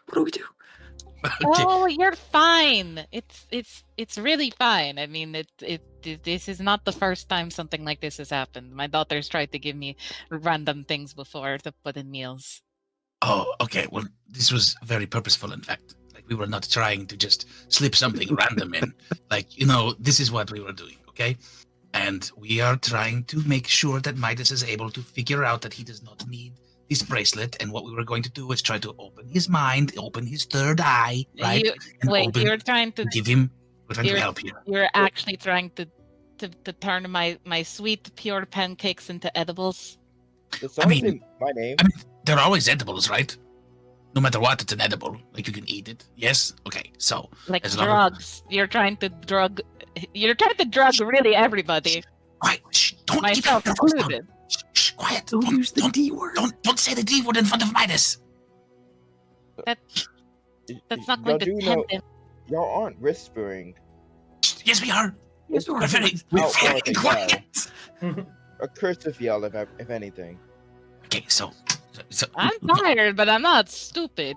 What do we do? Okay. Oh, you're fine. It's really fine. I mean, this is not the first time something like this has happened. My daughter's tried to give me random things before to put in meals. Oh, okay. Well, this was very purposeful, in fact. Like, we were not trying to just slip something random in. Like, this is what we were doing, okay? And we are trying to make sure that Midas is able to figure out that he does not need this bracelet. And what we were going to do is try to open his mind, open his third eye, right? You're trying to give him. We're trying to help you. You're actually trying to turn my sweet pure pancakes into edibles. I mean, my name. They're always edibles, right? No matter what, it's an edible. Like, you can eat it. Yes? Okay, so... Like drugs. You're trying to drug really everybody. Quiet. Shh, don't myself included. Shh, quiet. Don't use the D word. Don't say the D word in front of Midas. That's not going to tempt him. Y'all aren't whispering. Yes, we are. Yes, We're very quiet. A cursive yell, if anything. Okay, so I'm tired, but I'm not stupid.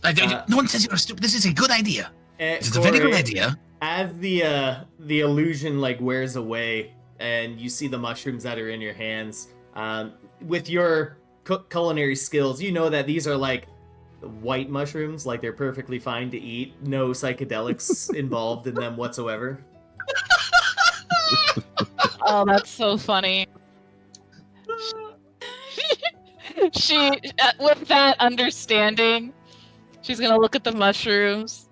No one says you're stupid. This is a good idea. It's a Corey, very good idea. As the illusion wears away, and you see the mushrooms that are in your hands, with your culinary skills, you know that these are white mushrooms, they're perfectly fine to eat. No psychedelics involved in them whatsoever. Oh, that's so funny. She, with that understanding, she's gonna look at the mushrooms,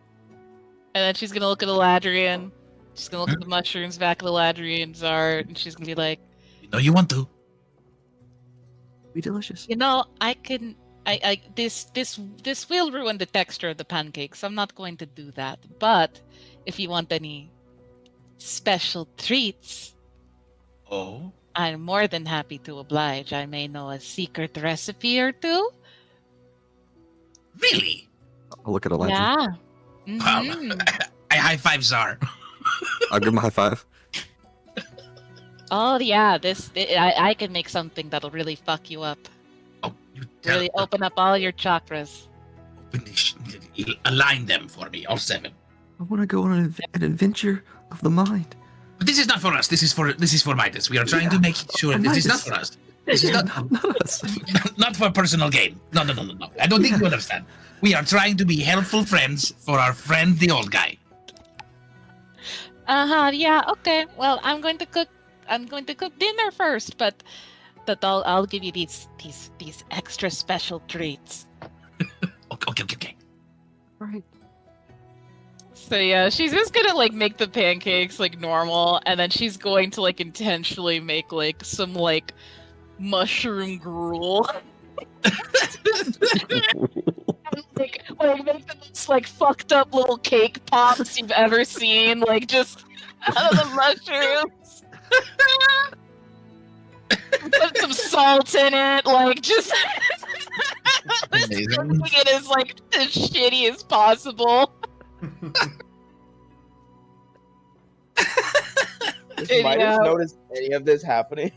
and then she's gonna look at Eladrian. She's gonna look at the mushrooms back at Eladrian, Zar, and she's gonna be like, "You know you want to. Be delicious." This will ruin the texture of the pancakes. I'm not going to do that. But if you want any special treats, I'm more than happy to oblige. I may know a secret recipe or two. Really? I'll look at Elijah. Yeah. Mm-hmm. I high five Zar. I'll give him a high five. Oh yeah, I can make something that'll really fuck you up. Oh, really open up all your chakras. Align them for me, all 7. I want to go on an adventure of the mind. But this is not for us. This is for Midas. We are trying to make sure this is not for us. This is not us. Not for personal gain. No. I don't think you understand. We are trying to be helpful friends for our friend, the old guy. Yeah. Okay. Well, I'm going to cook dinner first, but I'll give you these extra special treats. Okay. All right. So yeah, she's just gonna make the pancakes normal, and then she's going to intentionally make some mushroom gruel. Make the most fucked up little cake pops you've ever seen, just out of the mushrooms. Put some salt in it, just making it as shitty as possible. Does Midas notice any of this happening?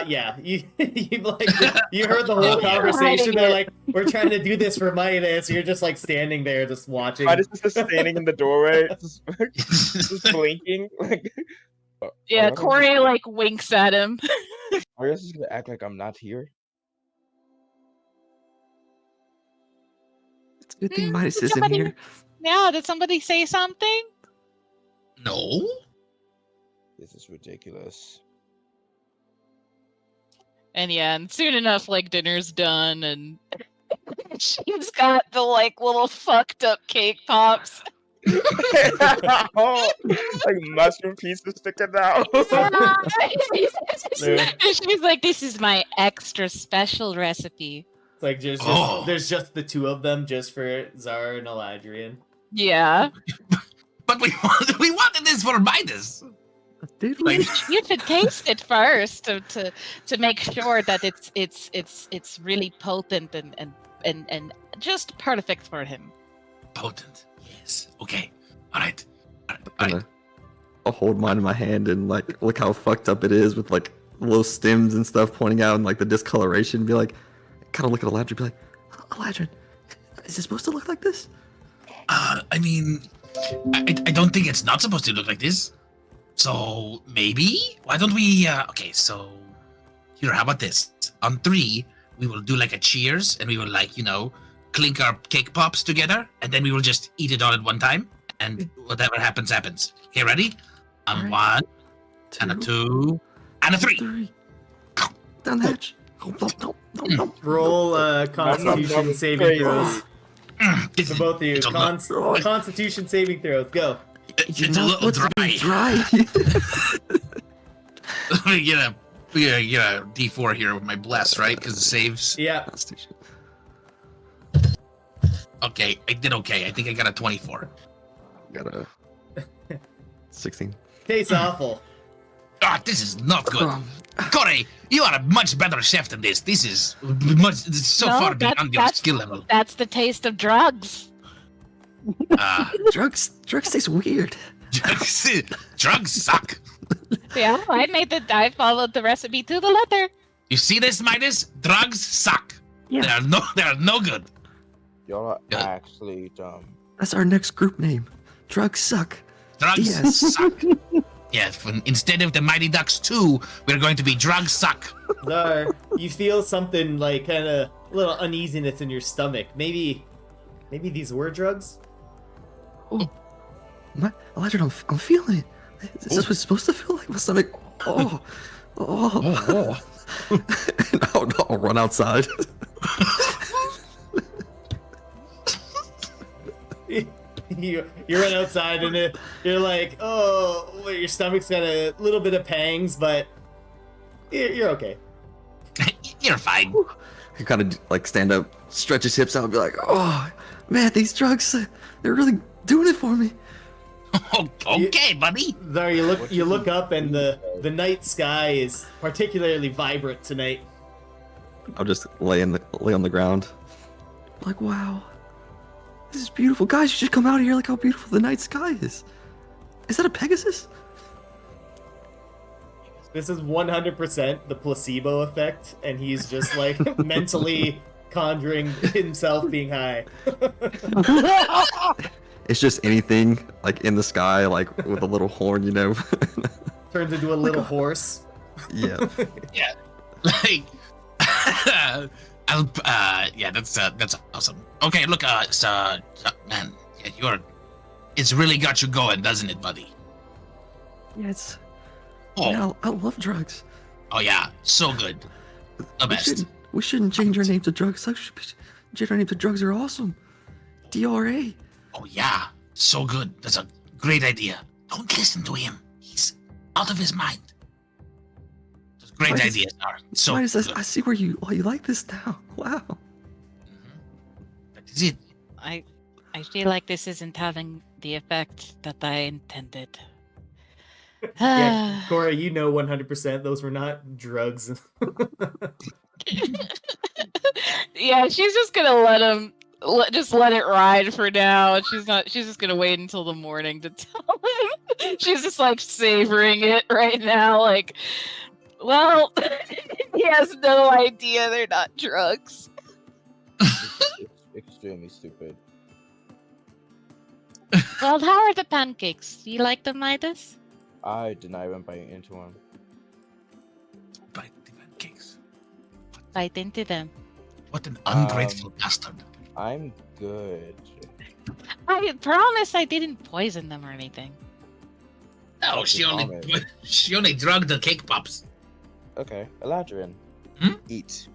Yeah, you heard the whole conversation. They're we're trying to do this for Midas. You're just standing there, just watching. Midas is just standing in the doorway, just blinking. Yeah, Corey winks at him. Are you just gonna act like I'm not here? It's a good thing Midas isn't here. Yeah, did somebody say something? No. This is ridiculous. And soon enough, dinner's done, and she's got the little fucked up cake pops. Mushroom pieces sticking out. She's like, "This is my extra special recipe." It's there's just the 2 of them, just for Zara and Eladrian. Yeah. But we wanted this for Midas. Did we? You should taste it first to make sure that it's really potent and just perfect for him. Potent, yes. Okay, all right. I'll hold mine in my hand and look how fucked up it is with little stems and stuff pointing out and the discoloration. Be kind of look at Eladrin. Be Eladrin, is it supposed to look like this? I mean, I don't think it's not supposed to look like this. So maybe why don't we? Okay, so here, how about this? On 3, we will do like a cheers, and we will like clink our cake pops together, and then we will just eat it all at one time, and whatever happens, happens. Okay, ready? On Right. 1, and a 2, and a 3. Down the hatch. No. Roll Constitution saving Crazy. throws for both of you. It's a lot. Constitution saving throws. Go. It's You're a not little supposed to be dry. dry. we get a D4 here with my bless, right? Because it saves. Yeah. Constitution. Okay, I did okay. I think I got a 24. Got a 16. Tastes awful. Ah, this is not good. Um, Corey, you are a much better chef than this. This is so No, far that- beyond your that's- skill level. That's the taste of drugs. drugs taste weird. Drugs suck. Yeah, I followed the recipe to the letter. You see this, Midas? Drugs suck. Yeah. They are no good. Y'all are Good. actually dumb. That's our next group name. Drugs suck. Drugs Yes. suck. Yeah, instead of the Mighty Ducks 2, we're going to be Drugs suck. Zar, you feel something like kind of a little uneasiness in your stomach. Maybe these were drugs? Oh, Elijah, I'm feeling it. Is this what it's supposed to feel like? My stomach. Oh. And I'll run outside. you run outside and you're like, oh, well, your stomach's got a little bit of pangs, but you're okay. You're fine. He kind of like stand up, stretch his hips out, and be like, "Oh, man, these drugs, they're really doing it for me." Okay, buddy. Zar, you look up and the night sky is particularly vibrant tonight. I'll just lay on the ground. Like, wow, this is beautiful, guys. You should come out here. Look how beautiful the night sky is. Is that a Pegasus? This is 100% the placebo effect, and he's just like mentally conjuring himself being high. It's just anything like in the sky, like with a little horn, Turns into a little horse. Yeah. Yeah. Like, yeah, that's awesome. Okay, look, man, yeah, it's really got you going, doesn't it, buddy? Yeah, it's. Oh, Yeah, I love drugs. oh yeah, so good, the best. We shouldn't change our name to drugs. Change our name to drugs are awesome. DRA. Oh yeah, so good. That's a great idea. Don't listen to him. He's out of his mind. Those great Midas- ideas are so Midas, good. I see why you like this now. Wow. That is it. I feel like this isn't having the effect that I intended. Yeah, Cora, you know 100% those were not drugs. Yeah, she's just gonna let him let it ride for now. She's just gonna wait until the morning to tell him. She's just like savoring it right now, like, well, he has no idea they're not drugs. It's extremely stupid. Well, how are the pancakes? Do you like them, Midas? I deny even biting into one. Bite the pancakes. Bite into them. What an ungrateful bastard. I'm good. I promise I didn't poison them or anything. No, That's she only common. she only drugged the cake pops. Okay, Eladrin. Hmm? Eat.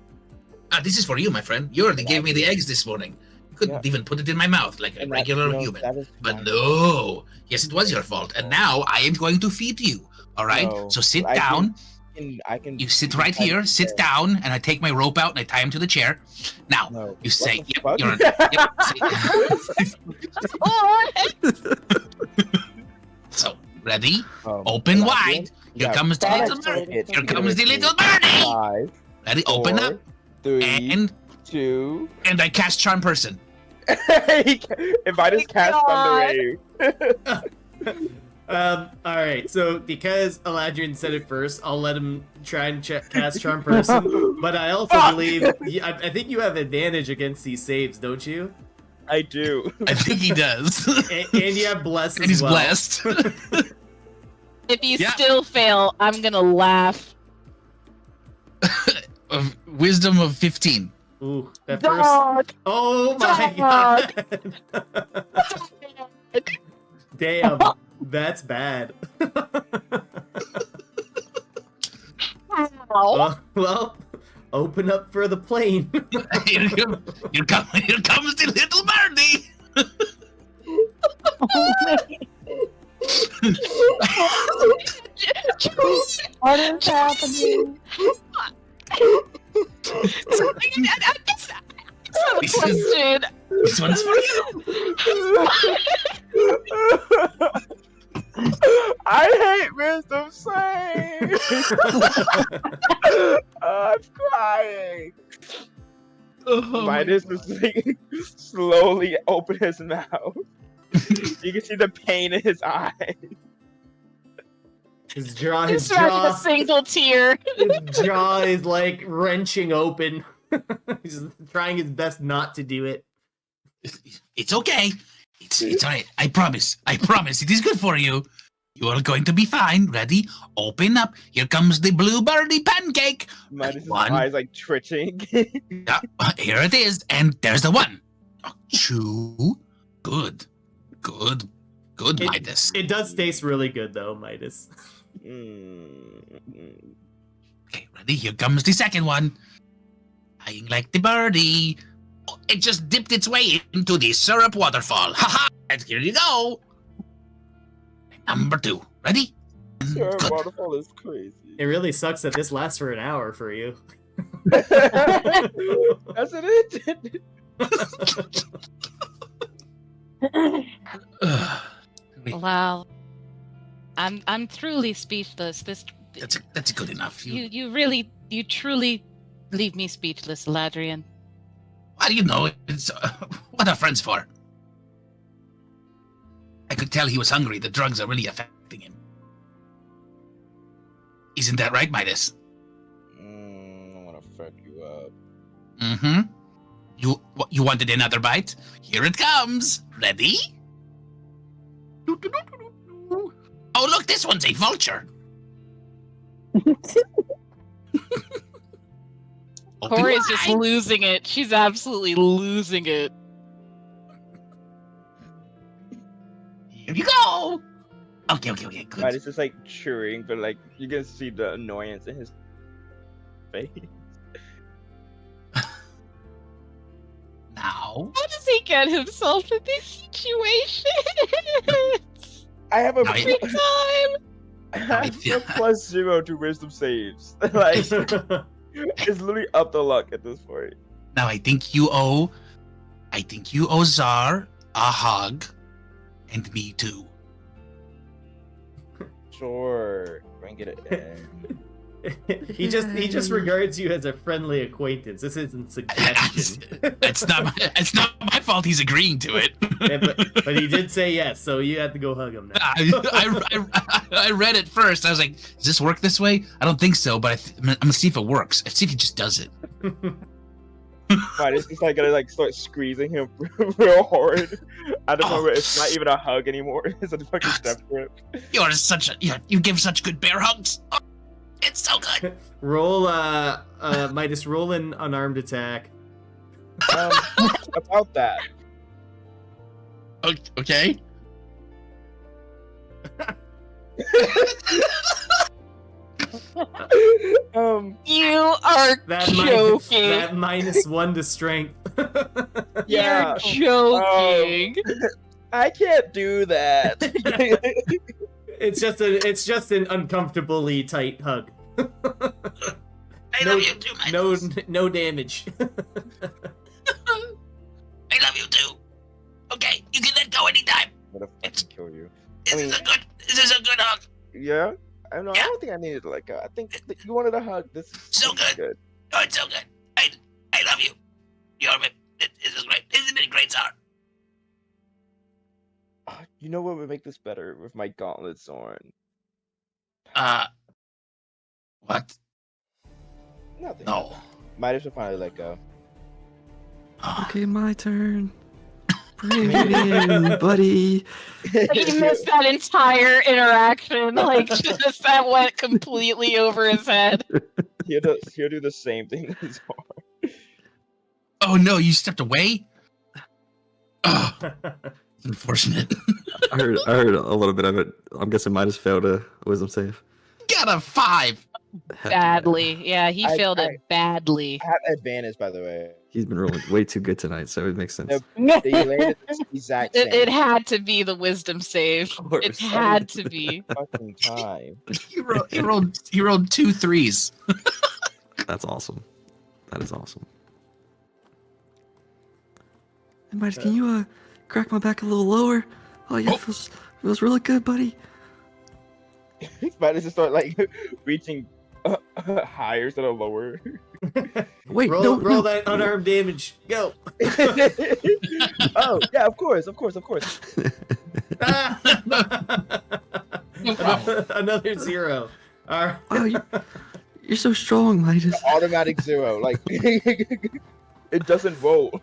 Ah, this is for you, my friend. You already gave me the eggs this morning. You couldn't Yeah. even put it in my mouth like a And regular that- human. that is But fine. no. Yes, it was your fault. And now I am going to feed you. All right? No, So sit I down. I can. You sit right here. Sit down. And I take my rope out and I tie him to the chair. Now, No. you say, What yep, the you're... Oh, So, ready? fuck? Open Eladrin, wide. you Here have comes the five little bird. seconds Here to comes the give little me birdie. 5, Ready? Open 4, up. 3, And 2. I cast Charm Person. If I just cast God. Thunder Wave. Alright, so because Eladrin said it first, I'll let him try and cast Charm Person, but I also believe, I think you have advantage against these saves, don't you? I do. I think he does. And you have Bless as And he's well. blessed. if you Yeah. still fail, I'm gonna laugh. Wisdom of 15. Ooh, that Dog. first. Oh my Dog. god. Damn, that's bad. Well, open up for the plane. Here comes the little birdie. What is happening? Question. This one's for you. I hate wisdom save. I'm crying. Midas is like slowly open his mouth. You can see the pain in his eyes. His jaw, Just imagine a single tear. his jaw is like wrenching open. He's trying his best not to do it. It's okay. It's all right. I promise. It is good for you. You are going to be fine. Ready? Open up. Here comes the blue birdie pancake. Midas' One. eyes like twitching. Yeah, here it is. And there's the one. Oh, two. Good, Midas. It does taste really good though, Midas. Okay, ready? Here comes the second one. Flying like the birdie. Oh, it just dipped its way into the syrup waterfall. Haha! And here you go. Number 2. Ready? Sure, Good. waterfall is crazy. It really sucks that this lasts for an hour for you. That's it. Wow. I'm truly speechless. That's good enough. You truly leave me speechless, Ladrian. Well, you know, it's what are friends for? I could tell he was hungry. The drugs are really affecting him. Isn't that right, Midas? I want to fuck you up. Mm-hmm. You wanted another bite? Here it comes. Ready? Oh, look, this one's a vulture. Corey's just losing it. She's absolutely losing it. Here you go. Okay, good. Midas is like chewing, but like you can see the annoyance in his face. Now, How does he get himself in this situation? I have a Now, Every time. I have a +0 to wisdom saves. Like it's literally up the luck at this point. now I think you owe Zar a hug, and me too. Sure, bring it in. he just regards you as a friendly acquaintance. This isn't suggestion. It's not my fault. He's agreeing to it. Yeah, but he did say yes, so you have to go hug him now. I read it first. I was like, does this work this way? I don't think so, but I'm gonna see if it works. Let's see if he just does it. Midas is like gonna like start squeezing him real hard. At the point where it's not even a hug anymore. It's a fucking step grip. You give such good bear hugs. Oh, it's so good. Roll, Midas, roll an unarmed attack. About that. Okay. You are joking. That -1 to strength. Yeah. You're joking. I can't do that. It's just an uncomfortably tight hug. I love you too, Midas. No damage. I love you too. Okay, you can let go anytime. I'm gonna fucking kill you. This is a good hug. Yeah? I don't know. Yeah. I don't think I needed to let go. I think that you wanted a hug. This is So good. Oh, it's so good. I love you. This is great. This has been great, Zar. You know what would make this better with my gauntlets on? What? Nothing. No. Midas will finally let go. Okay, my turn. Bring me in, buddy. He missed that entire interaction. Like, just that went completely over his head. He'll do the same thing as well. Oh no, you stepped away? Oh, unfortunate. I heard a little bit of it. I'm guessing Midas failed a wisdom save. Got a 5. Heck Badly. Yeah, he failed it badly. I have advantage, by the way. He's been rolling way too good tonight, so it makes sense. They landed the exact same It had to be the wisdom save. Of course. It had to be. fucking time. He rolled 2 3s. That's awesome. That is awesome. And Midas, can you crack my back a little lower? Oh yeah, feels really good, buddy. Might just start like reaching higher instead of lower. Wait, roll no. that unarmed damage. Go. Oh yeah, of course. Another 0. All right. Wow, you're so strong, Midas. Automatic 0. Like it doesn't roll.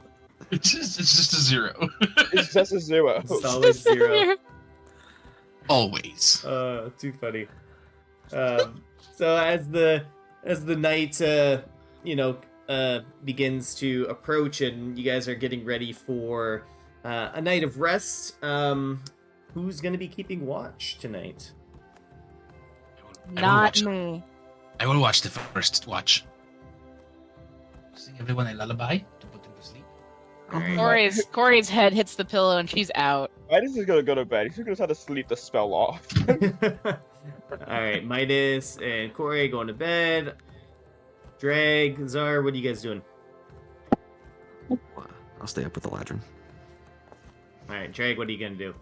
It's just a 0. It's just a 0. It's always 0. Always. Too funny. So as the night begins to approach and you guys are getting ready for a night of rest, who's gonna be keeping watch tonight? Not me. I will watch the first watch. Sing everyone a lullaby to put them to sleep. All right. Corey's head hits the pillow and she's out. Midas is gonna go to bed. He's gonna try to sleep the spell off. All right, Midas and Corey going to bed. Drag, Zar, what are you guys doing? I'll stay up with the Ladrin. All right, Drag, what are you gonna do?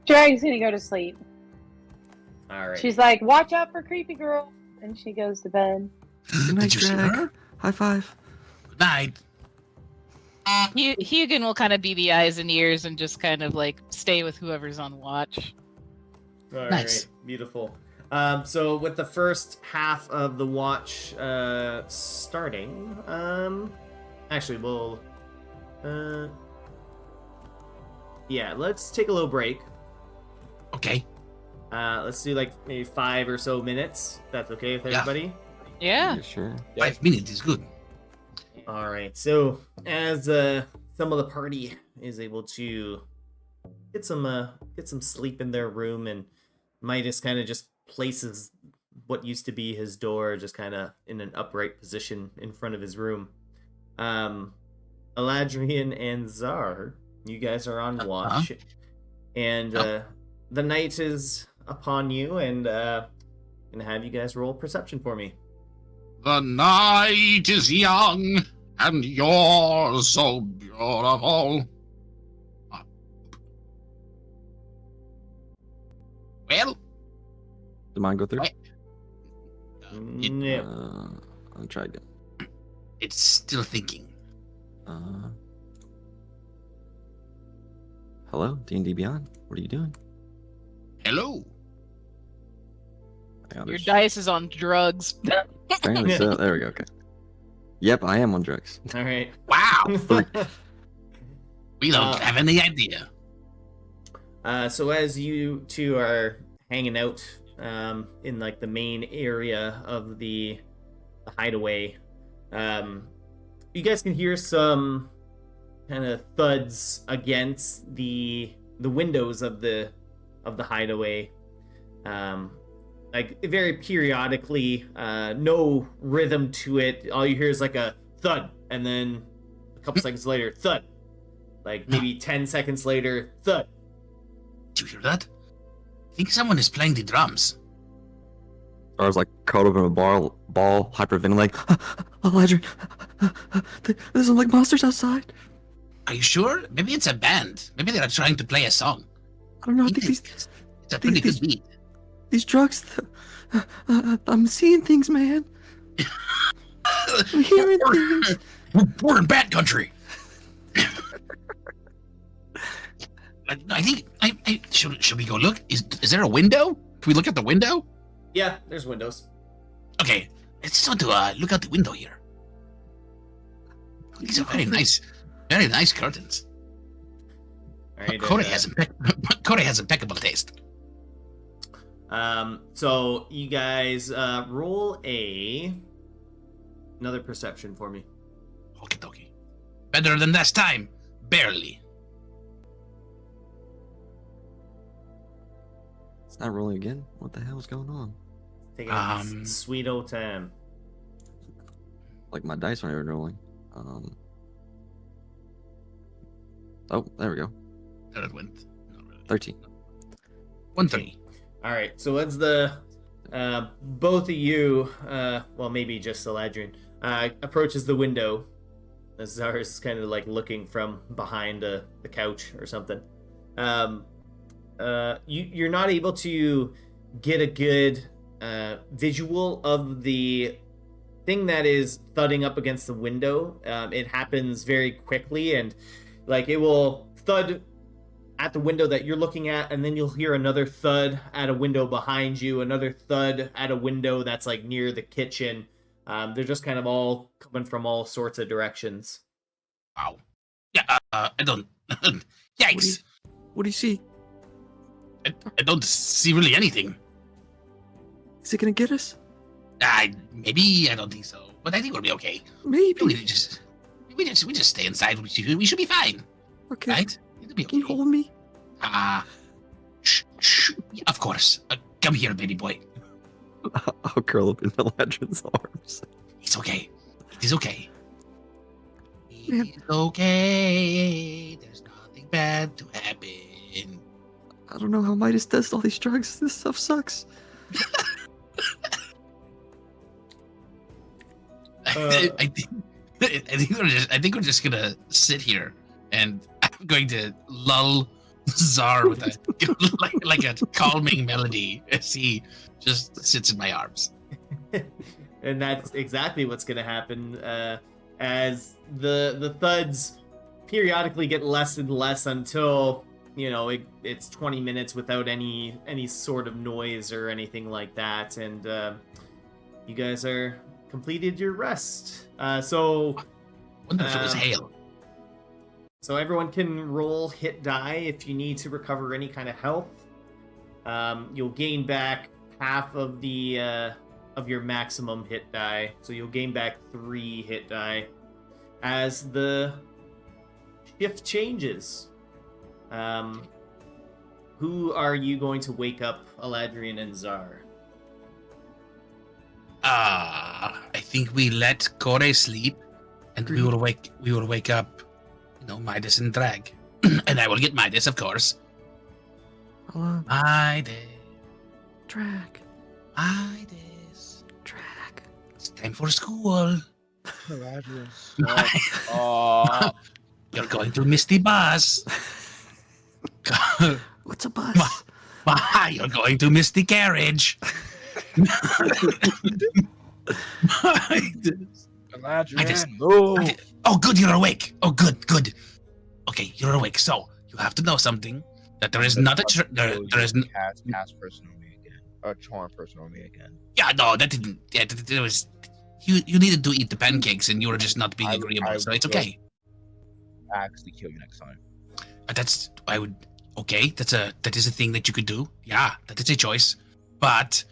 Drag's gonna go to sleep. All right. She's like, watch out for creepy girl. And she goes to bed. Good night, Did you see Drag. her? High five. Good night. Hugin will kind of be the eyes and ears and just kind of like stay with whoever's on watch. All Nice. right, beautiful. So with the first half of the watch starting, actually we'll, let's take a little break. Okay. Let's do like maybe 5 or so minutes. If that's okay with everybody. Yeah. Sure. 5 minutes is good. All right. So as some of the party is able to get some sleep in their room, and Midas kind of just places what used to be his door just kind of in an upright position in front of his room. Eladrian and Zar, you guys are on watch, and the night is upon you, and gonna have you guys roll perception for me. The night is young, and you're so beautiful. Well, Do mine go through? Right. Yeah. I'll try again. It's still thinking. Hello, D&D Beyond. What are you doing? Hello. Your dice is on drugs. Apparently so. There we go. Okay. Yep, I am on drugs. All right. Wow. We don't have any idea. So as you two are hanging out in like the main area of the hideaway, you guys can hear some kind of thuds against the windows of the hideaway. Like very periodically, no rhythm to it. All you hear is like a thud, and then a couple seconds later, thud. Like maybe 10 seconds later, thud. Did you hear that? I think someone is playing the drums. I was like caught up in a ball hyperventilating. Ledger, there's some like monsters outside. Are you sure? Maybe it's a band. Maybe they're trying to play a song. I don't know. I think It's a pretty good beat. these drugs. I'm seeing things, man. I'm hearing things. We're in bad country. I think. Should we go look? Is there a window? Can we look at the window? Yeah, there's windows. Okay, I just want to look out the window here. These are very nice curtains. All right. Corey has impeccable taste. So you guys roll a another perception for me. Okie dokie. Better than last time. Barely. It's not rolling again. What the hell is going on? Taking a sweet old time. Like my dice aren't even rolling. Oh, there we go. There it went. Not really. 13. 1-3. All right, so as the both of you, well, maybe just Eladrin, approaches the window, Zara is kind of like looking from behind the couch or something. You're not able to get a good visual of the thing that is thudding up against the window. It happens very quickly, and like it will thud at the window that you're looking at, and then you'll hear another thud at a window behind you, another thud at a window that's like near the kitchen. They're just kind of all coming from all sorts of directions. Wow. Yeah, I don't... Yikes! What do you see? I don't see really anything. Is it gonna get us? Maybe, I don't think so. But I think we'll be okay. Maybe. We just stay inside. We should be fine. Okay. Right? It'll be okay. Can you hold me? Shh. Yeah, of course. Come here, baby boy. I'll curl up in Eladrin's arms. It's okay. It is okay. Man. It's okay. There's nothing bad to happen. I don't know how Midas does all these drugs. This stuff sucks. I think we're just gonna sit here, and I'm going to lull Zar with a like a calming melody as he just sits in my arms. And that's exactly what's going to happen as the thuds periodically get less and less until, you know, it's 20 minutes without any sort of noise or anything like that, and you guys are completed your rest. So Wonder if it was hail. So everyone can roll hit die if you need to recover any kind of health. You'll gain back half of the of your maximum hit die, so you'll gain back 3 hit die as the shift changes. Who are you going to wake up, Eladrin and Zar? I think we let Kore sleep, and we will wake up, you know, Midas and Drag. And I will get Midas, of course. Hello. Midas. Drag. Midas. Drag. It's time for school. Oh, You're going to miss the bus. What's a bus? You're going to miss the carriage. Midas. Oh, good, you're awake. Oh, good. Okay, you're awake. So you have to know something. That there is not a there is cast person on me again. Or charm person on me again. Yeah, no, that didn't. Yeah, it was. You needed to eat the pancakes, and you were just not being agreeable. So it's okay. Actually, kill you next time. That's I would. Okay, that is a thing that you could do. Yeah, that is a choice. But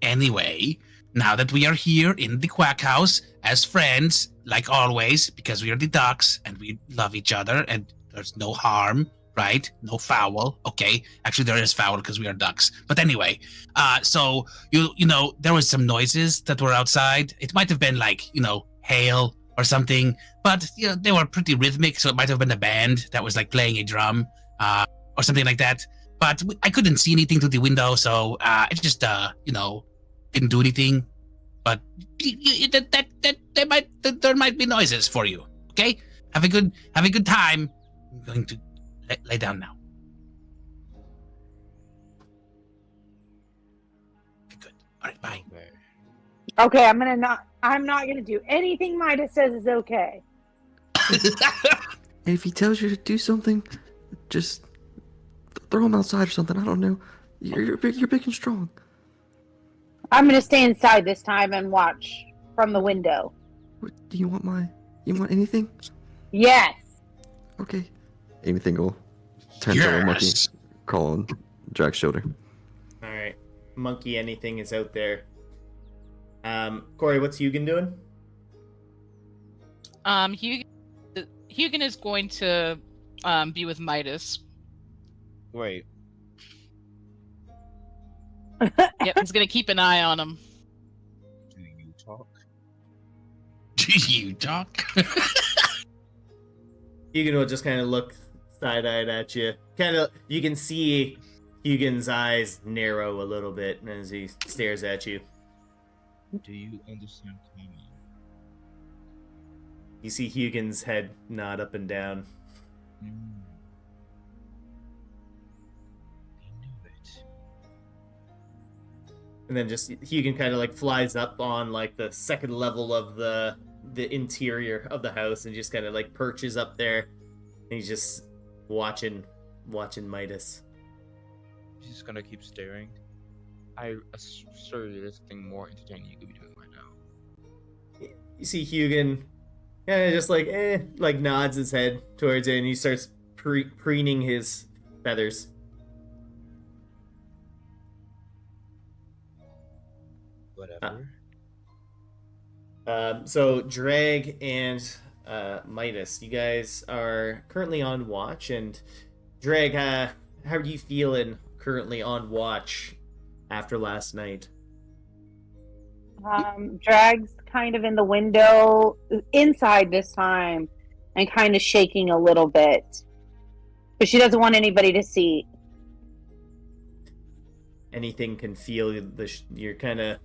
anyway, now that we are here in the Quack House as friends, like always, because we are the ducks and we love each other, and there's no harm. Right? No foul. Okay. Actually, there is foul because we are ducks. But anyway, so you know, there was some noises that were outside. It might have been like, you know, hail or something, but you know, they were pretty rhythmic. So it might have been a band that was like playing a drum, or something like that. But I couldn't see anything through the window, so it just you know, didn't do anything. But there might be noises for you. Okay. Have a good time. I'm going to lay down now. Okay, good. All right, bye. Okay, I'm not gonna do anything Midas says is okay. And if he tells you to do something, just throw him outside or something. I don't know. You're big and strong. I'm gonna stay inside this time and watch from the window. What, do you want anything? Yes. Okay. Anything will turn to a monkey, crawl on Jack's shoulder. All right, monkey. Anything is out there. Corey, what's Hugin doing? Hugin is going to be with Midas. Wait. Yep, he's gonna keep an eye on him. Do you talk? Do you talk? Hugin will just kind of look side-eyed at you. You can see Hugin's eyes narrow a little bit as he stares at you. Do you understand Common? You see Hugin's head nod up and down. I knew it. And then just Hugin kind of like flies up on like the second level of the interior of the house and just kind of like perches up there. And he's just watching Midas. He's just gonna keep staring. I assure you this thing more entertaining you could be doing right now. You see Hugin kind of just like nods his head towards it, and he starts preening his feathers. Whatever. So Drag and Midas, you guys are currently on watch, and Drag, how are you feeling currently on watch after last night? Drag's kind of in the window, inside this time, and kind of shaking a little bit. But she doesn't want anybody to see. Anything can feel you're kind of...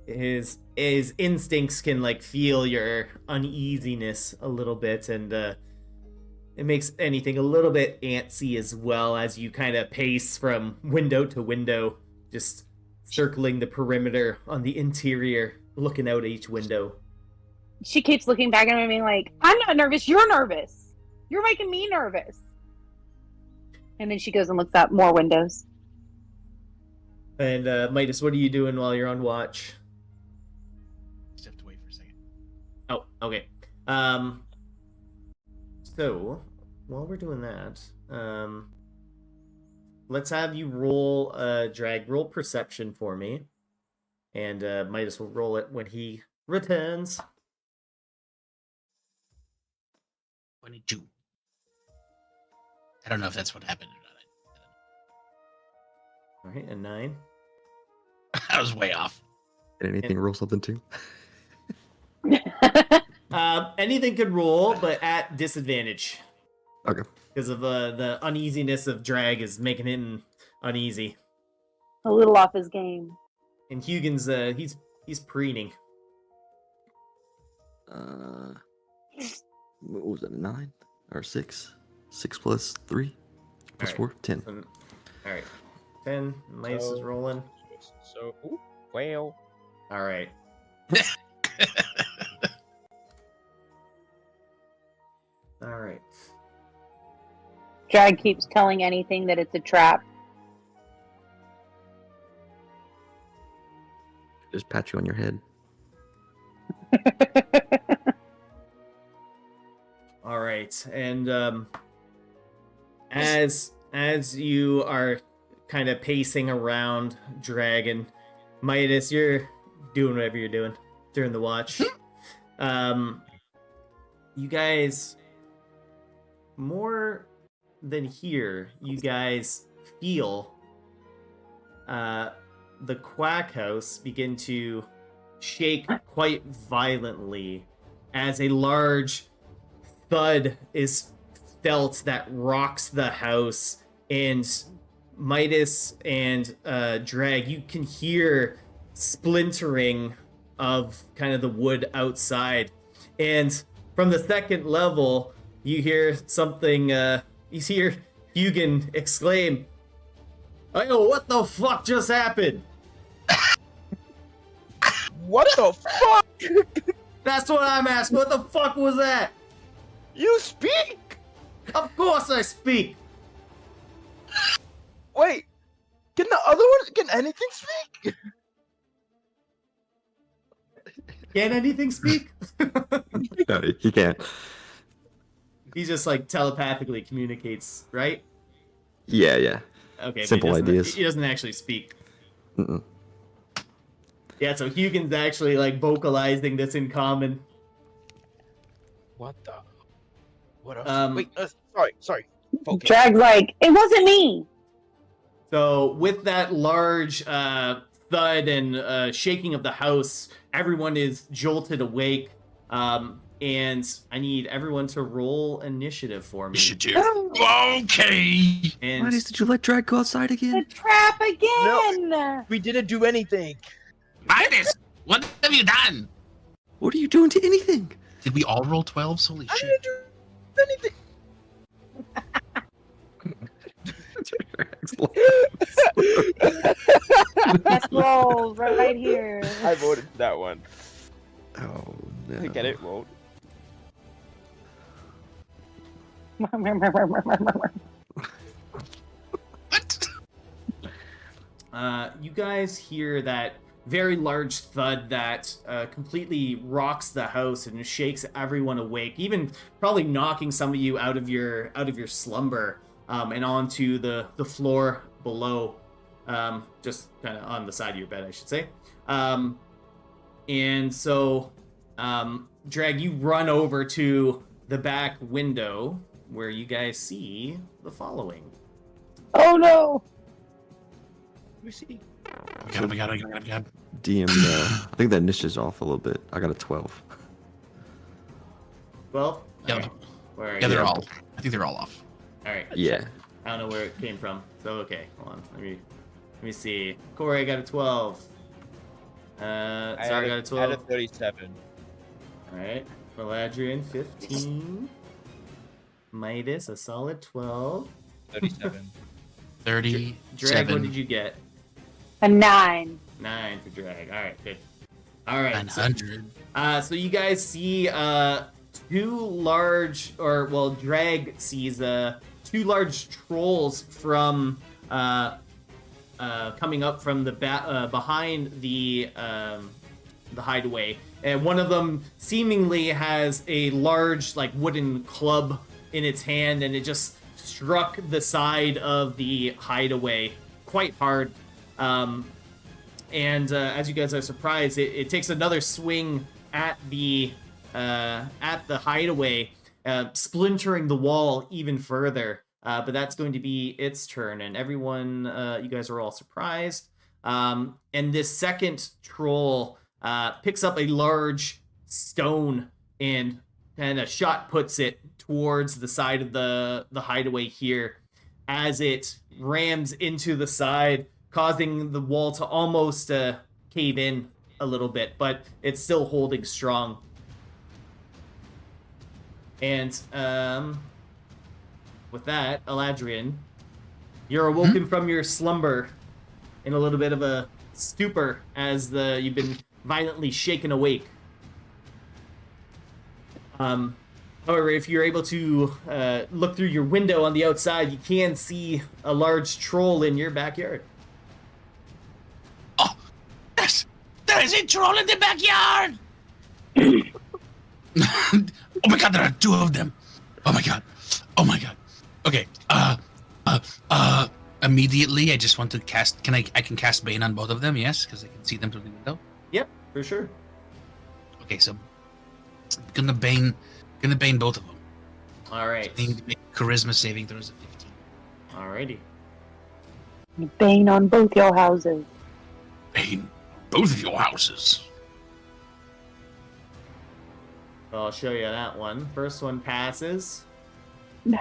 His instincts can like feel your uneasiness a little bit, and it makes anything a little bit antsy as well as you kind of pace from window to window, just circling the perimeter on the interior, looking out each window. She keeps looking back at me and being like, I'm not nervous, you're nervous. You're making me nervous. And then she goes and looks at more windows. And Midas, what are you doing while you're on watch? Just have to wait for a second. Oh, okay. So, while we're doing that, let's have you roll roll perception for me. And Midas will roll it when he returns. 22. I don't know if that's what happened or All right, a 9. not. I was way off. Did anything roll something too? Anything could roll, but at disadvantage. Okay. Because of the uneasiness of Drag is making him uneasy. A little off his game. And Hugin's he's preening. What was it? 9 or 6? 6 plus 3 plus All 4, 10. All right, 10. Midas is rolling. So, well. All right. All right. Drag keeps telling anything that it's a trap. Just pat you on your head. All right, and as you are kind of pacing around, Dragon, Midas, you're doing whatever you're doing during the watch. You guys, more than here, you guys feel the Quack House begin to shake quite violently as a large thud is felt that rocks the house, and Midas and Drag, you can hear splintering of kind of the wood outside, and from the second level you hear something, you hear Hugin exclaim, "Oh, what the fuck just happened?" What the fuck? That's what I'm asking. What the fuck was that? You speak? Of course I speak. Wait, can anything speak? Can anything speak? No, he can't. He just like telepathically communicates, right? Yeah. Okay. but Simple ideas. He doesn't actually speak. Mm-mm. Yeah, so Hugin's actually like vocalizing this in common. What the? What else? Um, Sorry. Focus. Drag's like, it wasn't me. So with that large thud and shaking of the house, everyone is jolted awake. And I need everyone to roll initiative for me. Initiative. Okay. And Midas, did you let Drag go outside The again? trap again. We didn't do anything. Midas, what have you done? What are you doing to anything? Did we all roll 12s? Holy I shit. didn't do anything. Let's roll right here. I voted for that one. Oh no. Get it rolled. What? you guys hear that very large thud that completely rocks the house and shakes everyone awake, even probably knocking some of you out of your slumber and onto the floor below, just kind of on the side of your bed, I should say. And so, Drag, you run over to the back window where you guys see the following. Oh no! We see. Oh my god. DM, I think that initiative's off a little bit. I got a 12. 12? Yeah, Alright. Where are yeah, you? they're all. I think they're all off. Alright. Yeah. I don't know where it came from. So okay, hold on. Let me see. Corey got a 12. Sorry, got a 12. I had a 37. Alright. Meladrian 15. Midas a solid 12. 37. 37. Drag, what did you get? A 9. 9 for Drag. Alright, good. Alright. 900. So you guys see two large, or well, Drag sees two large trolls from coming up from the behind the hideaway, and one of them seemingly has a large like wooden club in its hand, and it just struck the side of the hideaway quite hard. And as you guys are surprised, it takes another swing at the hideaway, splintering the wall even further. But that's going to be its turn, and everyone, you guys are all surprised. And this second troll picks up a large stone and a shot puts it towards the side of the hideaway here, as it rams into the side, causing the wall to almost cave in a little bit, but it's still holding strong. And with that, Eladrian, you're awoken from your slumber in a little bit of a stupor as you've been violently shaken awake. However, if you're able to look through your window on the outside, you can see a large troll in your backyard. Oh, there is a troll in the backyard. Oh my god, there are two of them. Oh my god. Okay. Immediately, I just want to cast. I can cast Bane on both of them? Yes, because I can see them through the window. Yep, for sure. Okay, so gonna bane both of them. All right. I need to make charisma saving throws of 15. Alrighty. Bane on both your houses. Bane both of your houses. I'll show you that one. First one passes. No.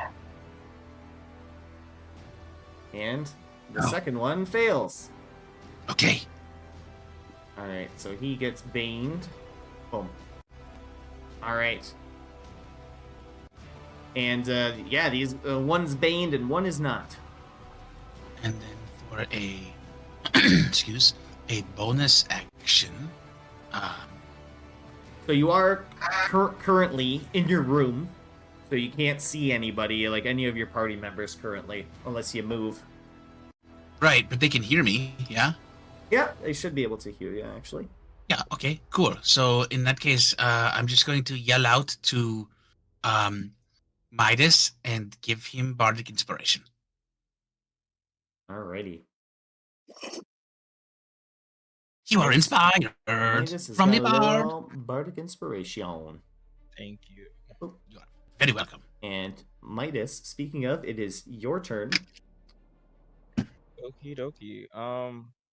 And the Oh. second one fails. Okay. Alright, so he gets baned. Boom. Alright. And yeah, these one's baned and one is not. And then for a a bonus action. So you are currently in your room, so you can't see anybody, like any of your party members currently, unless you move. Right, but they can hear me, yeah? Yeah, they should be able to hear you, actually. Yeah, okay, cool. So in that case, I'm just going to yell out to Midas and give him Bardic Inspiration. Alrighty. You are inspired Midas has from the got a bard. little Bardic Inspiration. Thank you. You are very welcome. And Midas, speaking of, it is your turn. Okie dokie.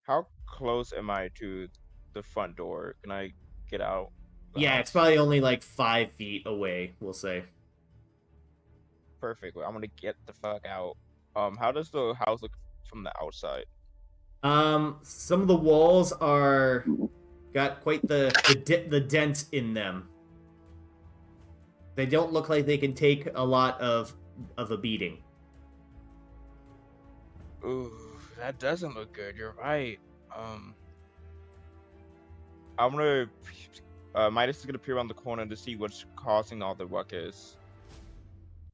How close am I to the front door? Can I get out? Yeah, it's probably only like 5 feet away, we'll say. Perfect. I'm gonna get the fuck out. How does the house look from the outside? Some of the walls are got quite the dent in them. They don't look like they can take a lot of a beating. Ooh, that doesn't look good. You're right. I'm gonna Midas is gonna peer around the corner to see what's causing all the ruckus.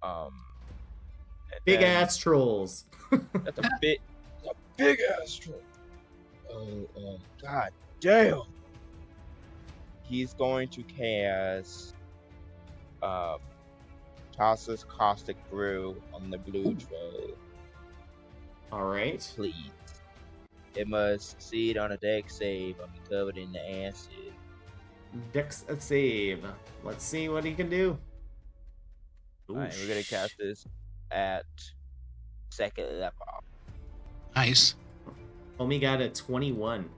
And Big then- ass trolls. That's a big ass troll. Oh, god damn. He's going to cast Tosses Caustic Brew on the blue troll. Alright. Please. It must succeed on a dex save or be covered in the acid. Dex a save. Let's see what he can do. Alright, we're gonna cast this at second level. Nice. Homie got a 21.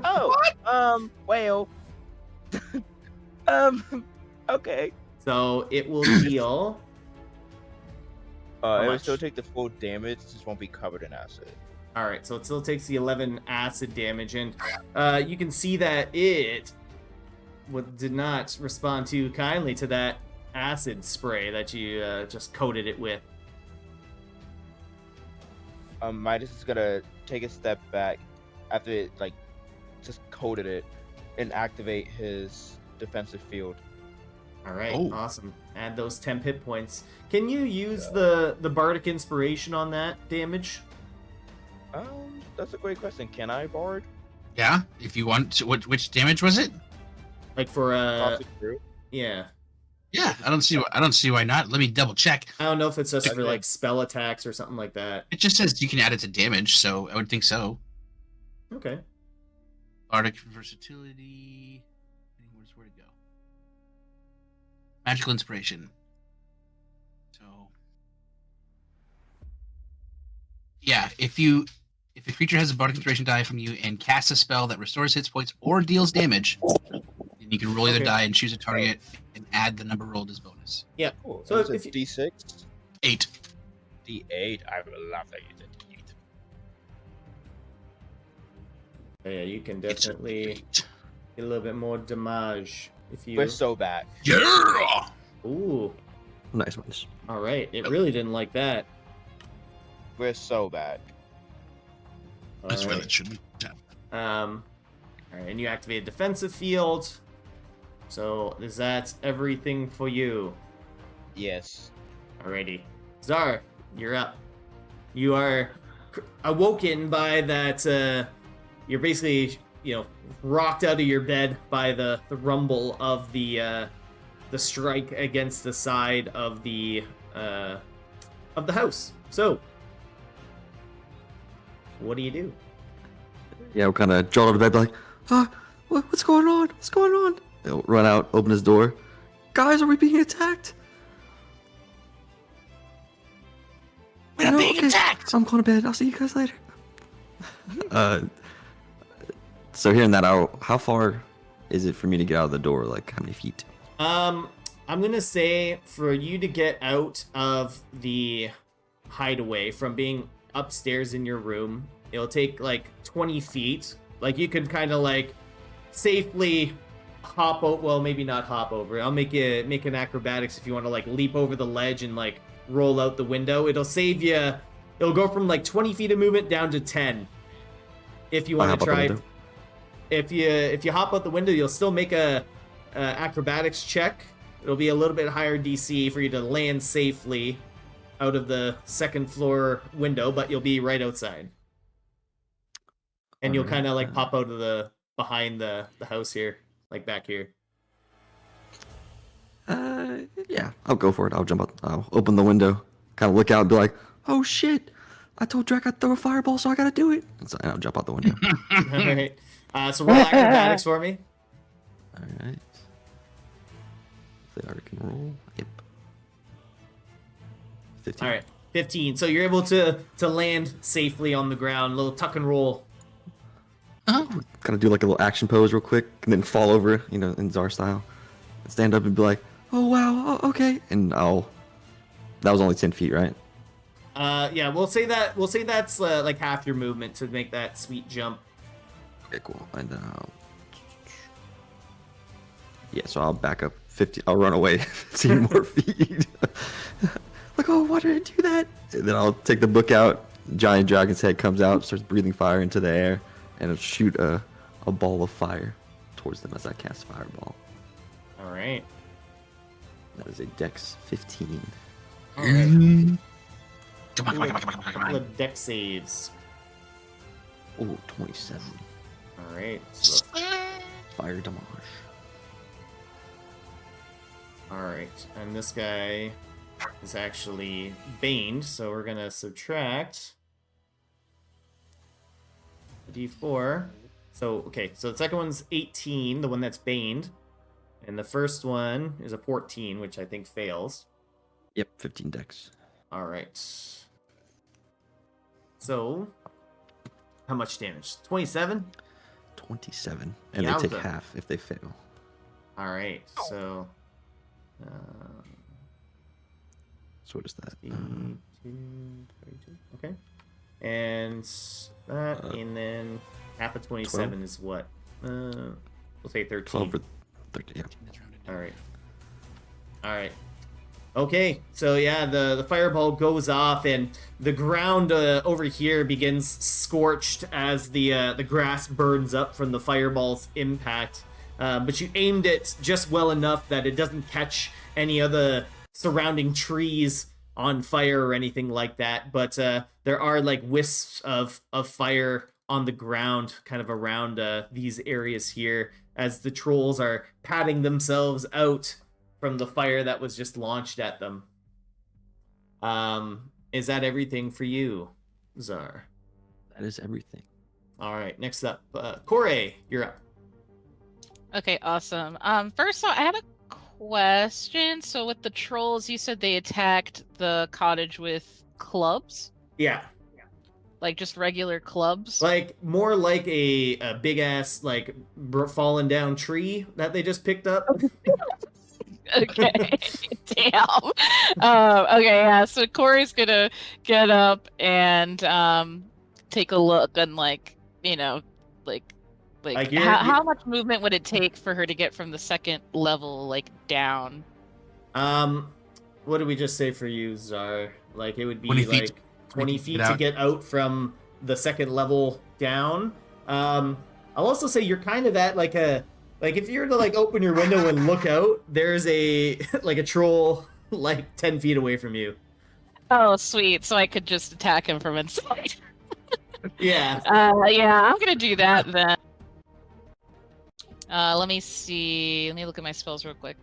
Oh, well. Okay. So it will deal. It will much? still take the full damage, just won't be covered in acid. Alright, so it still takes the 11 acid damage, and you can see that it did not respond too kindly to that acid spray that you just coated it with. Midas is gonna take a step back after it, like, just coated it and activate his defensive field. Alright, Oh. awesome. Add those 10 hit points. Can you use the Bardic Inspiration on that damage? That's a great question. Can I Bard? Yeah, if you want to, which damage was it? Like for Caustic Brew? yeah. Yeah, I don't see why not. Let me double check. I don't know if it's just for Okay. like spell attacks or something like that. It just says you can add it to damage, so I would think so. Okay. Bardic versatility. Where to go? Magical inspiration. So, yeah, if a creature has a bardic inspiration die from you and casts a spell that restores hit points or deals damage, then you can roll either Okay. die and choose a target and add the number rolled as bonus. Yeah. Cool. So So if it's you- D6? 8. D8? I would love that you did D8. Yeah, you can It's definitely 8. get a little bit more damage if you. We're so bad. Yeah. Ooh. Nice ones. All right. It really didn't like that. We're so bad. That's All well right. it shouldn't. All right, and you activate a defensive field. So is that everything for you? Yes. Alrighty. Zar, you're up. You are awoken by that, you're basically, rocked out of your bed by the rumble of the strike against the side of the house. So, what do you do? Yeah, we'll kind of jolt out of bed, like, what's going on? What's going on? He'll run out, open his door. Guys, are we being attacked? We're No, being okay. attacked. I'm going to bed. I'll see you guys later. So hearing that out, how far is it for me to get out of the door? Like, how many feet? I'm gonna say for you to get out of the hideaway from being upstairs in your room, it'll take like 20 feet. Like you could kind of like safely hop over. Well, maybe not hop over. I'll make an acrobatics if you want to like leap over the ledge and like roll out the window. It'll save you. It'll go from like 20 feet of movement down to 10. If you want hop to out the try. window? If you hop out the window, you'll still make a acrobatics check. It'll be a little bit higher DC for you to land safely out of the second floor window, but you'll be right outside. And you'll Alright, kind of like pop out of the behind the house here, like back here. Yeah, I'll go for it. I'll jump out. I'll open the window, kind of look out and be like, oh shit, I told Drac I'd throw a fireball, so I gotta do it. And I'll jump out the window. All right. So roll acrobatics for me. Alright. Hopefully I can roll. Yep. 15. All right, 15. So you're able to land safely on the ground. A little tuck and roll. Uh-huh. Kind of do like a little action pose real quick, and then fall over, in Czar style. Stand up and be like, "Oh wow, oh, okay," and that was only 10 feet, right? Yeah, we'll say that's like half your movement to make that sweet jump. Okay, cool. And yeah, so I'll back up 50. I'll run away 15 more feet. Like, oh, why did I do that? And then I'll take the book out. Giant dragon's head comes out, starts breathing fire into the air, and it'll shoot a ball of fire towards them as I cast fireball. All right. That is a Dex 15. All right. Come on. Couple of deck saves. Oh, 27. All right. So, Fire damage. all right, and this guy is actually baned, so we're gonna subtract the d4. So okay, so the second one's 18, the one that's baned, and the first one is a 14, which I think fails. Yep, 15 Dex. All right. So, how much damage? 27? 27. And Yeah, they take okay. half if they fail. All right. So, So what is that? 32, 32. Okay. And that, and then half of 27 12? is what? We'll say 13. 12 or 13, yeah. All right. All right. Okay, so yeah, the fireball goes off, and the ground over here begins scorched as the grass burns up from the fireball's impact. But you aimed it just well enough that it doesn't catch any of the surrounding trees on fire or anything like that. But there are like wisps of fire on the ground, kind of around these areas here, as the trolls are patting themselves out from the fire that was just launched at them. Is that everything for you, Czar? That is everything. All right, next up, Corey, you're up. Okay, awesome. First off, I had a question. So with the trolls, you said they attacked the cottage with clubs? Yeah, Like just regular clubs? like more like a big ass like fallen down tree that they just picked up. Okay. Damn. Okay, yeah. So Corey's gonna get up and take a look and like Like, you're- how much movement would it take for her to get from the second level like down? What did we just say for you, Czar? Like it would be 20 feet. like 20 feet Get to out. get out from the second level down. I'll also say you're kind of at like if you were to like open your window and look out, there's a like a troll like 10 feet away from you. Oh, sweet. So I could just attack him from inside. Yeah. Yeah, I'm gonna do that then. Let me see. Let me look at my spells real quick.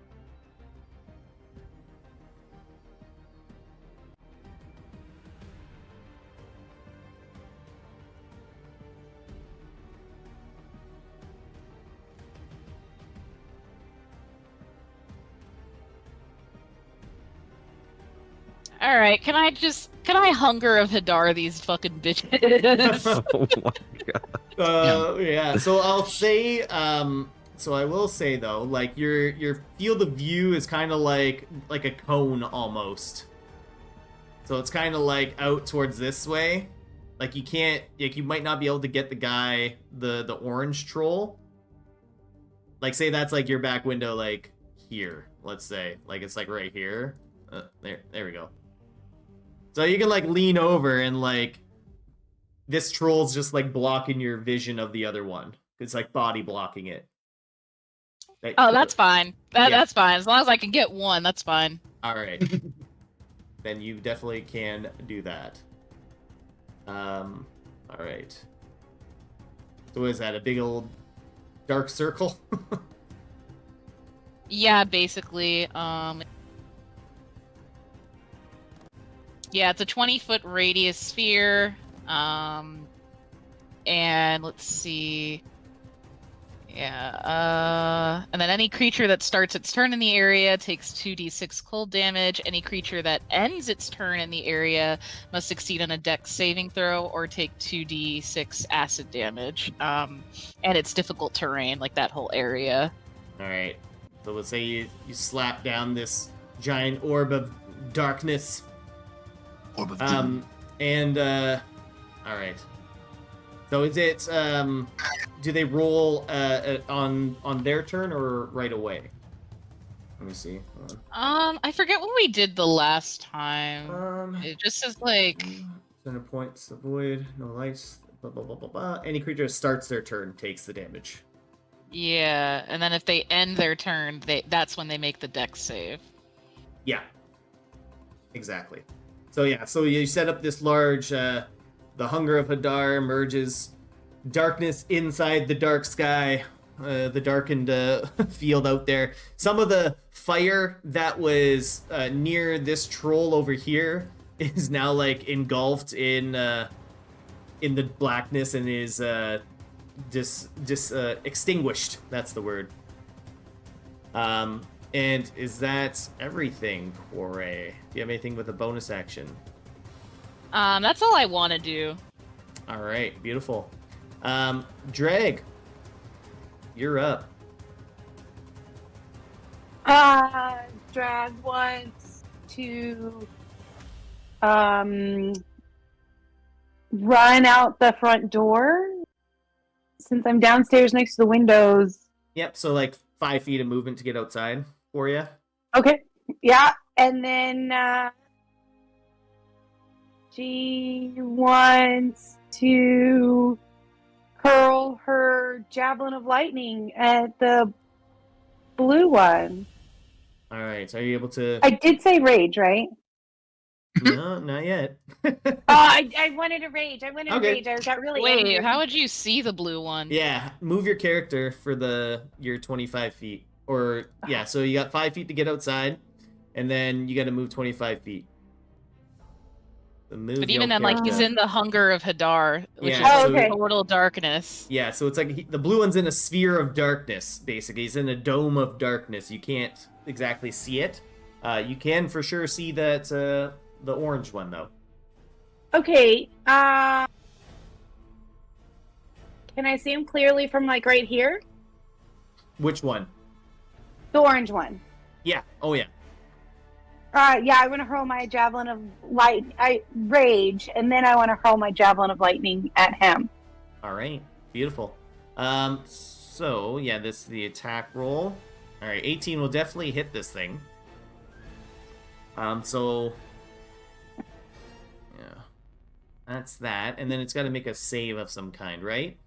All right, can I hunger of Hadar these fucking bitches? Oh my god. Yeah. So I'll say, so I will say though, like your field of view is kind of like a cone almost. So it's kind of like out towards this way. Like you can't, like you might not be able to get the guy, the orange troll. Like say that's like your back window, like here. Let's say, like it's like right here. There we go. So you can like lean over and like this troll's just like blocking your vision of the other one. It's like body blocking it. Oh, that's fine. Yeah. That's fine. As long as I can get one, that's fine. All right. Then you definitely can do that. All right. So what is that? A big old dark circle? Yeah, basically. Yeah, it's a 20-foot radius sphere. And let's see. Yeah. And then any creature that starts its turn in the area takes 2d6 cold damage. Any creature that ends its turn in the area must succeed on a dex saving throw or take 2d6 acid damage. And it's difficult terrain, like that whole area. All right. So let's say you slap down this giant orb of darkness. Orb of doom. All right. So is it do they roll on their turn or right away? Let me see. Hold I forget what we did the last time. on. It just says like Center points, avoid, no lights, blah blah blah blah blah. Any creature that starts their turn takes the damage. yeah, and then if they end their turn, that's when they make the dex save. Yeah. Exactly. So yeah, so you set up this large the hunger of Hadar emerges, darkness inside the dark sky, the darkened field out there. Some of the fire that was near this troll over here is now like engulfed in the blackness and is extinguished. That's the word. And is that everything, Quarry? Do you have anything with a bonus action? That's all I want to do. All right, beautiful. Dreg, you're up. Drag wants to run out the front door since I'm downstairs next to the windows. Yep, so like 5 feet of movement to get outside for you. Okay, yeah, and then she wants to hurl her javelin of lightning at the blue one. All right, so are you able to? I did say rage, right? No, not yet. I wanted to rage. I wanted to Okay. rage. I got really Wait, angry. how would you see the blue one? Yeah, move your character for your 25 feet. Or, yeah, so you got 5 feet to get outside, and then you got to move 25 feet. But even then, like, he's in the hunger of Hadar, which Yeah, is okay. total darkness. Yeah, so it's like the blue one's in a sphere of darkness, basically. He's in a dome of darkness. You can't exactly see it. You can for sure see that the orange one, though. Okay. Can I see him clearly from like right here? Which one? The orange one. Yeah. Oh, yeah. Yeah, I want to hurl my javelin of rage, and then I want to hurl my javelin of lightning at him. All right. Beautiful. So, yeah, this is the attack roll. All right, 18 will definitely hit this thing. So... yeah. That's that. And then it's got to make a save of some kind, right?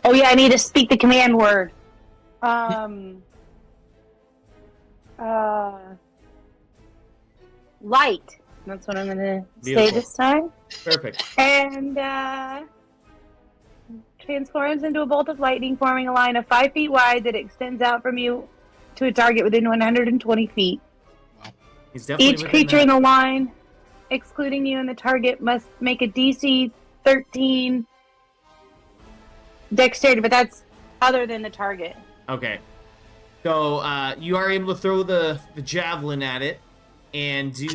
Oh yeah, I need to speak the command word. Light. That's what I'm gonna say this time. Perfect. And transforms into a bolt of lightning, forming a line of 5 feet wide that extends out from you to a target within 120 feet. He's definitely Each within creature that. in the line, excluding you and the target, must make a DC 13 dexterity, but that's other than the target. Okay. So you are able to throw the javelin at it and do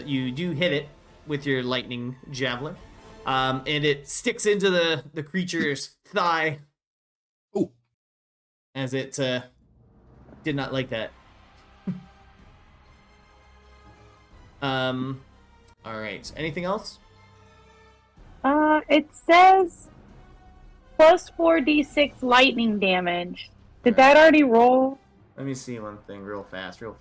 you do hit it with your lightning javelin. And it sticks into the creature's thigh. Oh. As it did not like that. All right. Anything else? It says plus 4d6 lightning damage. Did that already roll? Let me see one thing real fast. Okay.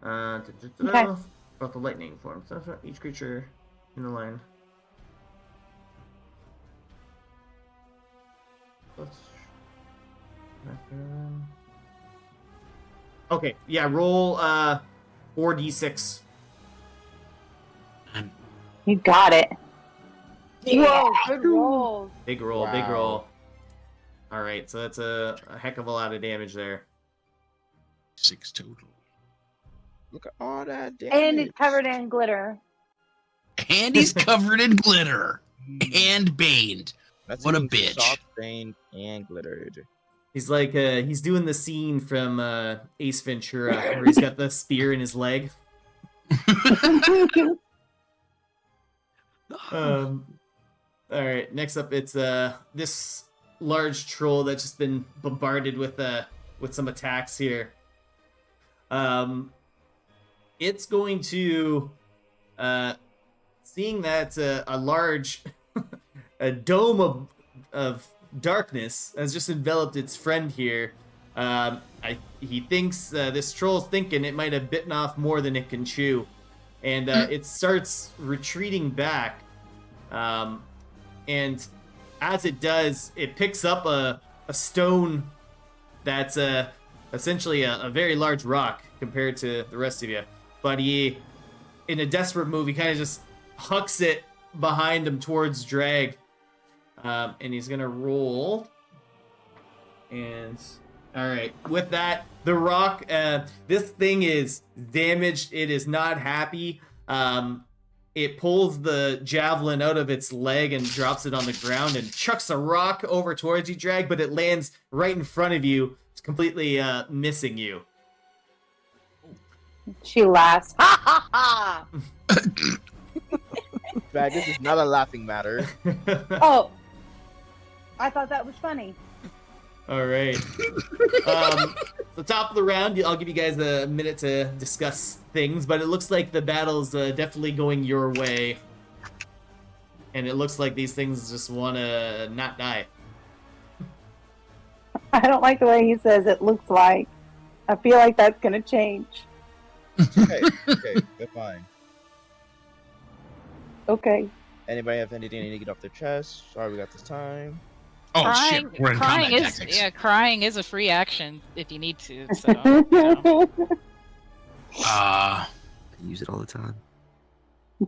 About the lightning form. So each creature in the line. Okay, yeah, roll 4d6. You got it. Whoa, good roll. Big roll, big Wow. roll. Alright, so that's a heck of a lot of damage there. 6 total. Look at all that damage. And it's covered in glitter. And he's covered in glitter and baned. That's What a being bitch. Soft, stained, and glittered. He's like he's doing the scene from Ace Ventura where he's got the spear in his leg. All right, next up it's this large troll that's just been bombarded with some attacks here. It's going to seeing that a large a dome of darkness has just enveloped its friend here. He thinks this troll's thinking it might have bitten off more than it can chew, and it starts retreating back. And as it does, it picks up a stone that's essentially a very large rock compared to the rest of you. But he, in a desperate move, he kind of just hucks it behind him towards Drag. And he's gonna roll. And all right, with that, the rock. This thing is damaged. It is not happy. It pulls the javelin out of its leg and drops it on the ground and chucks a rock over towards you, Drag. But it lands right in front of you, completely missing you. She laughs. Ha ha ha! But this is not a laughing matter. Oh, I thought that was funny. All right. The top of the round, I'll give you guys a minute to discuss things, but it looks like the battle's definitely going your way. And it looks like these things just want to not die. I don't like the way he says it looks like. I feel like that's going to change. Okay, they're fine. Okay. Anybody have anything they need to get off their chest? Sorry, we got this time. Oh shit, we're in crying combat is tactics. yeah, crying is a free action if you need to. So you know. I use it all the time.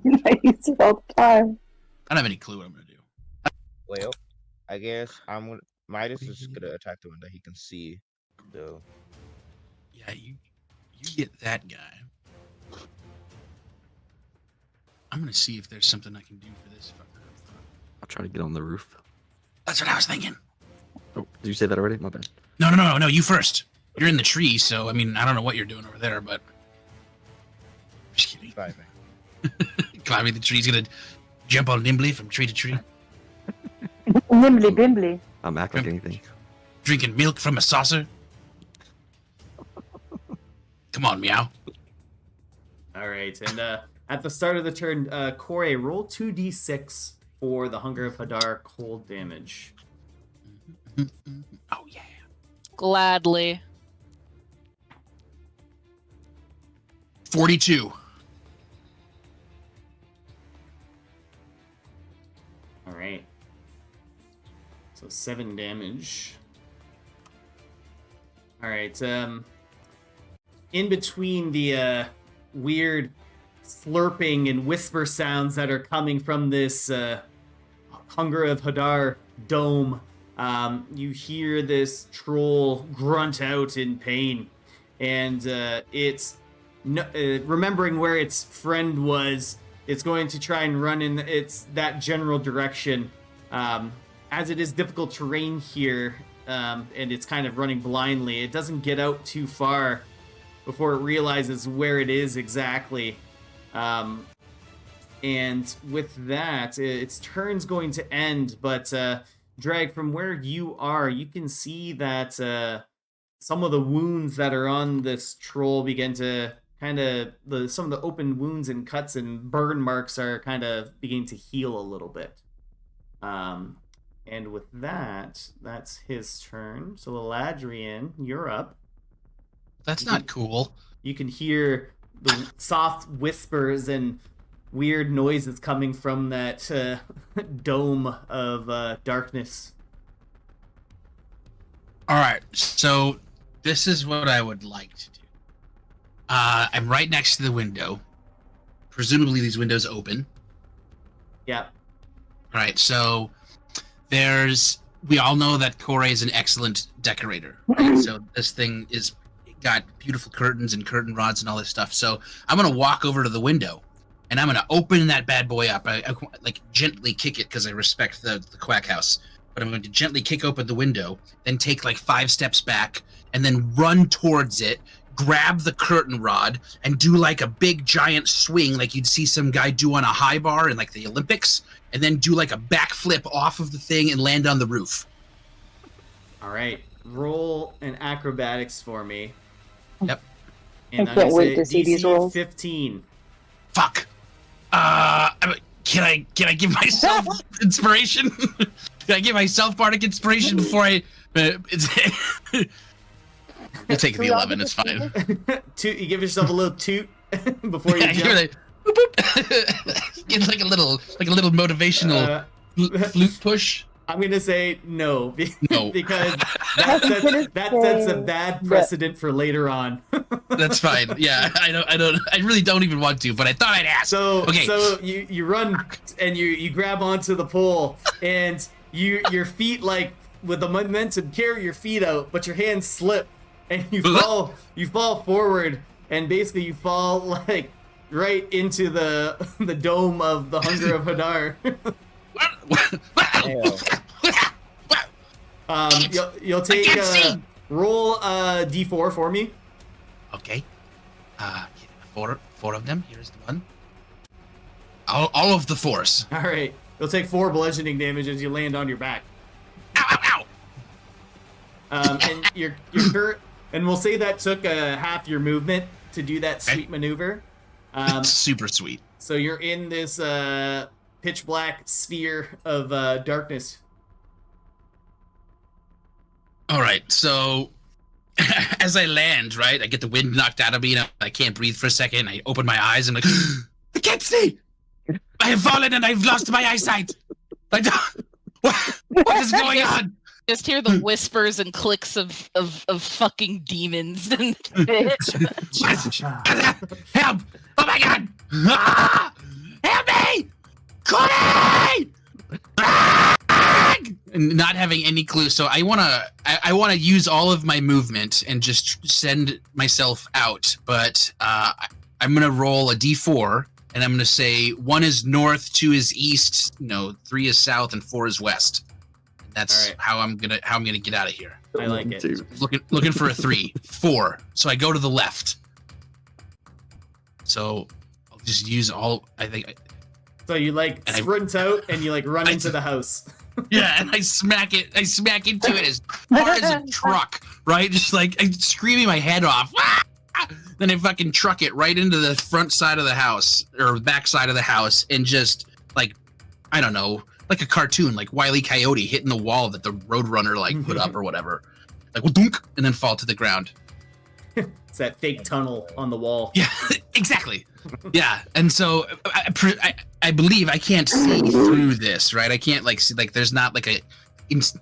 I use it all the time. I don't have any clue what I'm gonna do. Well, I guess Midas is gonna attack the one that he can see. So Yeah, you get that guy. I'm gonna see if there's something I can do for this fucker. I'll try to get on the roof. That's what I was thinking. Oh, did you say that already? My bad. No, you first. You're in the tree, so I mean I don't know what you're doing over there, but just kidding. climbing. Climbing the tree, he's gonna jump all nimbly from tree to tree. Nimbly bimbly. I'm acting like anything. Drinking milk from a saucer. Come on, meow. All right, and at the start of the turn, Corey, roll 2d6 for the Hunger of Hadar cold damage. Oh yeah. Gladly. 42. All right. So 7 damage. All right. In between the weird slurping and whisper sounds that are coming from this Hunger of Hadar dome, you hear this troll grunt out in pain, and it's remembering where its friend was. It's going to try and run in that general direction. As it is difficult terrain here, and it's kind of running blindly, it doesn't get out too far before it realizes where it is exactly. And with that, its turn's going to end, but Drag, from where you are, you can see that some of the wounds that are on this troll begin to some of the open wounds and cuts and burn marks are kind of beginning to heal a little bit. And with that, that's his turn. So Eladrian, you're up. That's not cool. You can hear the soft whispers and weird noises coming from that dome of darkness. All right, so this is what I would like to do. I'm right next to the window. Presumably these windows open. Yeah. All right, so we all know that Corey is an excellent decorator. Right? So this thing is got beautiful curtains and curtain rods and all this stuff. So I'm gonna walk over to the window, and I'm gonna open that bad boy up. I like gently kick it because I respect the quack house. But I'm going to gently kick open the window, then take like 5 steps back, and then run towards it, grab the curtain rod, and do like a big giant swing like you'd see some guy do on a high bar in like the Olympics, and then do like a backflip off of the thing and land on the roof. All right, roll an acrobatics for me. Yep. And I can't wait to see these DC rolls. 15. Fuck. Can I give myself inspiration? Can I give myself bardic inspiration before I? We'll take the 11. It's fine. Toot, you give yourself a little toot before you Yeah, jump. boop, boop. Get like a little motivational flute push. I'm gonna say no, No. because that sets a bad precedent for later on. That's fine. Yeah, I really don't even want to, but I thought I'd ask. So Okay. so you run and you grab onto the pole, and your feet, like with the momentum, carry your feet out, but your hands slip and you fall forward, and basically you fall like right into the dome of the Hunger of Hadar. You'll take roll d4 for me. Okay. Four of them. Here's the one. All of the 4s. All right. You'll take 4 bludgeoning damage as you land on your back. Ow! And your current, and we'll say that took half your movement to do that sweet maneuver. Super sweet. So you're in this pitch black sphere of darkness. All right, so as I land, right, I get the wind knocked out of me, and I can't breathe for a second. I open my eyes, and I'm like, I can't see. I have fallen, and I've lost my eyesight. What is going on? Just hear the whispers and clicks of fucking demons. Help! Oh my god! Ah! Help me! Cody! And not having any clue, so I wanna use all of my movement and just send myself out. But I'm gonna roll a d4, and I'm gonna say 1 is north, 2 is east, 3 is south, and 4 is west. That's right. how I'm gonna get out of here. I like it. Looking for a 3, 4. So I go to the left. So I'll just use all. I think. So you like sprint out and you like run into the house. Yeah, and I smack into it as hard as a truck, right? Just like I'm screaming my head off. Then I fucking truck it right into the front side of the house or back side of the house, and just like, I don't know, like a cartoon, like Wile E. Coyote hitting the wall that the Roadrunner like put up or whatever, like dunk, and then fall to the ground. It's that fake tunnel on the wall. Yeah, exactly. Yeah, and so I believe I can't see through this, right? I can't like see, like there's not like a. It's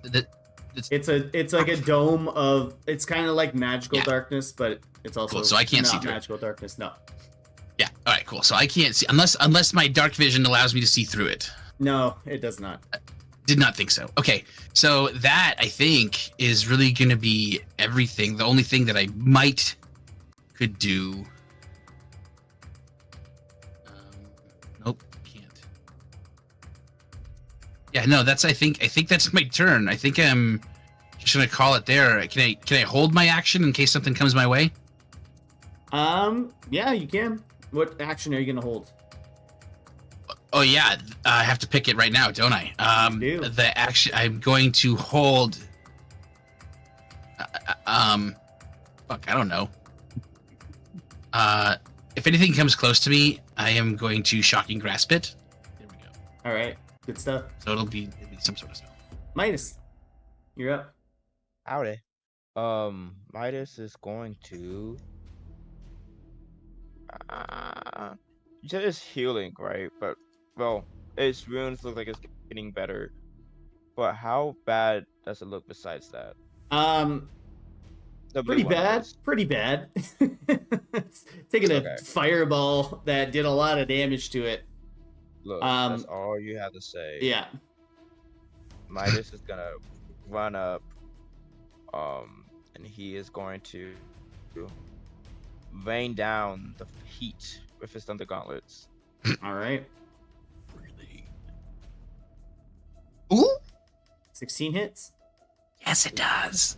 like a dome of. It's kind of like magical darkness, but it's also cool, so I can't see not through. magical darkness. No. Yeah. All right. Cool. So I can't see unless my dark vision allows me to see through it. No, it does not. Did not think so. Okay, so that I think is really going to be everything. The only thing that I could do. Nope, can't. Yeah, no, I think that's my turn. I think I'm just gonna call it there. Can I hold my action in case something comes my way? Yeah, you can. What action are you gonna hold? Oh yeah, I have to pick it right now, don't I? You do. The action I'm going to hold. Fuck, I don't know. If anything comes close to me, I am going to shocking grasp it. There we go. All right, good stuff. So it'll be some sort of spell. Midas, you're up. Howdy. Midas is going to just healing, right? But well, its wounds look like it's getting better. But how bad does it look besides that? The blue Pretty one bad. is. Pretty bad. It's taking a fireball that did a lot of damage to it. Look, that's all you have to say. Yeah. Midas is gonna run up, and he is going to to rain down the heat with his thunder gauntlets. All right. Ooh. 16 hits. Yes, it does.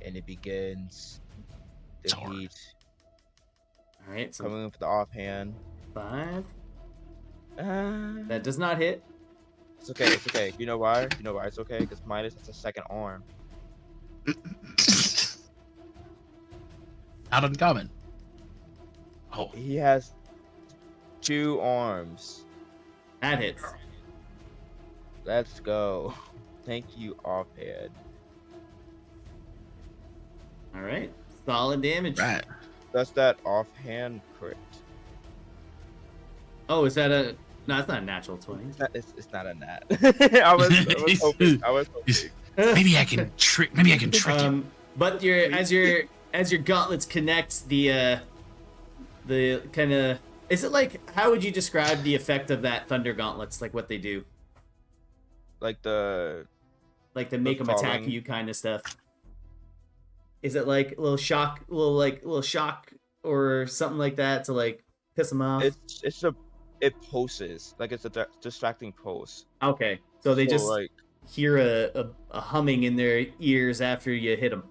And it begins the It's hard. heat All right. So coming with the offhand. 5. Uh, That does not hit. it's okay. It's okay. You know why? You know why it's okay? Because Midas has a second arm. Not uncommon. Oh, He has 2 arms. That hits. Let's go. Thank you, offhand. All right. Solid damage. right. That's that offhand crit. Oh, is that a? No, it's not a natural 20. It's not a nat. I was hoping. Maybe I can trick. Maybe I can trick him. But as your gauntlets connect, the kind of, is it like, how would you describe the effect of that thunder gauntlets? Like what they do? Like the Make them attack falling. you kind of stuff. Is it like a little shock, little shock or something like that to like piss them off? it pulses like it's a distracting pulse. Okay, so they just like hear a humming in their ears after you hit them,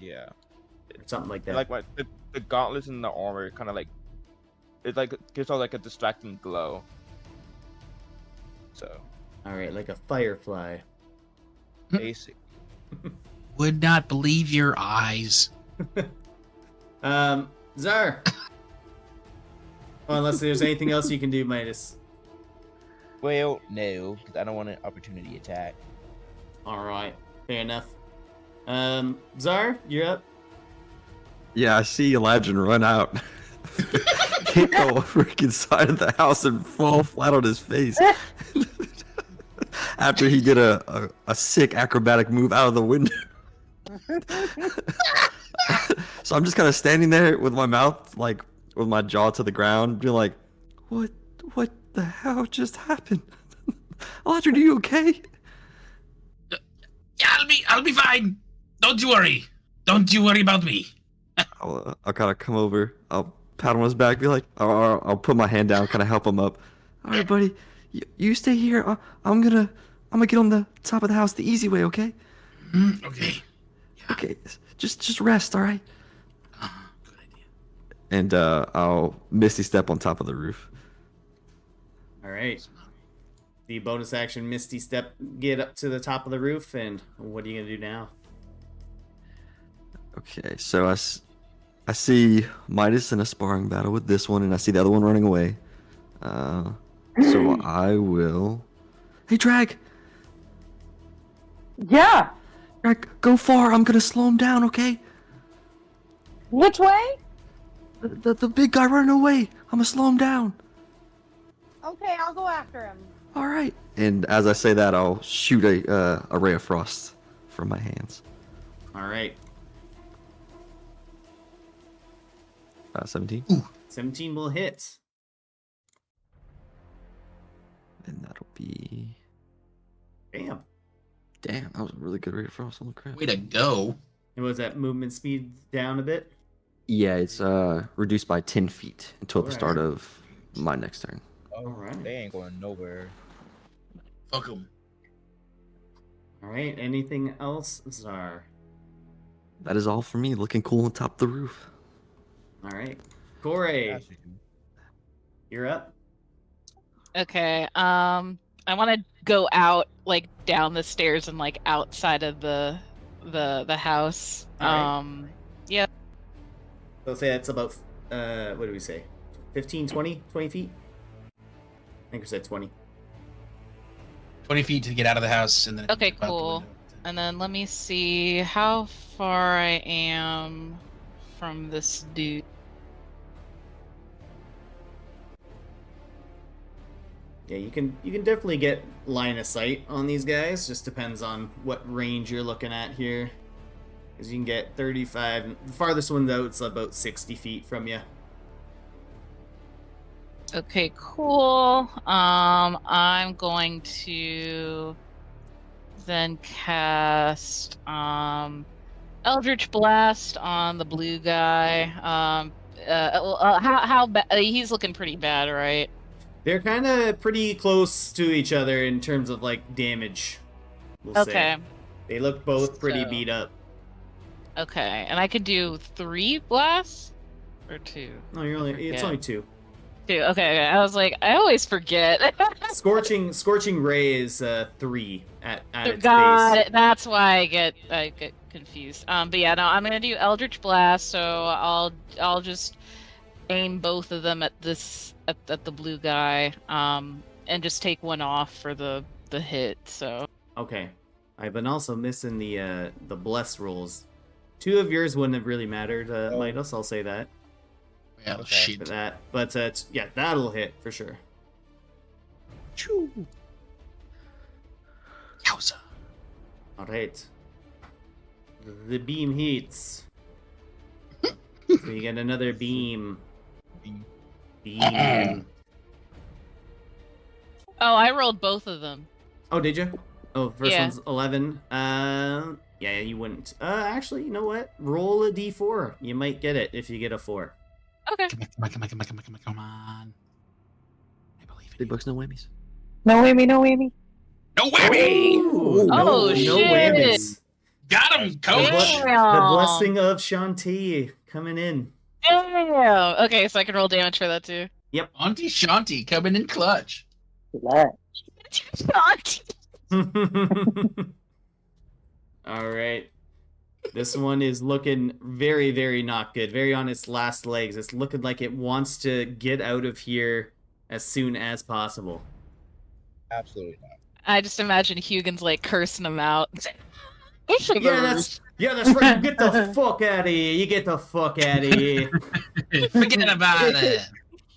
yeah, or something like that. like the gauntlets and the armor kind of like it like gives off like a distracting glow. So All right, like a firefly. basic. Would not believe your eyes. Czar. Oh, unless there's anything else you can do, Midas. Well, no, because I don't want an opportunity attack. All right, fair enough. Czar, you're up. Yeah, I see Elijah run out. Kick the freaking side of the house and fall flat on his face. After he did a sick acrobatic move out of the window. So I'm just kind of standing there with my mouth, like, with my jaw to the ground, being like, what the hell just happened? Elijah, are you okay? Yeah, I'll be fine. Don't you worry. Don't you worry about me. I'll kind of come over, I'll pat on his back, be like, or I'll put my hand down, kind of help him up. All right, buddy, you stay here. I'm gonna get on the top of the house the easy way, okay? Okay. Yeah. Okay, just rest, all right? Good idea. And I'll Misty Step on top of the roof. All right. The bonus action Misty Step, get up to the top of the roof, and what are you gonna do now? Okay, so I see Midas in a sparring battle with this one, and I see the other one running away. So I will. Hey, Drag! Yeah. Drag, go far. I'm gonna slow him down, okay? Which way? The big guy running away. I'm gonna slow him down. Okay, I'll go after him. All right. And as I say that, I'll shoot a ray of frost from my hands. All right. 17. 17 will hit. And that'll be. Bam. Damn, that was a really good ray of frost. Holy crap. Way to go. And was that movement speed down a bit? Yeah, it's reduced by 10 feet until the Alright. start of my next turn. Oh, Alright. they ain't going nowhere. Fuck 'em. All right. Anything else, Czar? That is all for me. Looking cool on top of the roof. All right. Corey, As you do. you're up. Okay. I want to go out, like down the stairs and like outside of the house. Alright. Yeah. So say that's about, what do we say? 15, 20 feet? I think we said 20. 20 feet to get out of the house, and then. Okay, jump out the cool. window. And then let me see how far I am from this dude. Yeah, you can definitely get line of sight on these guys. Just depends on what range you're looking at here. Because you can get 35. The farthest one, though, it's about 60 feet from you. Okay, cool. I'm going to then cast Eldritch Blast on the blue guy. How bad? He's looking pretty bad, right? They're kind of pretty close to each other in terms of like damage. We'll Okay. say. They look both pretty So- beat up. Okay, and I could do 3 blasts or 2. No, you're only. It's forget. only 2. 2. Okay. I was like, I always forget. Scorching ray is 3 at its Got base. it. That's why I get confused. But yeah, no, I'm gonna do Eldritch Blast. So I'll just aim both of them at the blue guy. And just take one off for the hit. So. Okay. I've been also missing the bless rolls. 2 of yours wouldn't have really mattered, Midas. I'll say that. Well, Okay. shit. For that, but yeah, that'll hit for sure. Choo. Yowza. All right. The beam hits. So you get another beam. Beam. Oh, I rolled both of them. Oh, did you? Oh, first Yeah. one's 11. Yeah, you wouldn't. Actually, you know what? Roll a d4. You might get it if you get a 4. Okay. Come on. I believe in Big you. bucks, no whammies. No whammy, no whammy. No whammy! Ooh, Oh, no shit. whammies. Got him, The, coach! the blessing of Shantae coming in. Damn. Okay, so I can roll damage for that too. Auntie Shanti coming in clutch. All right. This one is looking very, very not good. Very on its last legs. It's looking like it wants to get out of here as soon as possible. Absolutely not. I just imagine Hugin's like cursing him out. Yeah, that's right. You get the fuck out of here. You get the fuck out of here. Forget about it.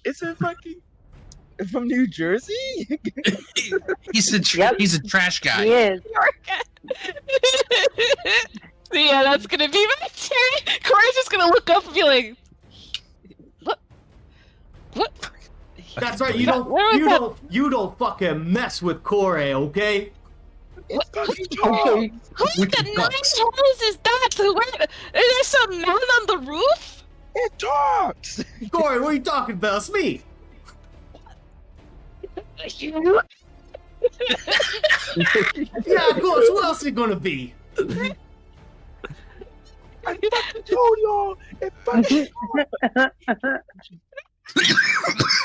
It's a fucking from New Jersey. He's a Yep. he's a trash He guy. is. So yeah, that's gonna be my turn. Corey's just gonna look up and be like, "What? What? That's right. Where was that? You don't fucking mess with Corey, okay? It's fucking Okay. Who Wicked the nine ducks. hells is that? Where, is there some man on the roof? It talks. Corey, what are you talking about? It's me. You? Yeah, of course. What else is it gonna be? I fucking told y'all. It fucking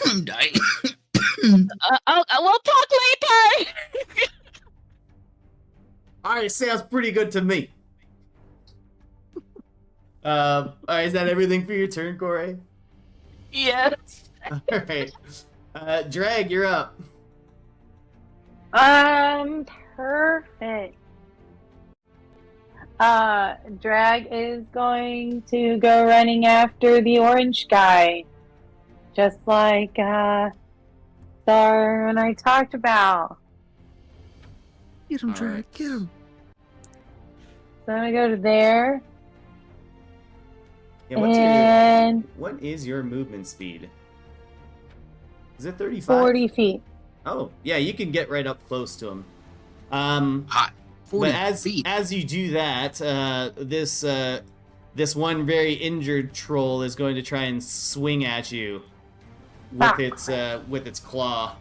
I'm dying. We'll talk later. All right, sounds pretty good to me. All right, is that everything for your turn, Corey? Yes. All right. Drag, you're up. Perfect. Drag is going to go running after the orange guy. Just like Star and I talked about. Get him, All Drag. right. Get him. So I'm gonna go to there. Yeah, what's And what is your movement speed? Is it 35? 40 feet. Oh, yeah, you can get right up close to him. Hot. 40 But feet. as you do that, this one very injured troll is going to try and swing at you with its claw.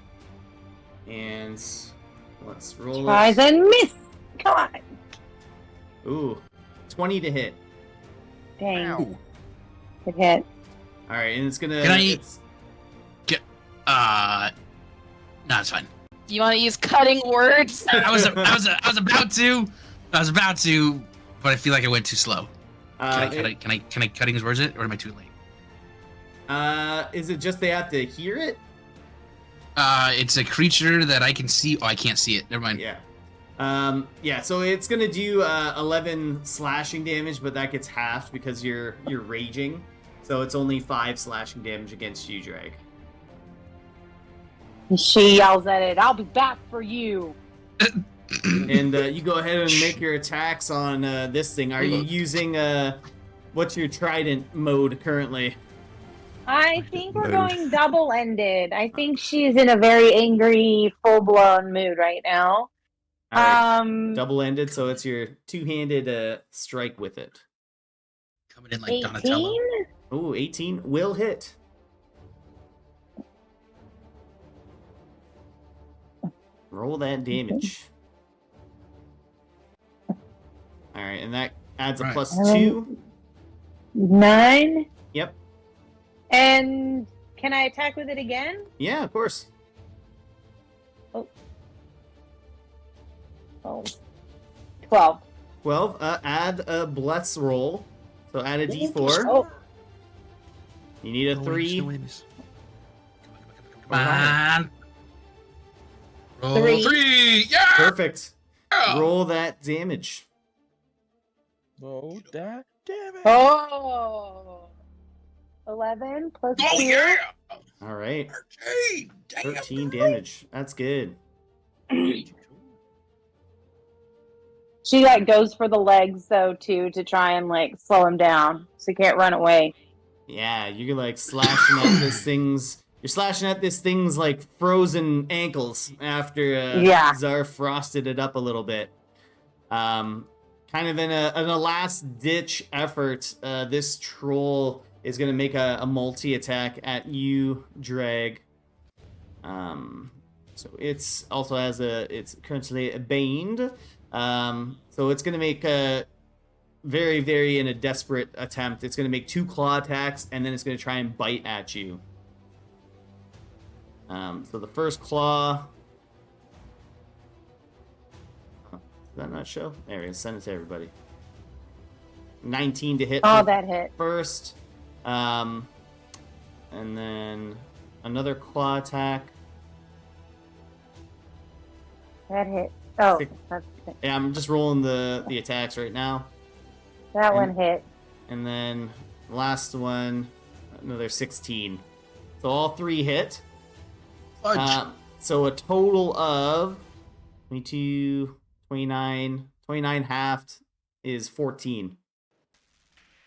And let's roll Tries it. and miss. Come on. Ooh, 20 to hit. Dang. Ow. Good hit. All right, and it's gonna. Can I- it's- No, it's fine. You want to use cutting words? I was about to, but I feel like I went too slow. Can I cutting his words it, or am I too late? Is it just they have to hear it? It's a creature that I can see. Oh, I can't see it. Never mind. Yeah. Yeah, so it's gonna do 11 slashing damage, but that gets halved because you're raging. So it's only 5 slashing damage against you, Drag. She yells at it. I'll be back for you. And you go ahead and make your attacks on this thing. Are you using what's your trident mode currently? I think we're going double-ended. I think she's in a very angry, full-blown mood right now. All right, double-ended, so it's your two-handed strike with it. Coming in like Donatello. 18? Ooh, 18 will hit. Roll that damage. All right, and that adds a Right. +2. 9. Yep. And can I attack with it again? Yeah, of course. Oh, 12. 12. Add a bless roll. So add a d4. Oh, You need a No 3. whammies. Come on. Roll 3. 3. Yeah. Perfect. Roll that damage. Oh, that damn it. Oh. 11 plus 2. Oh yeah. All right. 13. Damn. 13 damage. That's good. She like goes for the legs though too to try and like slow him down so he can't run away. Yeah, you're like slashing at this thing's. You're slashing at this thing's like frozen ankles after Yeah. Zar frosted it up a little bit. Kind of in a last ditch effort, this troll is gonna make a multi attack at you, Drag. So it's also has it's currently baned. So it's gonna make a very, very in a desperate attempt. It's gonna make 2 claw attacks and then it's gonna try and bite at you. So the first claw. Did that not show? There we go. Send it to everybody. 19 to hit. Oh, that hit. First. And then another claw attack. That hit. Oh, Six. that's, Yeah, I'm just rolling the attacks right now. that one hit. And then last one, another 16. So all 3 hit. Fudge. So a total of 22, 29, 29 halved is 14.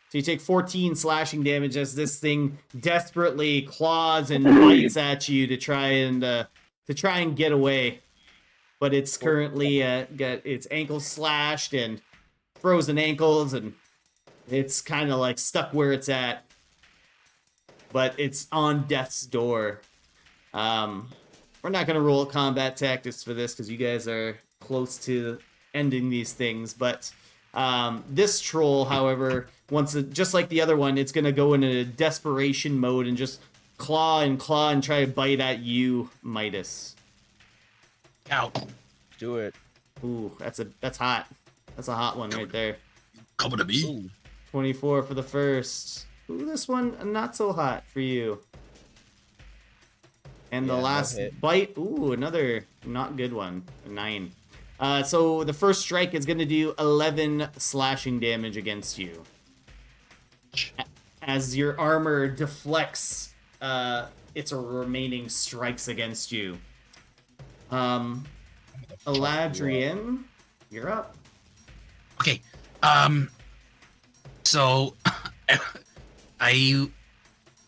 So you take 14 slashing damage as this thing desperately claws and bites at you to try and get away. But it's currently got its ankles slashed and frozen ankles, and it's kind of like stuck where it's at. But it's on death's door. We're not going to roll combat tactics for this because you guys are close to ending these things. But this troll, however, just like the other one, it's going to go in a desperation mode and just claw and try to bite at you, Midas. Out. Do it. Ooh, that's hot. That's a hot one right there. Coming to me. Ooh. 24 for the first. Ooh, this one not so hot for you. And the Yeah, no last hit. bite, ooh, another not good one, a 9. So the first strike is going to do 11 slashing damage against you. As your armor deflects its remaining strikes against you. Eladrian, you're up. Okay. So I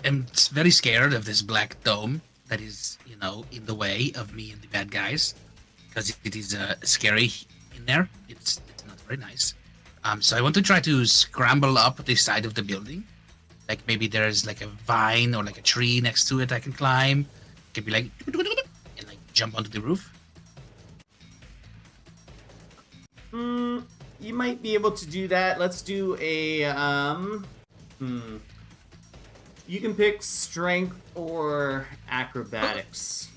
am very scared of this black dome that is, in the way of me and the bad guys, because it is scary in there. It's not very nice. So I want to try to scramble up the side of the building. Like maybe there's like a vine or like a tree next to it I can climb. Can be like and like jump onto the roof. You might be able to do that. Let's do a You can pick strength or acrobatics.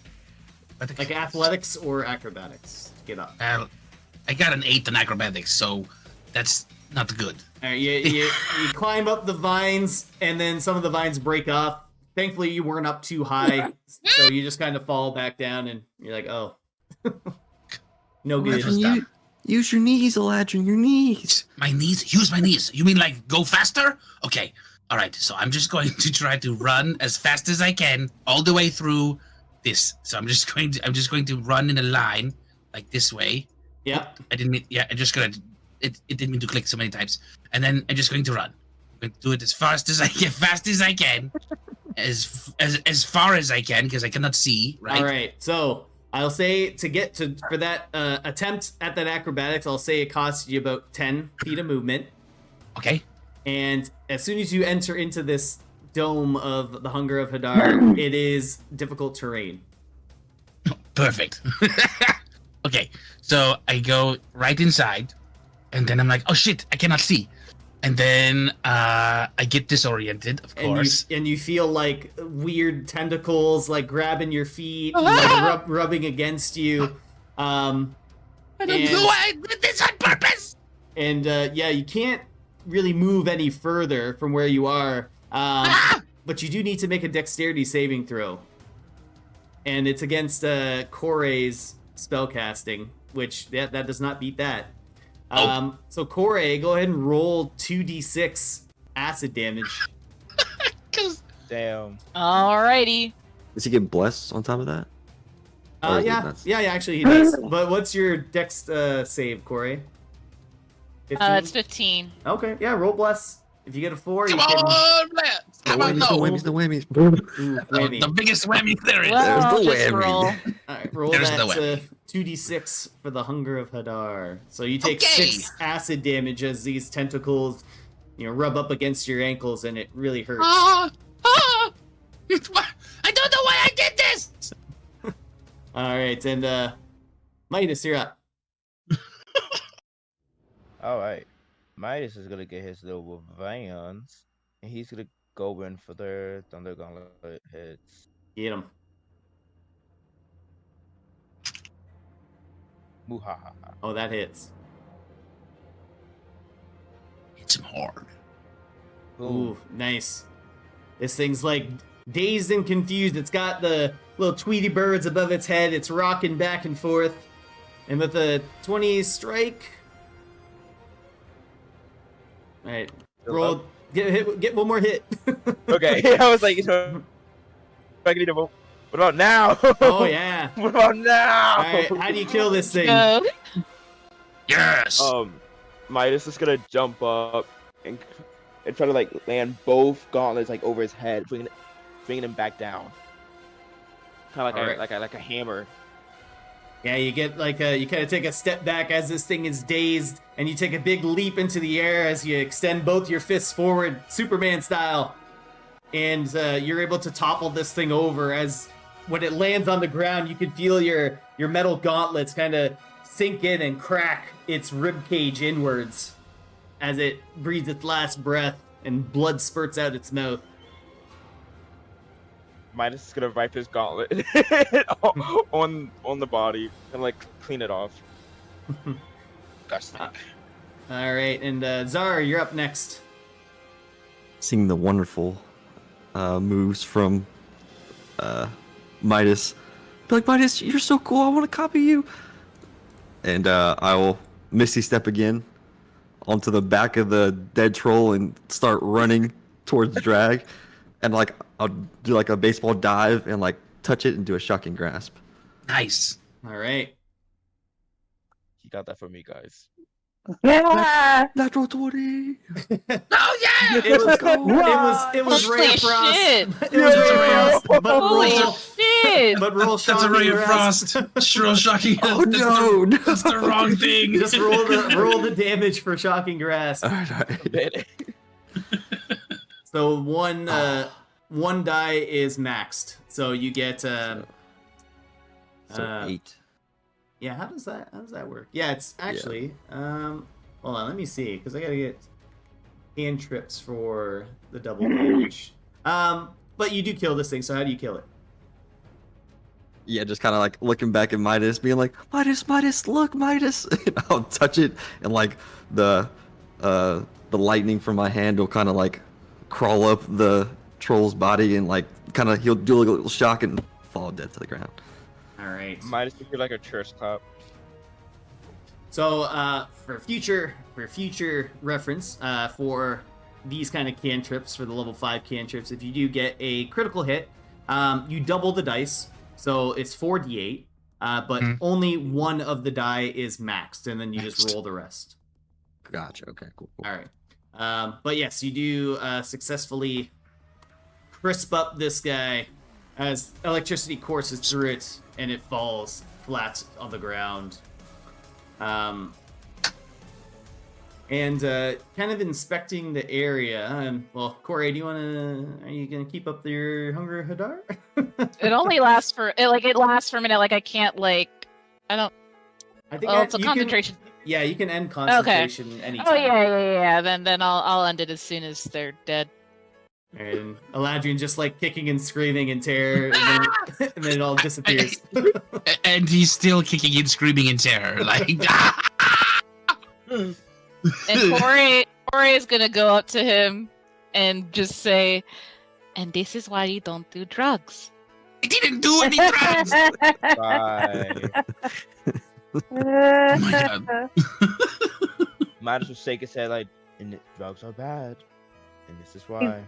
Like athletics or acrobatics to get up. I got an 8 in acrobatics, so that's not good. All right, you climb up the vines, and then some of the vines break off. Thankfully, you weren't up too high, so you just kind of fall back down, and you're like, oh. No good. Eladrin, use your knees, Eladrin, your knees. My knees? Use my knees. You mean like go faster? Okay. All right. So I'm just going to try to run as fast as I can all the way through this. So I'm just going to run in a line like this way. Yep. I didn't mean. Yeah. I just gonna. It didn't mean to click so many times. And then I'm just going to run. I'm going to do it as fast as I can, as far as I can because I cannot see. Right. All right. So I'll say for that attempt at that acrobatics, I'll say it costs you about 10 feet of movement. Okay. And as soon as you enter into this dome of the Hunger of Hadar, it is difficult terrain. Perfect. Okay, so I go right inside, and then I'm like, oh shit, I cannot see. And then I get disoriented, of course. And you feel like weird tentacles like grabbing your feet, and, like rubbing against you. I don't know why I did this on purpose. And yeah, you can't really move any further from where you are. But you do need to make a dexterity saving throw. And it's against Kore's spellcasting, which that does not beat that. So Kore, go ahead and roll 2d6 acid damage. Damn. Alrighty. Does he get blessed on top of that? Or is it not- Yeah, actually he does. But what's your dex save, Kore? 15? It's 15. Okay, yeah, roll bless. If you get a 4, Come you can... on, man. How about no? The whammies. Ooh, whammy. The biggest whammy there is. There's the Well, just whammy. roll. Alright, roll There's that the whammy. 2d6 for the Hunger of Hadar. So you take Okay. 6 acid damage as these tentacles, rub up against your ankles, and it really hurts. I don't know why I did this. Alright, and Midas, you're up. All right. Midas is gonna get his little vans, and he's gonna go in for their Thunder Gauntlet hits. Get him. Muhaha. Oh, that hits. Hits him hard. Boom. Ooh, nice. This thing's like dazed and confused. It's got the little Tweety birds above its head. It's rocking back and forth. And with a 20 strike. Alright. Roll. Get one more hit. Okay, I was like, I need to vote. What about now? Oh, yeah. What about now? Alright, how do you kill this thing? Go. Yes. Midas is gonna jump up and try to like land both gauntlets like over his head, bringing him back down. Kind of like Alright. like a hammer. Yeah, you get like you kind of take a step back as this thing is dazed, and you take a big leap into the air as you extend both your fists forward, Superman style, and you're able to topple this thing over. As when it lands on the ground, you can feel your metal gauntlets kind of sink in and crack its rib cage inwards as it breathes its last breath and blood spurts out its mouth. Midas is gonna wipe his gauntlet on the body and like clean it off. Disgusting. All right, and Zara, you're up next. Seeing the wonderful moves from Midas. Be like, Midas, you're so cool. I want to copy you. And I will Misty Step again onto the back of the dead troll and start running towards the drag. And like I'll do like a baseball dive and like touch it and do a shocking grasp. Nice. All right. He got that from me, guys. Yeah. Natural 20. Oh yeah. It was Holy Ray of Frost. shit. It was Ray of Frost, but Holy roll, shit! but roll That's a shocking ray of grasp. frost. Shrill shocking. Oh That's no, no. That's the wrong thing. Just roll the damage for shocking grasp. All right. So one die is maxed. So you get So 8. yeah. How does that work? Yeah, it's actually hold on. Let me see because I gotta get cantrips for the double damage. But you do kill this thing. So how do you kill it? Yeah, just kind of like looking back at Midas, being like, Midas, look, Midas. And I'll touch it, and like the lightning from my hand will kind of like crawl up the troll's body, and like kind of he'll do a little shock and fall dead to the ground. All right. Midas would be like a church clap. So for future reference, for these kind of cantrips, for the level 5 cantrips, if you do get a critical hit, you double the dice, so it's 4d8, but only one of the die is maxed, and then you just roll the rest. Gotcha. Okay. Cool. All right. But yes, you do successfully crisp up this guy as electricity courses through it, and it falls flat on the ground. and kind of inspecting the area. Well, Corey, are you gonna keep up your hunger, Hadar? It only lasts for it lasts for a minute. Like I can't I don't. I think It's a concentration. Yeah, you can end concentration anytime. Oh yeah. Then I'll end it as soon as they're dead. And Eladrin just like kicking and screaming in terror, and then it all disappears. And he's still kicking and screaming in terror, like. And Corey is gonna go up to him and just say, "And this is why you don't do drugs." I didn't do any drugs. Bye. Oh my god. Midas will shake his head like, and drugs are bad, and this is why.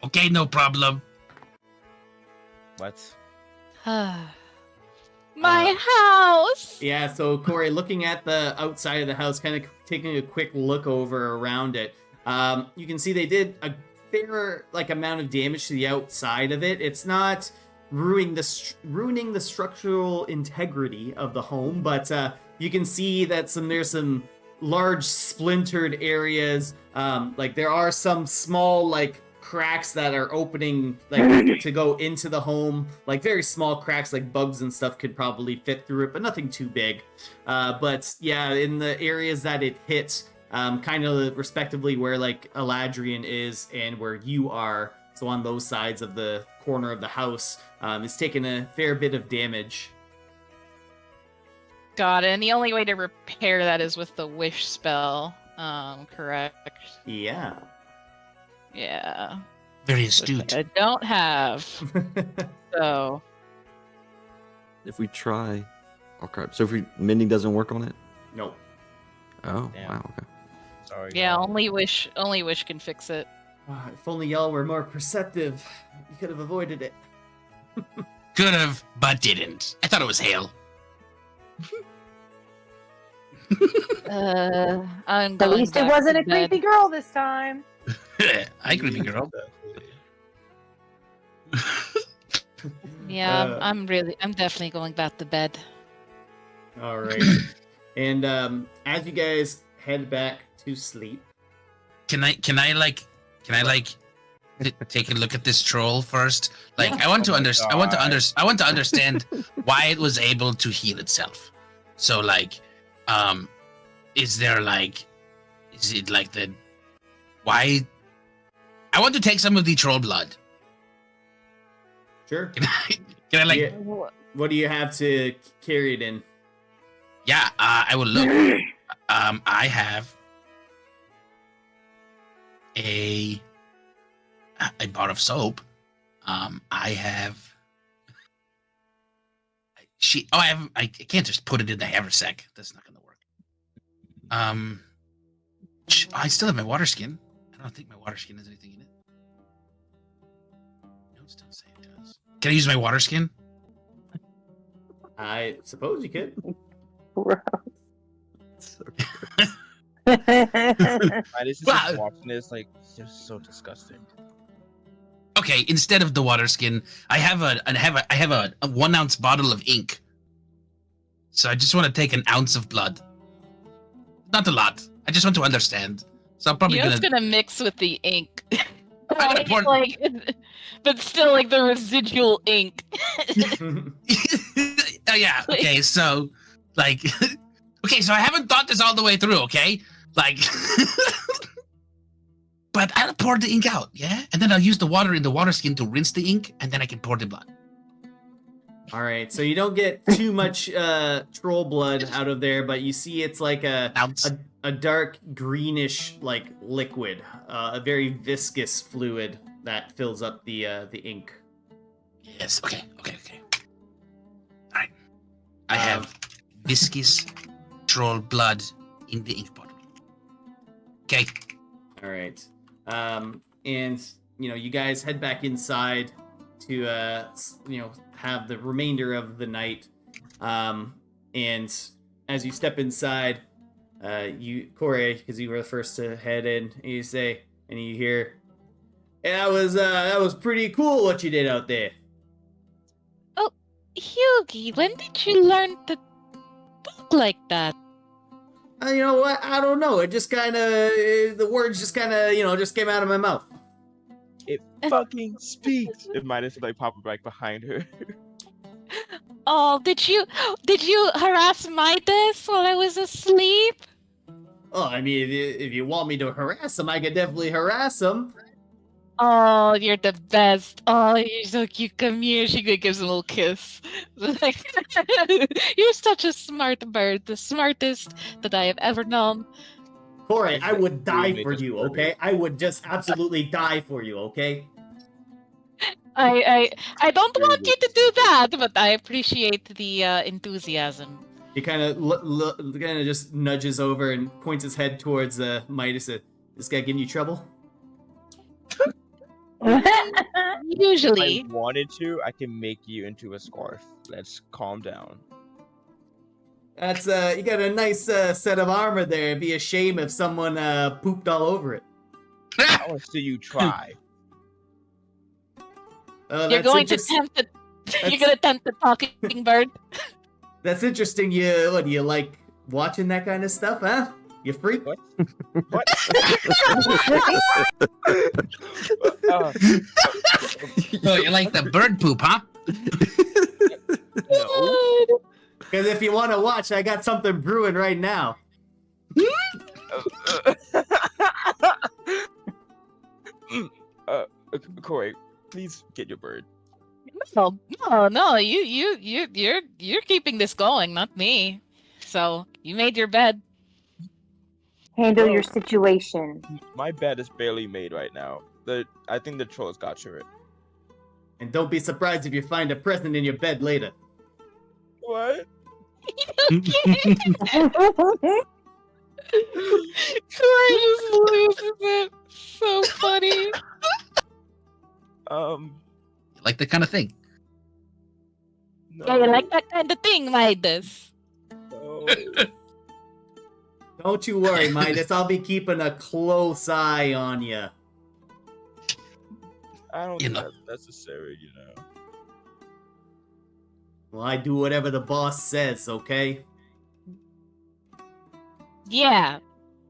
Okay, no problem. What? My house. Yeah, so Corey, looking at the outside of the house, kind of taking a quick look over around it, you can see they did a fair amount of damage to the outside of it. It's not ruining the structural integrity of the home, but you can see that there's some large splintered areas. There are some small cracks that are opening to go into the home, very small cracks, bugs and stuff could probably fit through it, but nothing too big. But yeah, in the areas that it hit, kind of respectively where Eladrin is and where you are, so on those sides of the corner of the house, it's taken a fair bit of damage. Got it. And the only way to repair that is with the wish spell, correct? Yeah. Yeah. Very astute. I don't have. So. If we try, oh crap! So if mending doesn't work on it? Nope. Oh Damn. wow. Okay. Sorry. Yeah, guys. only wish can fix it. If only y'all were more perceptive, you could have avoided it. Could have, but didn't. I thought it was hail. I'm At going least it back wasn't to a bed. creepy girl this time. Hi, creepy girl. Yeah, I'm definitely going back to bed. All right. And as you guys head back to sleep, Can I take a look at this troll first? Yeah. I want to Oh my understand. I want to understand why it was able to heal itself. So is it the why? I want to take some of the troll blood. sure. Can I Yeah. What do you have to carry it in? Yeah, I will look. I have a bar of soap. I have. I can't just put it in the haversack. That's not gonna work. I still have my water skin. I don't think my water skin has anything in it. Notes don't say it does. Can I use my water skin? I suppose you could. Midas is Wow. just watching this like it's just so disgusting. Okay, instead of the water skin, I have a 1 ounce bottle of ink. So I just want to take an ounce of blood. Not a lot. I just want to understand. So I'm probably It's gonna mix with the ink. I'm gonna pour- But still, the residual ink. Oh yeah. Okay. So, okay. So I haven't thought this all the way through. Okay. But I'll pour the ink out. Yeah, and then I'll use the water in the water skin to rinse the ink, and then I can pour the blood. All right, so you don't get too much troll blood out of there, but you see it's like Ounce. a dark greenish liquid, a very viscous fluid that fills up the ink. Yes. Okay. All right. I have viscous troll blood in the ink bottle. Okay. All right. And you guys head back inside to have the remainder of the night. And as you step inside, Corey, because you were the first to head in, and you say, and you hear, "Hey, that was pretty cool what you did out there." Hughie, when did you learn to talk like that? You know what? I don't know. It just kind of, the words just kind of, just came out of my mouth. It fucking speaks. And Midas is like popping back behind her. Oh, did you harass Midas while I was asleep? Oh, I mean, if you want me to harass him, I could definitely harass him. Oh, you're the best. Oh, you're so cute. Come here. She gives him a little kiss. Like, you're such a smart bird, the smartest that I have ever known. Corey, I would die for just you, murder. okay? I would just absolutely die for you, okay? I don't Really want you to do that, but I appreciate the enthusiasm. He kind of just nudges over and points his head towards Midas. This guy getting you trouble? Usually. If I wanted to, I can make you into a scarf. Let's calm down. That's you got a nice set of armor there. It'd be a shame if someone pooped all over it. I want to see you try. You're going to tempt the you're gonna tempt the talking bird. That's interesting. Do you like watching that kind of stuff, huh? You freak? What? What? Oh, you like the bird poop, huh? No. Because if you want to watch, I got something brewing right now. Corey, please get your bird. No, you're keeping this going, not me. So you made your bed. Handle your situation. My bed is barely made right now. I think the trolls got you it. And don't be surprised if you find a present in your bed later. What? Corey just loses it. So funny. Like that kind of thing. No, Yeah, you like that kind of thing, Midas. no. Don't you worry, Midas. I'll be keeping a close eye on you. I don't You think know. that's necessary, you know. Well, I do whatever the boss says, okay? Yeah,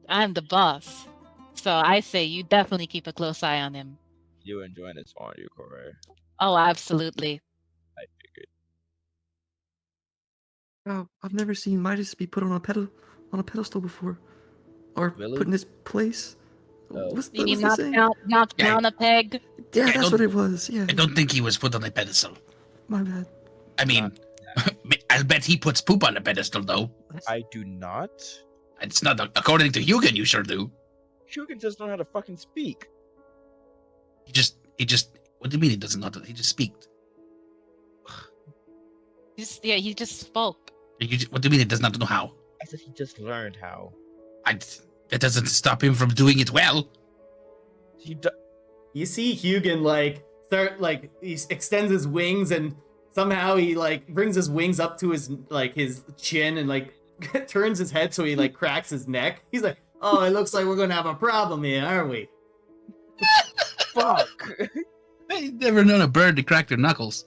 I'm the boss. So I say you definitely keep a close eye on him. You're enjoying this, aren't you, Corey? Oh, absolutely. I figured. Oh, I've never seen Midas be put on a pedestal before, or Really? put in his place. Oh. What's You the, mean what's the saying? knock Yeah. down a peg? Yeah, I that's don't- what it was. Yeah, I don't think he was put on a pedestal. my bad. I mean, I'll bet he puts poop on a pedestal, though. I do not. It's not according to Hugin. You sure do. Shugen just know how to fucking speak. He just. What do you mean he doesn't know? He just speaks. He just spoke. What do you mean he does not know how? I said he just learned how. That doesn't stop him from doing it well. He do- You see Hugin, he extends his wings and somehow he, brings his wings up to his chin and, turns his head so he, cracks his neck. He's like, oh, it looks like we're gonna have a problem here, aren't we? Fuck. I've never known a bird to crack their knuckles.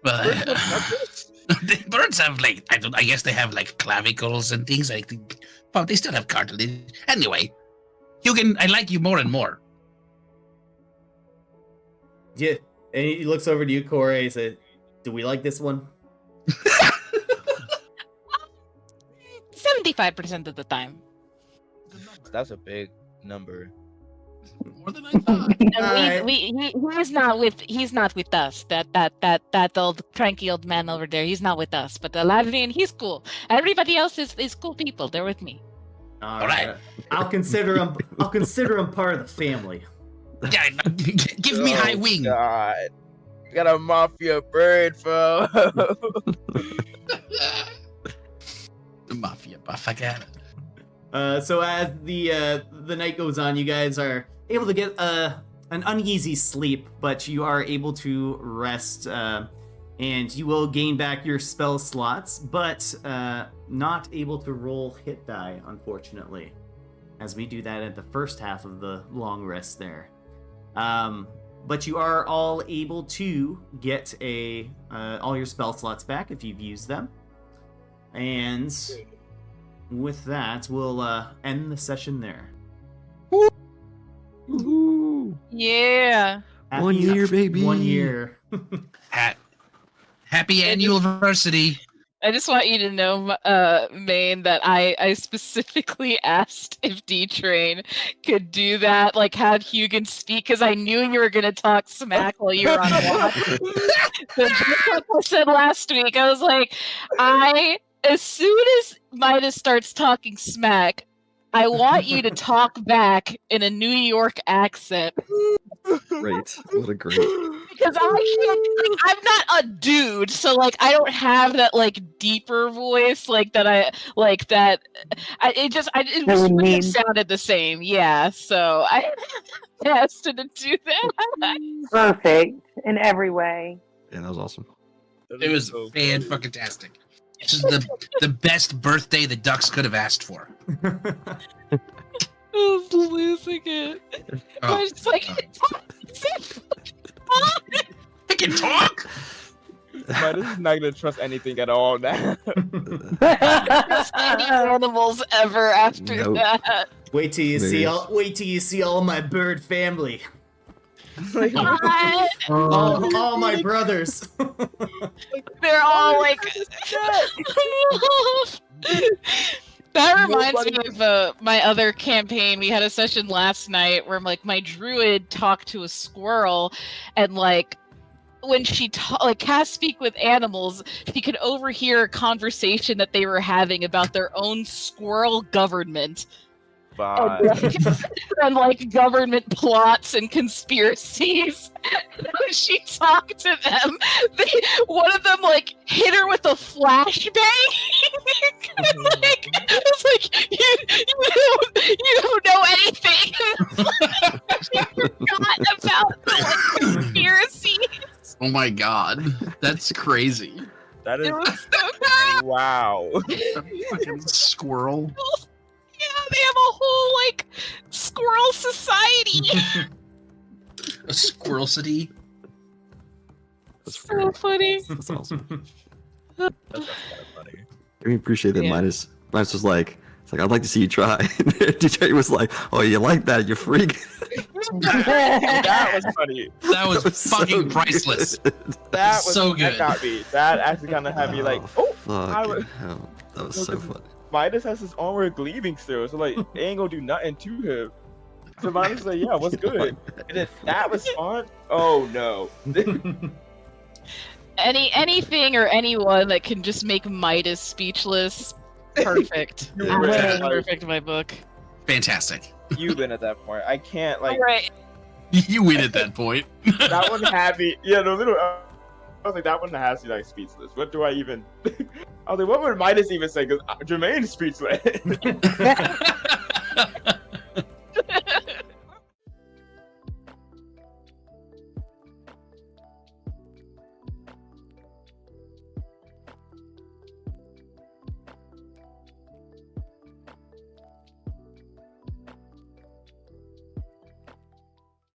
But the birds have I guess they have clavicles and things but they still have cartilage. Anyway, Hugin, I like you more and more. Yeah. And he looks over to you, Corey, and says, do we like this one? 75% of the time. That's a big number. More than I thought. And he's not with us. That old cranky old man over there, he's not with us. But Ladrian, he's cool. Everybody else is cool people. They're with me. All right. I'll consider him part of the family. Yeah, give me high wing. God. You got a mafia bird, bro. The mafia buff, I got it. So as the night goes on, you guys are able to get an uneasy sleep, but you are able to rest, and you will gain back your spell slots, but not able to roll hit die, unfortunately, as we do that at the first half of the long rest there. But you are all able to get all your spell slots back if you've used them, and with that, we'll end the session there. Woohoo! Yeah. 1 year, baby. 1 year. Happy anniversary. I just want you to know, Maine, that I specifically asked if D-Train could do that, like have Hugin speak, because I knew you were going to talk smack while you were on watch. So just like I said last week, I was like, as soon as Midas starts talking smack, I want you to talk back in a New York accent. Great. What a great. Because I'm not a dude, so like I don't have that like deeper voice like that. It wouldn't have sounded the same. Yeah, so I asked to do that. Perfect in every way. Yeah, that was awesome. It was fan-fucking-tastic. This is the best birthday the Ducks could have asked for. I was losing it. I was just like, I can talk. Midas is not gonna trust anything at all now. trust any animals ever after Nope. that. Wait till you see all my bird family. What? All my brothers. They're all like. That reminds me of my other campaign. We had a session last night where like my druid talked to a squirrel, and like when she cast speak with animals, she could overhear a conversation that they were having about their own squirrel government. And like government plots and conspiracies. When she talked to them, one of them like hit her with a flashbang. Like, it's like you don't know anything. She forgot about the like, conspiracies. Oh my god, that's crazy. That is It was so bad. wow. Fucking squirrel. Yeah, they have a whole like squirrel society. A squirrel city. That's So great. funny. That's awesome. That's kind of funny. I appreciate that Yeah. Midas was like, it's like, I'd like to see you try. And DJ was like, oh, you like that, you freak. That was funny. That was so fucking priceless. good. That was So That good. got me. That actually kind of had me like, oh, I fucking was- hell. That was No, so 'cause- funny. Midas has his armor gleaming still, so like, it ain't gonna do nothing to him. So Midas was like, yeah, what's good? And then that was fun. Oh no. Anything or anyone that can just make Midas speechless, perfect. You win. Absolutely perfect in my book. Fantastic. You win at that point. I can't like All right. You win at that point. that one had me. Yeah, no, little. I was like, that one has me like speechless. What do I even? I was like, what would Midas even say? Because Jermaine's speechless.